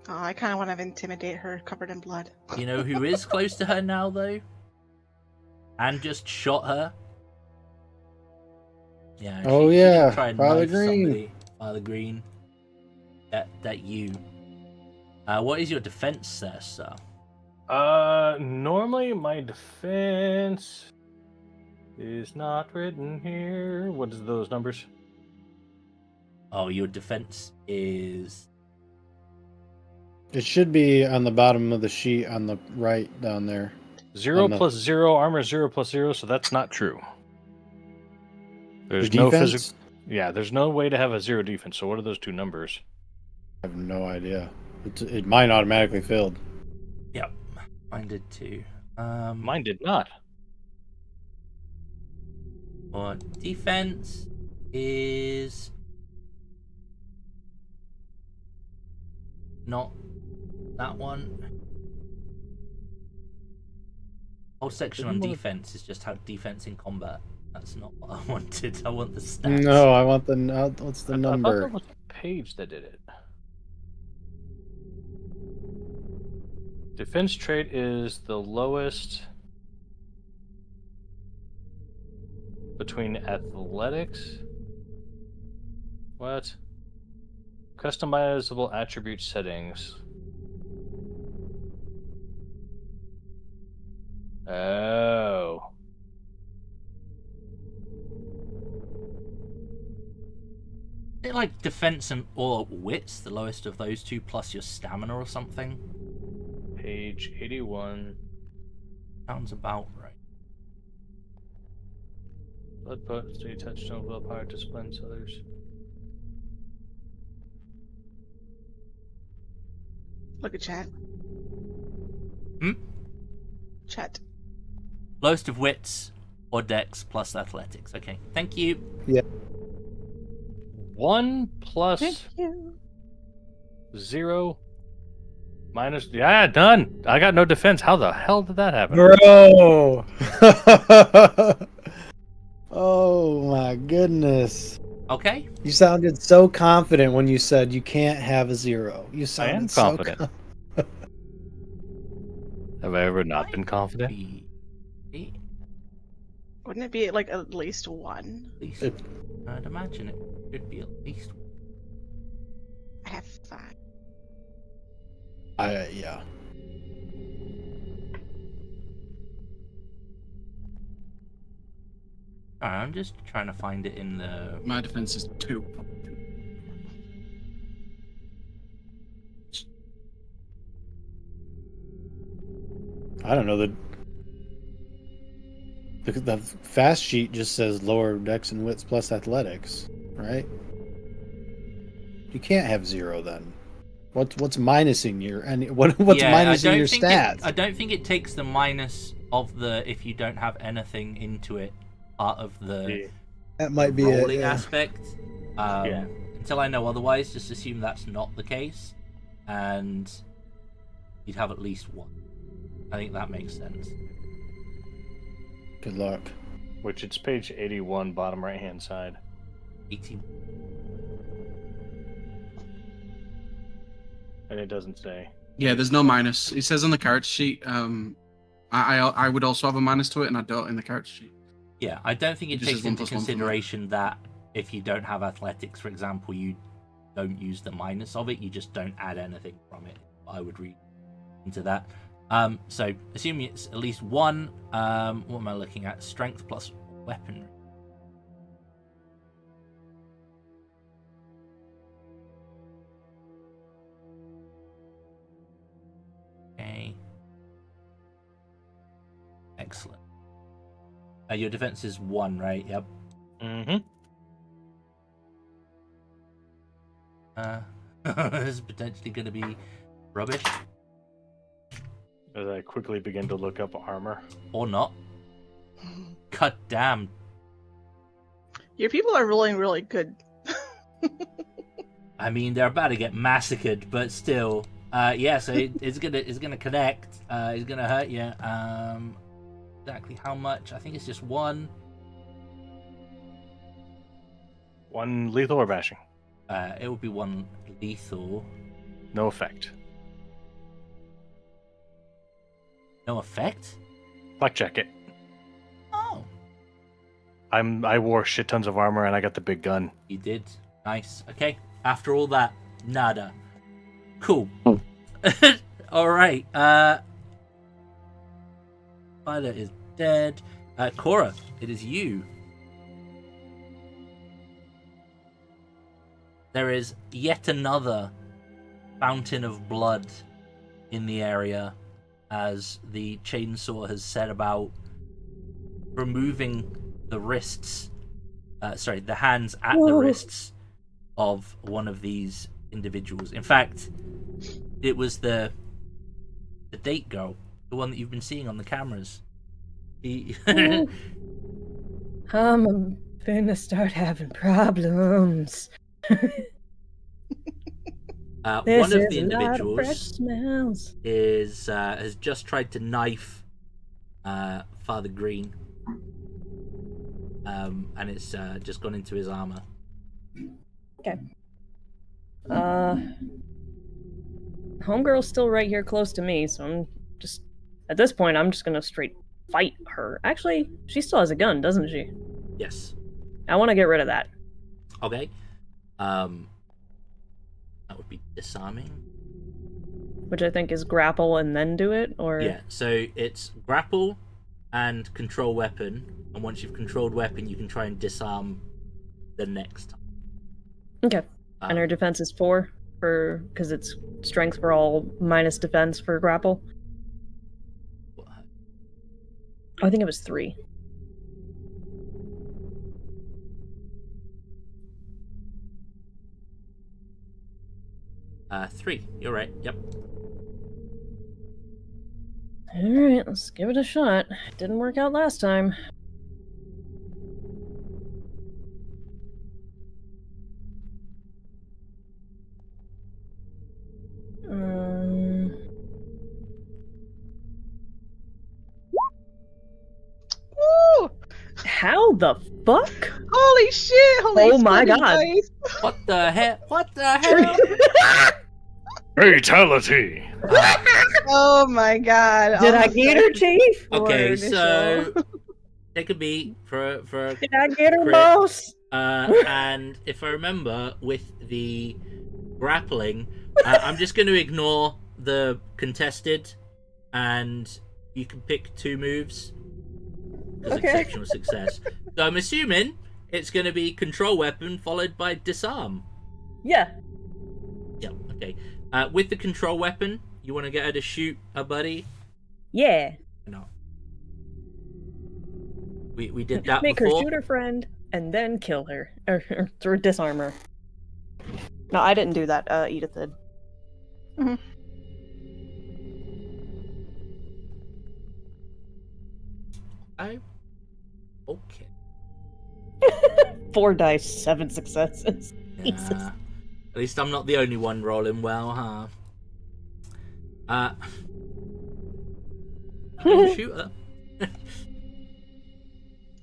Oh, I kind of want to intimidate her, covered in blood. You know who is close to her now, though? And just shot her? Yeah. Oh, she yeah, did try and Father knife Greene. somebody. Father Greene. That you. What is your defense there, sir? Normally my defense is not written here. What is those numbers? Oh, your defense is... It should be on the bottom of the sheet on the right down there. 0 On the- plus 0, armor 0 plus 0, so that's not true. There's The no defense? physical. Yeah, there's no way to have a 0 defense. So what are those two numbers? I have no idea. Mine automatically filled. Yep. Mine did too. Mine did not. Or defense is... not that one. Whole section on defense is just how defense in combat. That's not what I wanted. I want the stats. No, I want the... what's the I thought number? there was a page that did it. Defense trait is the lowest between athletics. What? Customizable attribute settings. Oh. Is it like defense and or wits, the lowest of those two, plus your stamina or something? Page 81. Sounds about right. Blood potency, touchstone, willpower, disciplines, others. Look at chat. Hmm? Chat. Lowest of wits or dex plus athletics. Okay, thank you. 1 plus Thank you. 0 minus. Yeah, done. I got no defense. How the hell did that happen? Bro! Oh my goodness. Okay. You sounded so confident when you said you can't have a 0. You I sounded am so confident. Have I ever not been confident? Wouldn't it be like at least one? At least, I'd imagine it should be at least one. I have 5. Yeah. Alright, I'm just trying to find it in the... My defense is 2. I don't know. The fast sheet just says lower dex and wits plus athletics, right? You can't have 0 then. What's minusing your what's minusing your stats? I don't think it takes the minus of the if you don't have anything into it part of the That might be rolling it. aspect. Until I know otherwise, just assume that's not the case, and you'd have at least 1. I think that makes sense. Good luck. Which it's page 81, bottom right hand side. 18. And it doesn't say. Yeah, there's no minus. It says on the character sheet. I would also have a minus to it, and I don't in the character sheet. Yeah, I don't think it It just takes says 1 into plus 1 for me. consideration that if you don't have athletics, for example, you don't use the minus of it. You just don't add anything from it. I would read into that. So assuming it's at least 1. What am I looking at? Strength plus weaponry. Okay. Excellent. Your defense is 1, right? Yep. Mm-hmm. This is potentially going to be rubbish. As I quickly begin to look up armor. Or not. God damn. Your people are rolling really good. I mean, they're about to get massacred, but still. Yeah, so it's gonna connect. It's gonna hurt you. Exactly how much? I think it's just one. One lethal or bashing? It will be one lethal. No effect. No effect? Blackjack it. Oh, I wore shit tons of armor and I got the big gun. you did. Nice. Okay. After all that, nada. Cool. All right. Violet is dead. Cora, it is you. There is yet another fountain of blood in the area as the chainsaw has set about removing the wrists, the hands at the wrists of one of these individuals. In fact, it was the date girl, the one that you've been seeing on the cameras. I'm gonna start having problems. One of the a lot of fresh individuals smells. has just tried to knife Father Greene, and it's just gone into his armor. Okay. Homegirl's still right here close to me, so I'm just at this point I'm just gonna straight fight her. Actually, she still has a gun, doesn't she? Yes. I want to get rid of that. Okay. That would be disarming. Which I think is grapple and then do it, or Yeah, so it's grapple and control weapon, and once you've controlled weapon, you can try and disarm the next time. Okay. And her defense is 4 because it's strength for all minus defense for grapple. I think it was 3. Three. You're right. Yep. Alright, let's give it a shot. It didn't work out last time. Woo! How the fuck? Holy shit! Holy Oh my exploding God. dice. What the hell? What the hell? Fatality! Oh my god. Did I Almost get her, Chief? Okay, Or so take a beat for Did I get her, Crit. boss? and if I remember with the grappling, I'm just going to ignore the contested, and you can pick 2 moves because Okay. exceptional success. So I'm assuming it's going to be control weapon followed by disarm. Yeah. Yeah. Okay. With the control weapon, you want to get her to shoot a buddy? Yeah. No. We did that Make before. her shoot her friend and then kill her. Or disarm her. No, I didn't do that. Edith did. Okay. 4 dice, 7 successes. Jesus. Yeah. At least I'm not the only one rolling well, huh? Shoot her.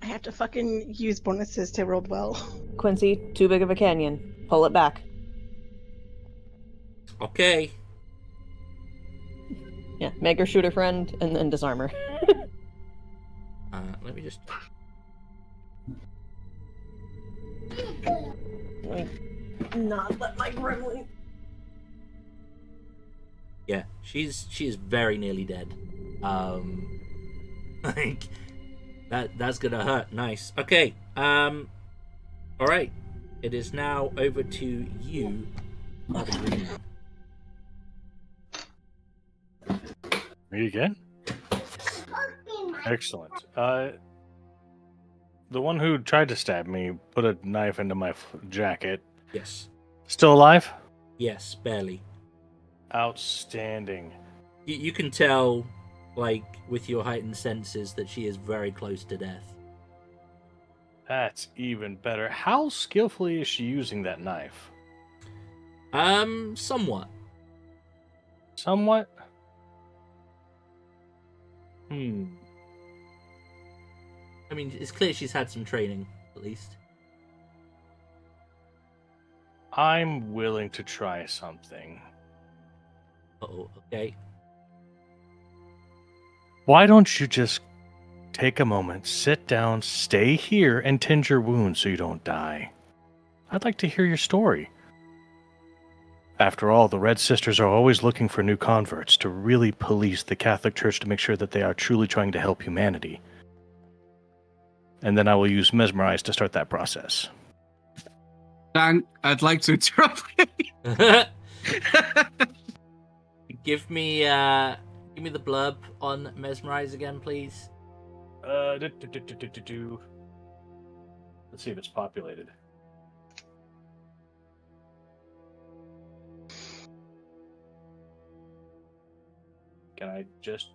I have to fucking use bonuses to roll well. Quincy, too big of a canyon. Pull it back. Okay. Yeah, make her shoot her friend and then disarm her. Let me just. Not let my gremlin. Yeah, she is very nearly dead. Like that's gonna hurt. Nice. Okay. All right. It is now over to you, Father Greene. Me again? Excellent. The one who tried to stab me put a knife into my jacket. Yes. Still alive? Yes, barely. Outstanding. You can tell, like, with your heightened senses, that she is very close to death. That's even better. How skillfully is she using that knife? Somewhat. Somewhat. I mean, it's clear she's had some training, at least. I'm willing to try something. Uh-oh, okay. Why don't you just take a moment, sit down, stay here, and tend your wounds so you don't die? I'd like to hear your story. After all, the Red Sisters are always looking for new converts to really police the Catholic Church to make sure that they are truly trying to help humanity. And then I will use Mesmerize to start that process. Dan, I'd like to interrupt. Give me the blurb on Mesmerize again, please. Let's see if it's populated. Can I just...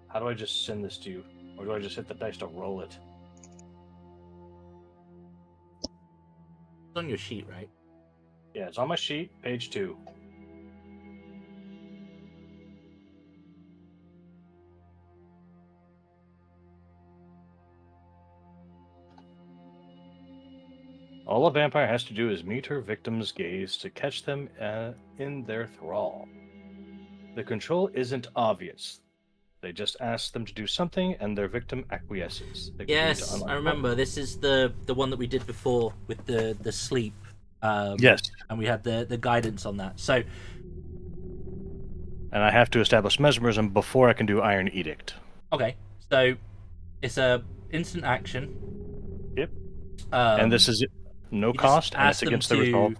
How do I just send this to you? Or do I just hit the dice to roll it? It's on your sheet, right? Yeah, it's on my sheet, page 2. All a vampire has to do is meet her victim's gaze to catch them in their thrall. The control isn't obvious. They just ask them to do something, and their victim acquiesces. Yes, I remember. This is the one that we did before with the sleep. Yes. And we had the guidance on that. So, and I have to establish mesmerism before I can do Iron Edict. Okay, so it's a instant action. Yep. And this is no cost, and it's against the result.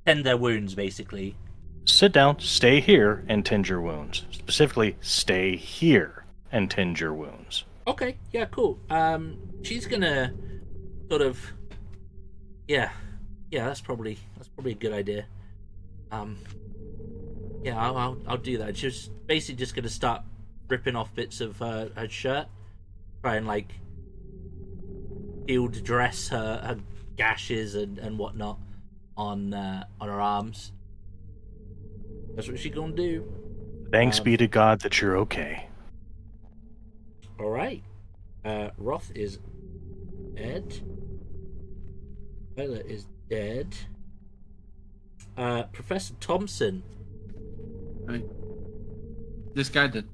Tend their wounds, basically. Sit down, stay here, and tend your wounds. Specifically, stay here and tend your wounds. Okay, yeah, cool. She's gonna sort of, yeah, that's probably a good idea. Yeah, I'll do that. She's basically just gonna start ripping off bits of her shirt, try and like field dress her gashes and whatnot on her arms. That's what she gonna do. Thanks be to God that you're okay. All right. Roth is dead. Bella is dead. Professor Thompson. Right. This guy did.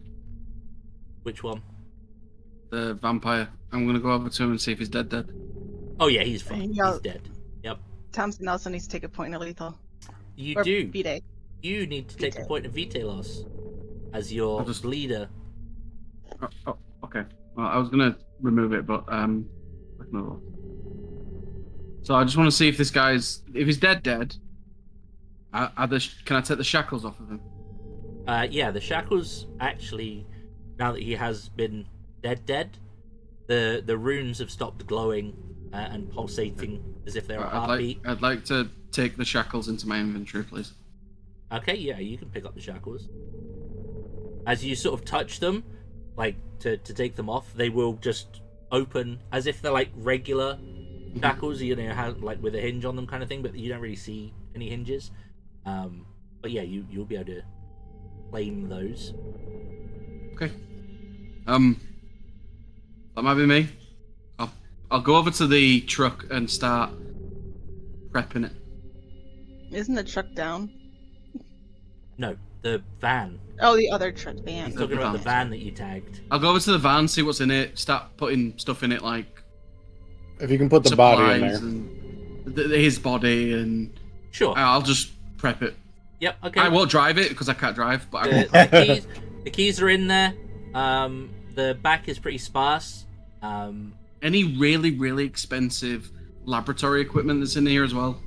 Which one? The vampire. I'm gonna go over to him and see if he's dead. Oh yeah, he's fine. He's dead. Yep. Thompson also needs to take a point of lethal. You or do. vitae. You need to take a point of vitae loss as your bleeder. Oh, okay. Well, I was gonna remove it, but no. So I just want to see if this guy's, if he's dead. Can I take the shackles off of him? Yeah, the shackles actually, now that he has been dead, the runes have stopped glowing and pulsating as if they're a heartbeat. I'd like to take the shackles into my inventory, please. Okay, yeah, you can pick up the shackles. As you sort of touch them, like to take them off, they will just open as if they're like regular shackles, you know, like with a hinge on them kind of thing, but you don't really see any hinges. But yeah, you'll be able to claim those. Okay. That might be me. I'll go over to the truck and start prepping it. Isn't the truck down? No, the van. Oh, the other truck van. He's talking about the van that you tagged. I'll go over to the van, see what's in it, start putting stuff in it, like if you can put the body in there, and his body, and sure, I'll just prep it. Yep. Okay. I won't drive it because I can't drive, but the keys are in there. The back is pretty sparse. Any really, really expensive laboratory equipment that's in here as well?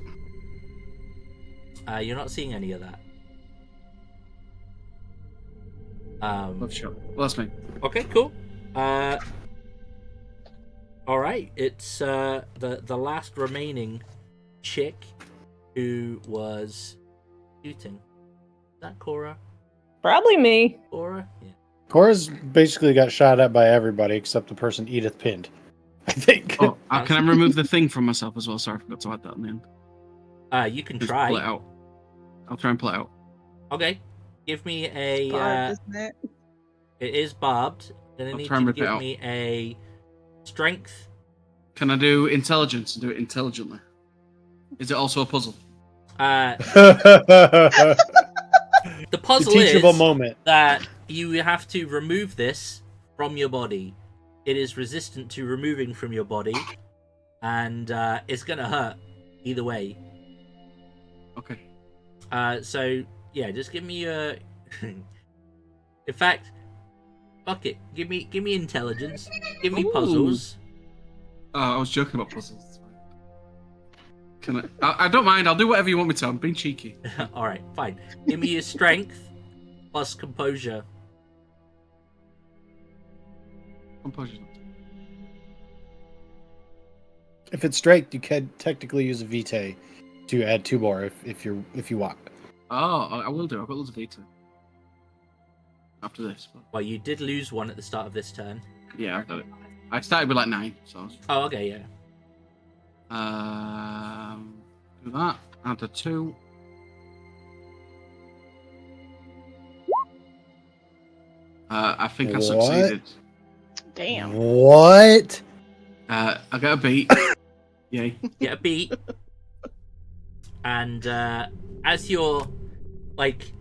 You're not seeing any of that. Sure. Well, that's me. Okay, cool. All right, it's the last remaining chick who was shooting. Is that Cora? Probably me. Cora? Yeah. Cora's basically got shot at by everybody except the person Edith pinned, I think. Oh, can I remove the thing from myself as well? Sorry, I forgot to add that in the end. You can Just try. pull it out. I'll try and pull it out. Okay. give me a. Barbed, isn't it? It is barbed. Then I I'll need try you and to rip it give out. me a strength. Can I do intelligence and do it intelligently? Is it also a puzzle? The puzzle teachable is moment. that you have to remove this from your body. It is resistant to removing from your body, and it's gonna hurt either way. Okay. So yeah, just give me a. In fact, fuck it. Give me intelligence. Give me Ooh. puzzles. Oh, I was joking about puzzles. It's fine. Can I don't mind. I'll do whatever you want me to. I'm being cheeky. All right, fine. Give me your strength plus composure. Composure. If it's strength, you can technically use a vitae to add 2 more if you want. Oh, I will do. I've got loads of vitae. After this. But... Well, you did lose one at the start of this turn. Yeah, I've got it. I started with like 9, so. I was... Oh, okay, yeah. Do that. Add the 2. I think I What? succeeded. Damn. What? I got a beat. Yay. Get a beat. And as you're like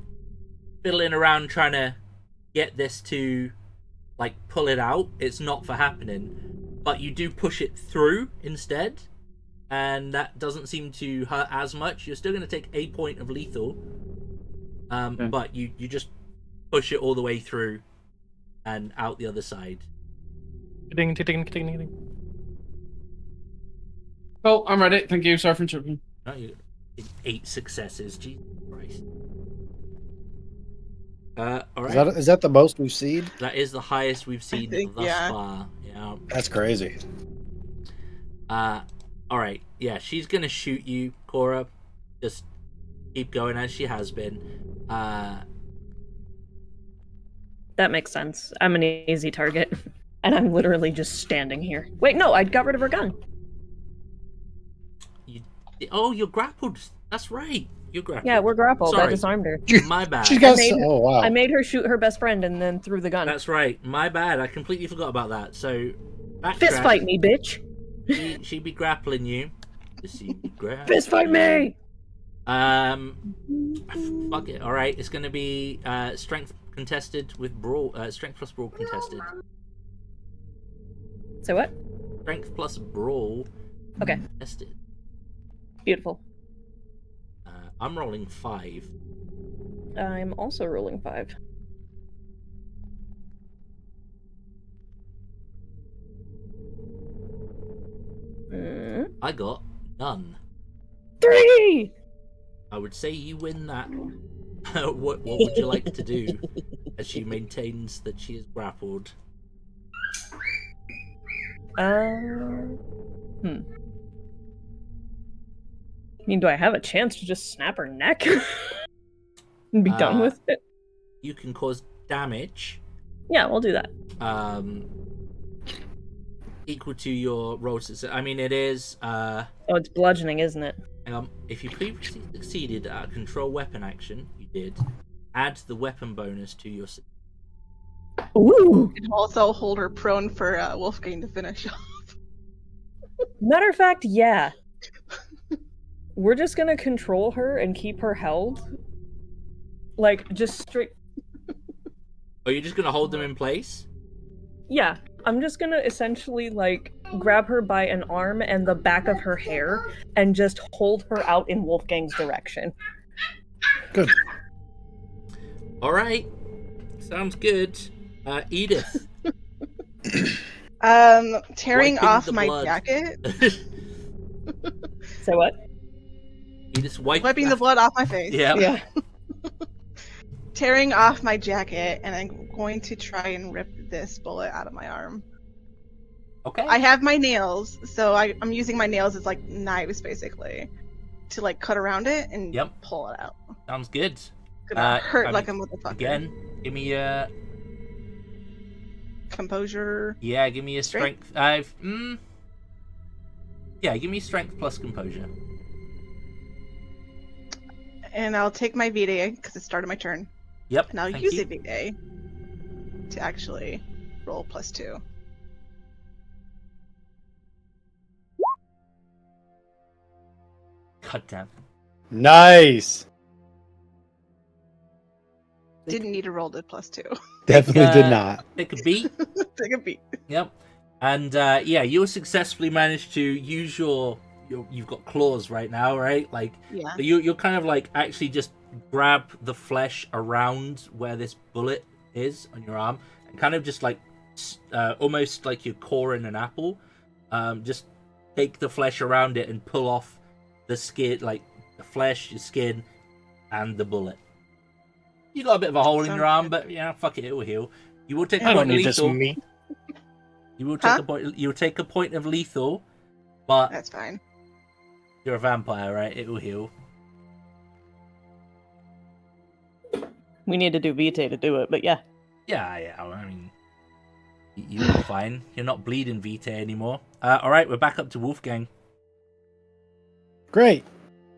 fiddling around trying to get this to like pull it out, it's not for happening. But you do push it through instead, and that doesn't seem to hurt as much. You're still going to take a point of lethal, Okay. but you just push it all the way through and out the other side. Ding, ding, ding, ding, ding. Oh, I'm ready. Thank you. Sorry for interrupting. No, you 8 successes. Jesus Christ. All right. Is that the most we've seen? That is the highest we've seen think, thus yeah. far. Yeah. That's crazy. All right. Yeah, she's gonna shoot you, Cora. Just keep going as she has been. That makes sense. I'm an easy target. And I'm literally just standing here. Wait, no, I got rid of her gun. You're grappled. That's right. You're grappled. Yeah, we're grappled. I Sorry. disarmed her. My bad. She's got. I made- Oh wow. I made her shoot her best friend and then threw the gun. That's right. My bad. I completely forgot about that. So, backtrack. Fist fight me, bitch. She be grappling you. Fist fight me. Fuck it. All right. It's gonna be strength contested with brawl. Strength plus brawl contested. So what? Strength plus brawl. Okay. Contested. Beautiful. I'm rolling 5. I'm also rolling 5. I got none. 3! I would say you win that. What would you like to do? As she maintains that she is grappled. I mean, do I have a chance to just snap her neck and be done with it? You can cause damage. Yeah, we'll do that. Equal to your rolls. I mean, it is. Oh, it's bludgeoning, isn't it? If you previously succeeded at a control weapon action, you did. Add the weapon bonus to your. Ooh! You can also hold her prone for Wulfgang to finish off. Matter of fact, yeah. We're just gonna control her and keep her held. Like, just straight. Are you just gonna hold them in place? Yeah, I'm just gonna essentially, like, grab her by an arm and the back of her hair and just hold her out in Wulfgang's direction. Good. All right. Sounds good. Edith. Tearing Wiping off the my blood. jacket. Say what? Edith's Wiping the blood off my face. Yeah. Yeah. Tearing off my jacket, and I'm going to try and rip this bullet out of my arm. Okay. I have my nails, so I'm using my nails as like knives, basically, to like cut around it and pull it out. Sounds good. Gonna hurt I like mean, a motherfucker. Again, give me a composure. Yeah, give me a strength. Yeah, give me strength plus composure. And I'll take my vitae because it started my turn. Yep. And I'll thank use you. a vitae to actually roll +2. God damn. Nice. Didn't need to roll the +2. Definitely did not. Take a beat. Take a beat. Yep. And yeah, you successfully managed to use your you've got claws right now, right? Like Yeah. you're kind of like actually just grab the flesh around where this bullet is on your arm and kind of just like almost like you're coring an apple. Just take the flesh around it and pull off the skin, like the flesh, your skin, and the bullet. You got a bit of a hole in your arm, but yeah, fuck it, it will heal. You will take a I don't point of need this lethal. meat. You will take a point. You will take a point of lethal, but That's fine. you're a vampire, right? It will heal. We need to do vitae to do it, but yeah. Yeah. I mean, you'll be fine. You're not bleeding vitae anymore. All right, we're back up to Wulfgang. Great.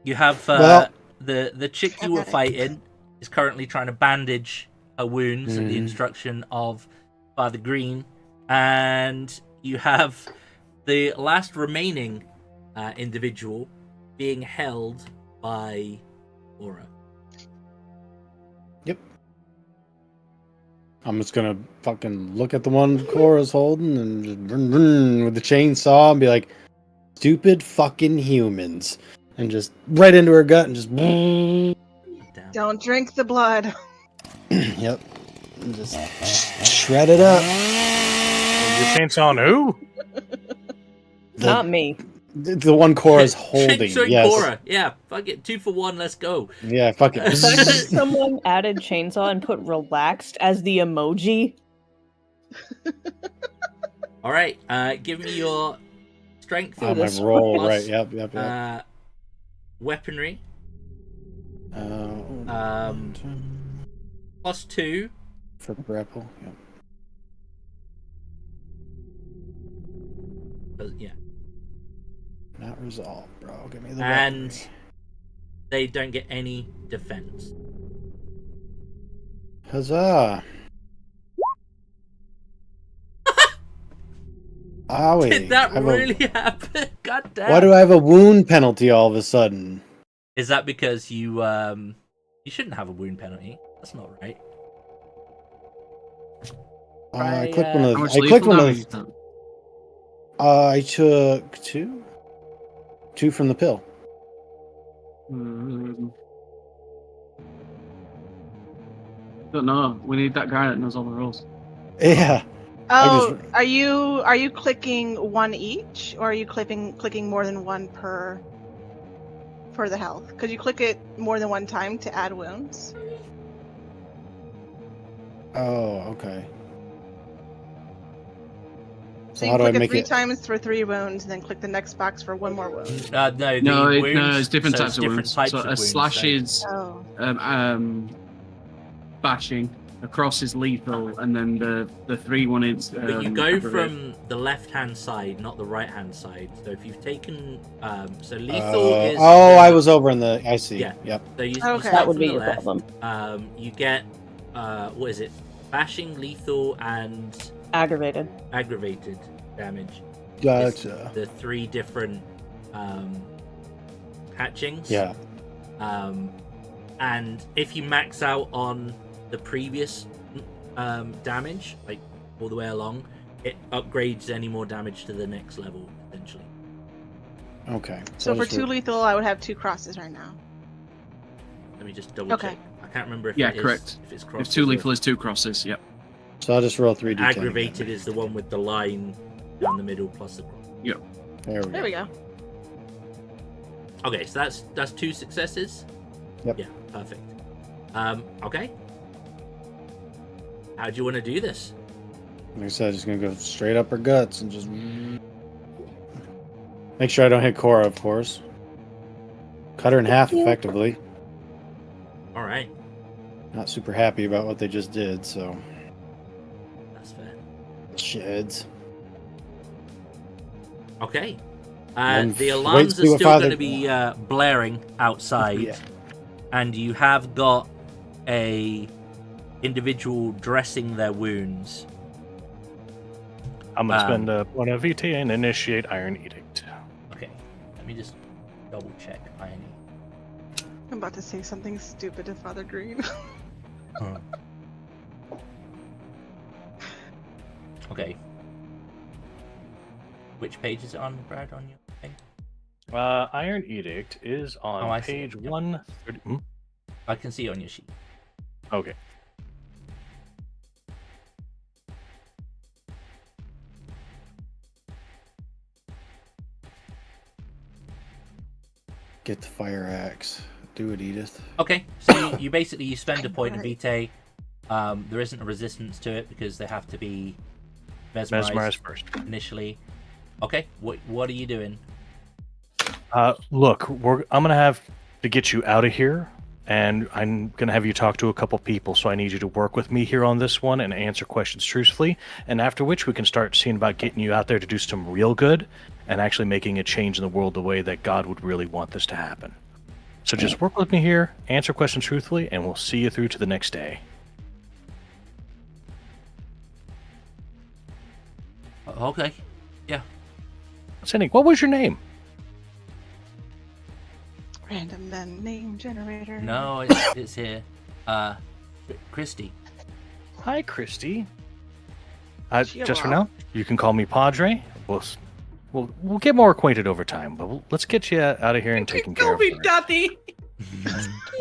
You have Well- the chick you were fighting is currently trying to bandage her wounds at the instruction of Father Greene, and you have the last remaining individual being held by Aura. Yep. I'm just gonna fucking look at the one Cora's holding and just run with the chainsaw and be like, "Stupid fucking humans," and just right into her gut and just. Damn. Don't drink the blood. Yep. And just shred it up. Your chainsaw on who? Not me. The one Cora's holding. Sorry, Yes. Cora. Yeah, fuck it. 2 for 1. Let's go. Yeah. Fuck it. Someone added chainsaw and put relaxed as the emoji. All right. Give me your strength. Oh, my this roll. plus, Right. Yep. Weaponry. Uh, +2. for grapple. Yep. Yeah. Not resolved, bro. Give me the And weaponry. they don't get any defense. Huzzah! Owie. Did that I have really happen? God damn. Why do I have a wound penalty all of a sudden? Is that because you shouldn't have a wound penalty? That's not right. I Try, clicked one of How much the. I lethal clicked one damage of is that? the. I took 2. 2 from the pill. Don't know. We need that guy that knows all the rules. Yeah. Oh, are you clicking one each, or are you clicking more than one per for the health? Because you click it more than one time to add wounds. Oh, okay. So How you do I click it make 3 it? times for 3 wounds, and then click the next box for 1 more wound. No, It's different types of different wounds. types So of a wounds, slash so- is Oh. bashing, a cross is lethal, and then the 3 one is. But you go aggravate. from the left-hand side, not the right-hand side. So if you've taken, so lethal is. I was over in the. I see. Yeah. Yep. So you Okay. start That would from be the your left. problem. You get, what is it? Bashing, lethal, and Aggravated. aggravated damage. Gotcha. The 3 different hatchings. Yeah. And if you max out on the previous damage, like all the way along, it upgrades any more damage to the next level, essentially. Okay. So I for just 2 lethal, I would have 2 crosses right now. Let me just double Okay. check. I can't remember if Yeah, it is- correct. if it's If crosses 2 or- lethal is 2 crosses, yep. So I'll just roll 3d10. again. Aggravated is the one with the line down the middle plus the cross. There we go. There we go. Okay, so that's 2 successes. Yep. Yeah, perfect. Okay. How do you want to do this? Like I said, just gonna go straight up her guts and just make sure I don't hit Cora, of course. Cut her in half effectively. All right, Not super happy about what they just did, so that's fair. shitheads. Okay. Then The wait alarms to are see what still Father- going to be blaring outside, Yeah. and you have got a individual dressing their wounds. I'm gonna spend a point of vitae and initiate Iron Edict. Okay, let me just double check Iron Edict. I'm about to say something stupid to Father Greene. Okay. Which page is it on, Brad, on your thing? Iron Edict is on I see it, page yep. 130. I can see it on your sheet. Okay. Get the fire axe. Do it, Edith. Okay, so you basically you spend a point of vitae. There isn't a resistance to it because they have to be mesmerized first. initially. Okay, what are you doing? Look, I'm gonna have to get you out of here, and I'm gonna have you talk to a couple people. So I need you to work with me here on this one and answer questions truthfully. And after which, we can start seeing about getting you out there to do some real good and actually making a change in the world the way that God would really want this to happen. So just work with me here, answer questions truthfully, and we'll see you through to the next day. Okay, yeah. Cindy, what was your name? Random then name generator. No, it's here. Christy. Hi, Christy. Chill Just for out. now, you can call me Padre. We'll get more acquainted over time, but let's get you out of here and taken care of. first. Daddy.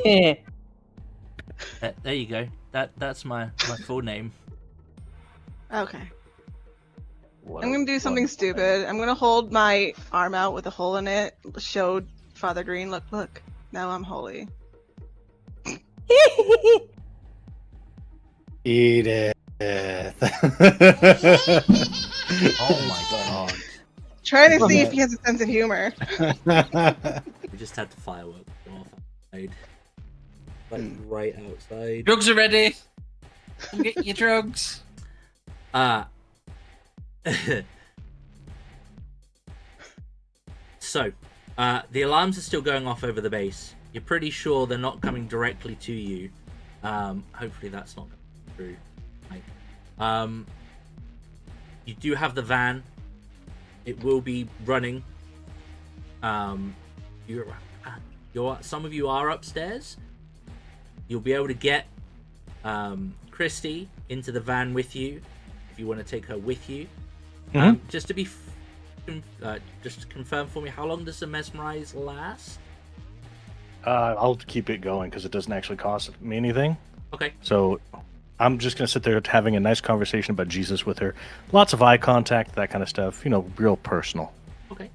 Yeah. There you go. That's my full name. Okay. What I'm a gonna do something wonderful thing. stupid. I'm gonna hold my arm out with a hole in it. Show Father Greene, look. Now I'm holy. Edith. Oh my god. Trying to see if he has a sense of humor. We just had the fireworks go off outside. Like right outside. Drugs are ready. Come get your drugs. So, the alarms are still going off over the base. You're pretty sure they're not coming directly to you. Hopefully that's not true. Right. You do have the van. It will be running. Some of you are upstairs. You'll be able to get Christy into the van with you if you want to take her with you. Just to be, just to confirm for me, how long does the mesmerize last? I'll keep it going because it doesn't actually cost me anything. Okay. So I'm just going to sit there having a nice conversation about Jesus with her. Lots of eye contact, that kind of stuff. You know, real personal. Okay.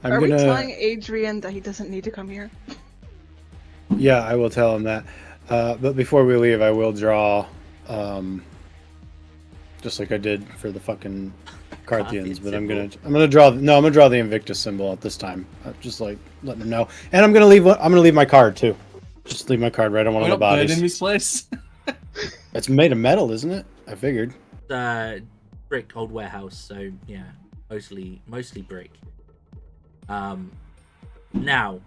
Are we telling Adrian that he doesn't need to come here? Yeah, I will tell him that. But before we leave, I will draw, just like I did for the fucking Carthians. But I'm gonna draw the Invictus symbol at this time. Just like letting them know. And I'm gonna leave my card too. Just leave my card right on one of the bodies. In this place. It's made of metal, isn't it? I figured. Brick old warehouse, so yeah, mostly brick. Now,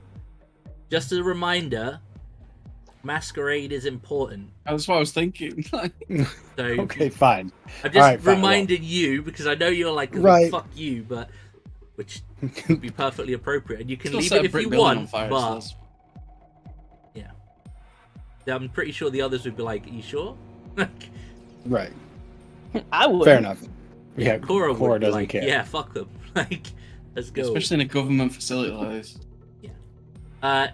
just as a reminder, masquerade is important. That's what I was thinking. So Okay, fine. I'm just reminding you because I know you're like, Right. fuck you, but which would be perfectly appropriate, and you can Still leave set it a if brick you building on want. fire, But so yeah, I'm pretty sure the others would be like, "Are you sure?" Right. I would. Fair enough. Yeah, Cora would be doesn't like, care. "Yeah, fuck them." Like, let's go. especially in a government facility like this.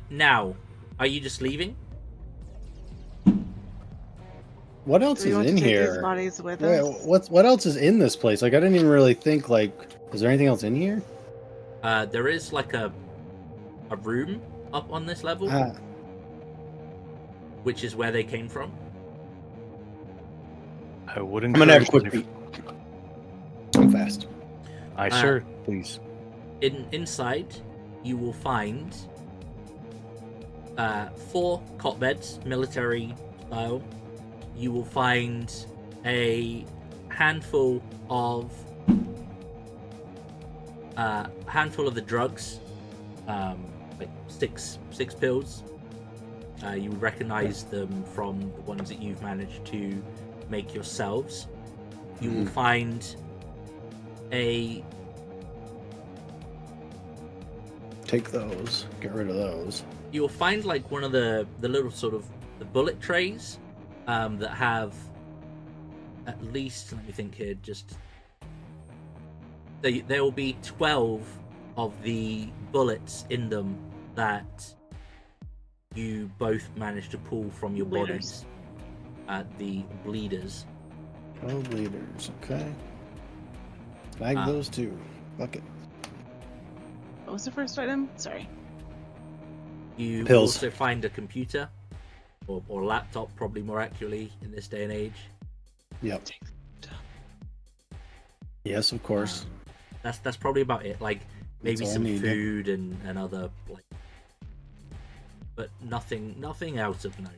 Now, are you just leaving? What else Do we is want in to take here? these bodies with Wait, us? what else is in this place? Like I didn't even really think. Like, is there anything else in here? There is like a room up on this level, which is where they came from. I wouldn't. I'm gonna have a quick peek. I'm fast. Sir, please. Inside, you will find 4 cot beds, military style. You will find a handful of the drugs, like six pills. You recognize them from the ones that you've managed to make yourselves. You will find a... Take those. Get rid of those. You'll find like one of the little sort of the bullet trays that have at least, let me think here, just there will be 12 of the bullets in them that you both managed to pull from your bodies at the bleeders. 12 liters, okay. Bag those two. Fuck it. What was the first item? Sorry. You Pills. also find a computer, or laptop, probably more accurately in this day and age. Yep. Yes, of course. That's probably about it. Like maybe That's all some I need, food and other like, but nothing out of note.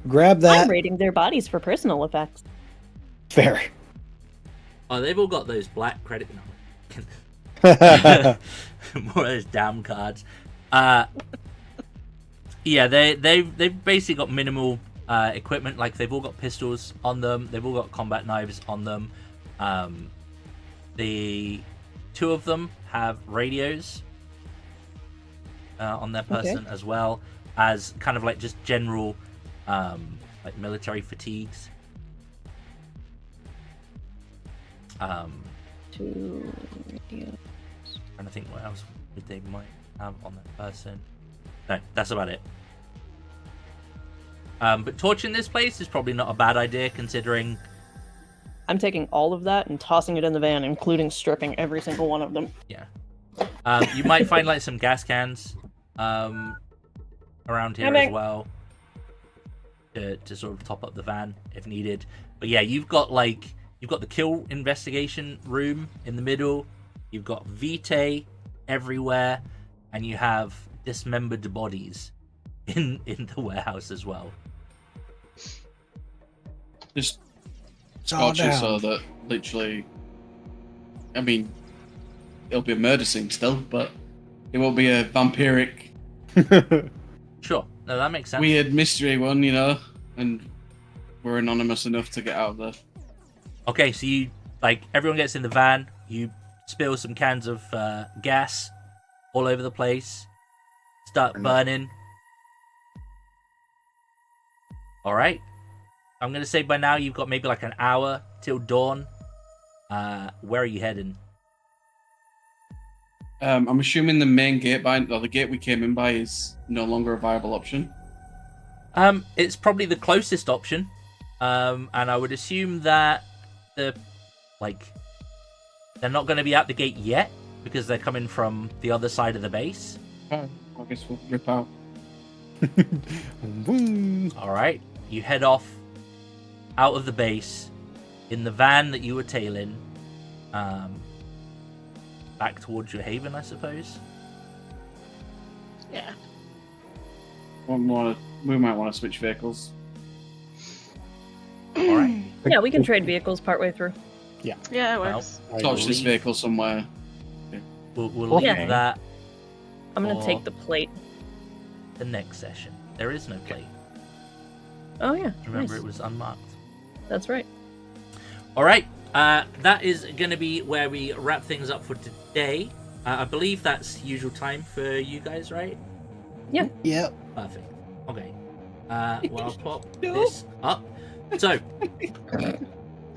Grab that. I'm rating their bodies for personal effects. Fair. Oh, they've all got those black credit. No. More of those damn cards. Yeah, they've basically got minimal equipment. Like they've all got pistols on them. They've all got combat knives on them. The two of them have radios on their person, as well as kind of like just general like military fatigues. Two radios. Trying to think what else they might have on that person. No, that's about it. But torching this place is probably not a bad idea, considering... I'm taking all of that and tossing it in the van, including stripping every single one of them. Yeah. You might find like some gas cans around here as well to sort of top up the van if needed. But yeah, you've got the kill investigation room in the middle. You've got vitae everywhere, and you have dismembered bodies in the warehouse as well. Just all scorches so down. that literally, I mean, it'll be a murder scene still, but it won't be a vampiric, Sure, no, that makes sense. weird mystery one, you know, and we're anonymous enough to get out of there. Okay, so you everyone gets in the van. You spill some cans of gas all over the place. Start burning. All right. I'm gonna say by now you've got maybe like an hour till dawn. Where are you heading? I'm assuming the main gate or the gate we came in by is no longer a viable option. It's probably the closest option. And I would assume that they're not going to be out the gate yet because they're coming from the other side of the base. I guess we'll rip out. All right, you head off out of the base in the van that you were tailing, back towards your haven, I suppose. Yeah. We might want to switch vehicles. All right. Yeah, we can trade vehicles partway through. Yeah, it Well, works. Torch this vehicle somewhere. we'll leave Yeah. that I'm gonna Or- take the plate. the next session. There is no plate. Oh yeah, Remember, nice. it was unmarked. That's right. All right, that is going to be where we wrap things up for today. I believe that's usual time for you guys, right? Yep. Perfect. Okay. Well, I'll pop this up. So,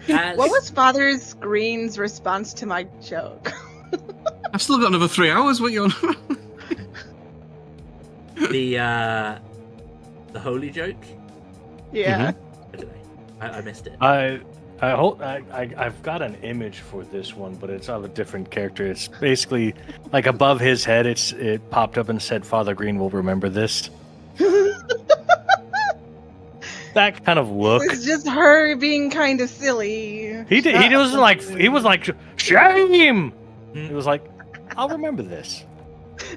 as... What was Father Greene's response to my joke? I've still got another 3 hours. What you on? the holy joke? Yeah. I don't know. I missed it. I've got an image for this one, but it's of a different character. It's basically like above his head. It popped up and said, "Father Greene will remember this." That kind of look. It's just her being kind of silly. He did. He wasn't like. He was like, "Shame." He was like, "I'll remember this."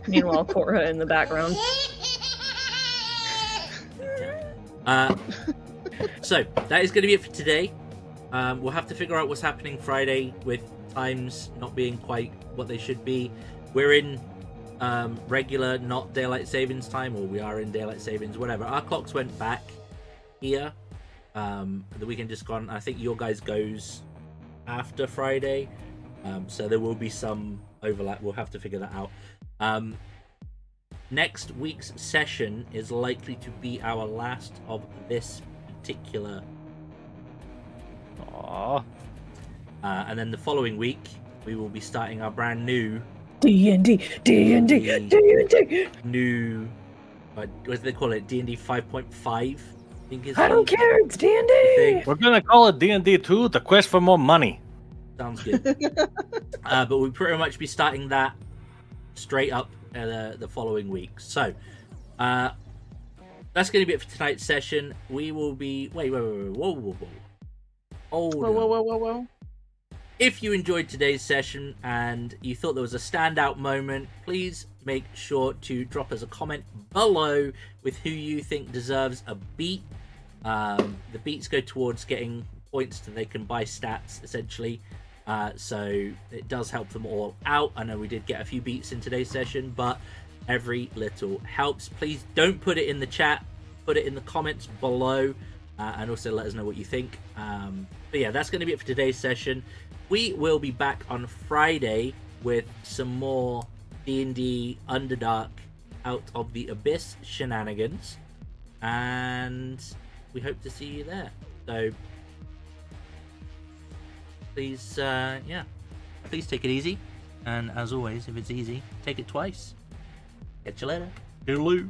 Meanwhile, Cora in the background. So that is going to be it for today. We'll have to figure out what's happening Friday with times not being quite what they should be. We're in regular, not daylight savings time, or we are in daylight savings, whatever. Our clocks went back here the weekend just gone. I think your guys goes after Friday, so there will be some overlap. We'll have to figure that out. Next week's session is likely to be our last of this particular. Aww. And then the following week, we will be starting our brand new D&D. new, what do they call it? D&D 5.5. I think is. I don't care. It's D&D. We're gonna call it D&D 2: The Quest for More Money. Sounds good. But we'll pretty much be starting that straight up the following week. So that's going to be it for tonight's session. We will be whoa. Whoa. If you enjoyed today's session and you thought there was a standout moment, please make sure to drop us a comment below with who you think deserves a beat. The beats go towards getting points so they can buy stats, essentially. So it does help them all out. I know we did get a few beats in today's session, but every little helps. Please don't put it in the chat. Put it in the comments below. And also let us know what you think. But yeah, that's going to be it for today's session. We will be back on Friday with some more D&D Underdark Out of the Abyss shenanigans. And we hope to see you there. So please, please take it easy. And as always, if it's easy, take it twice. Catch you later. Hello.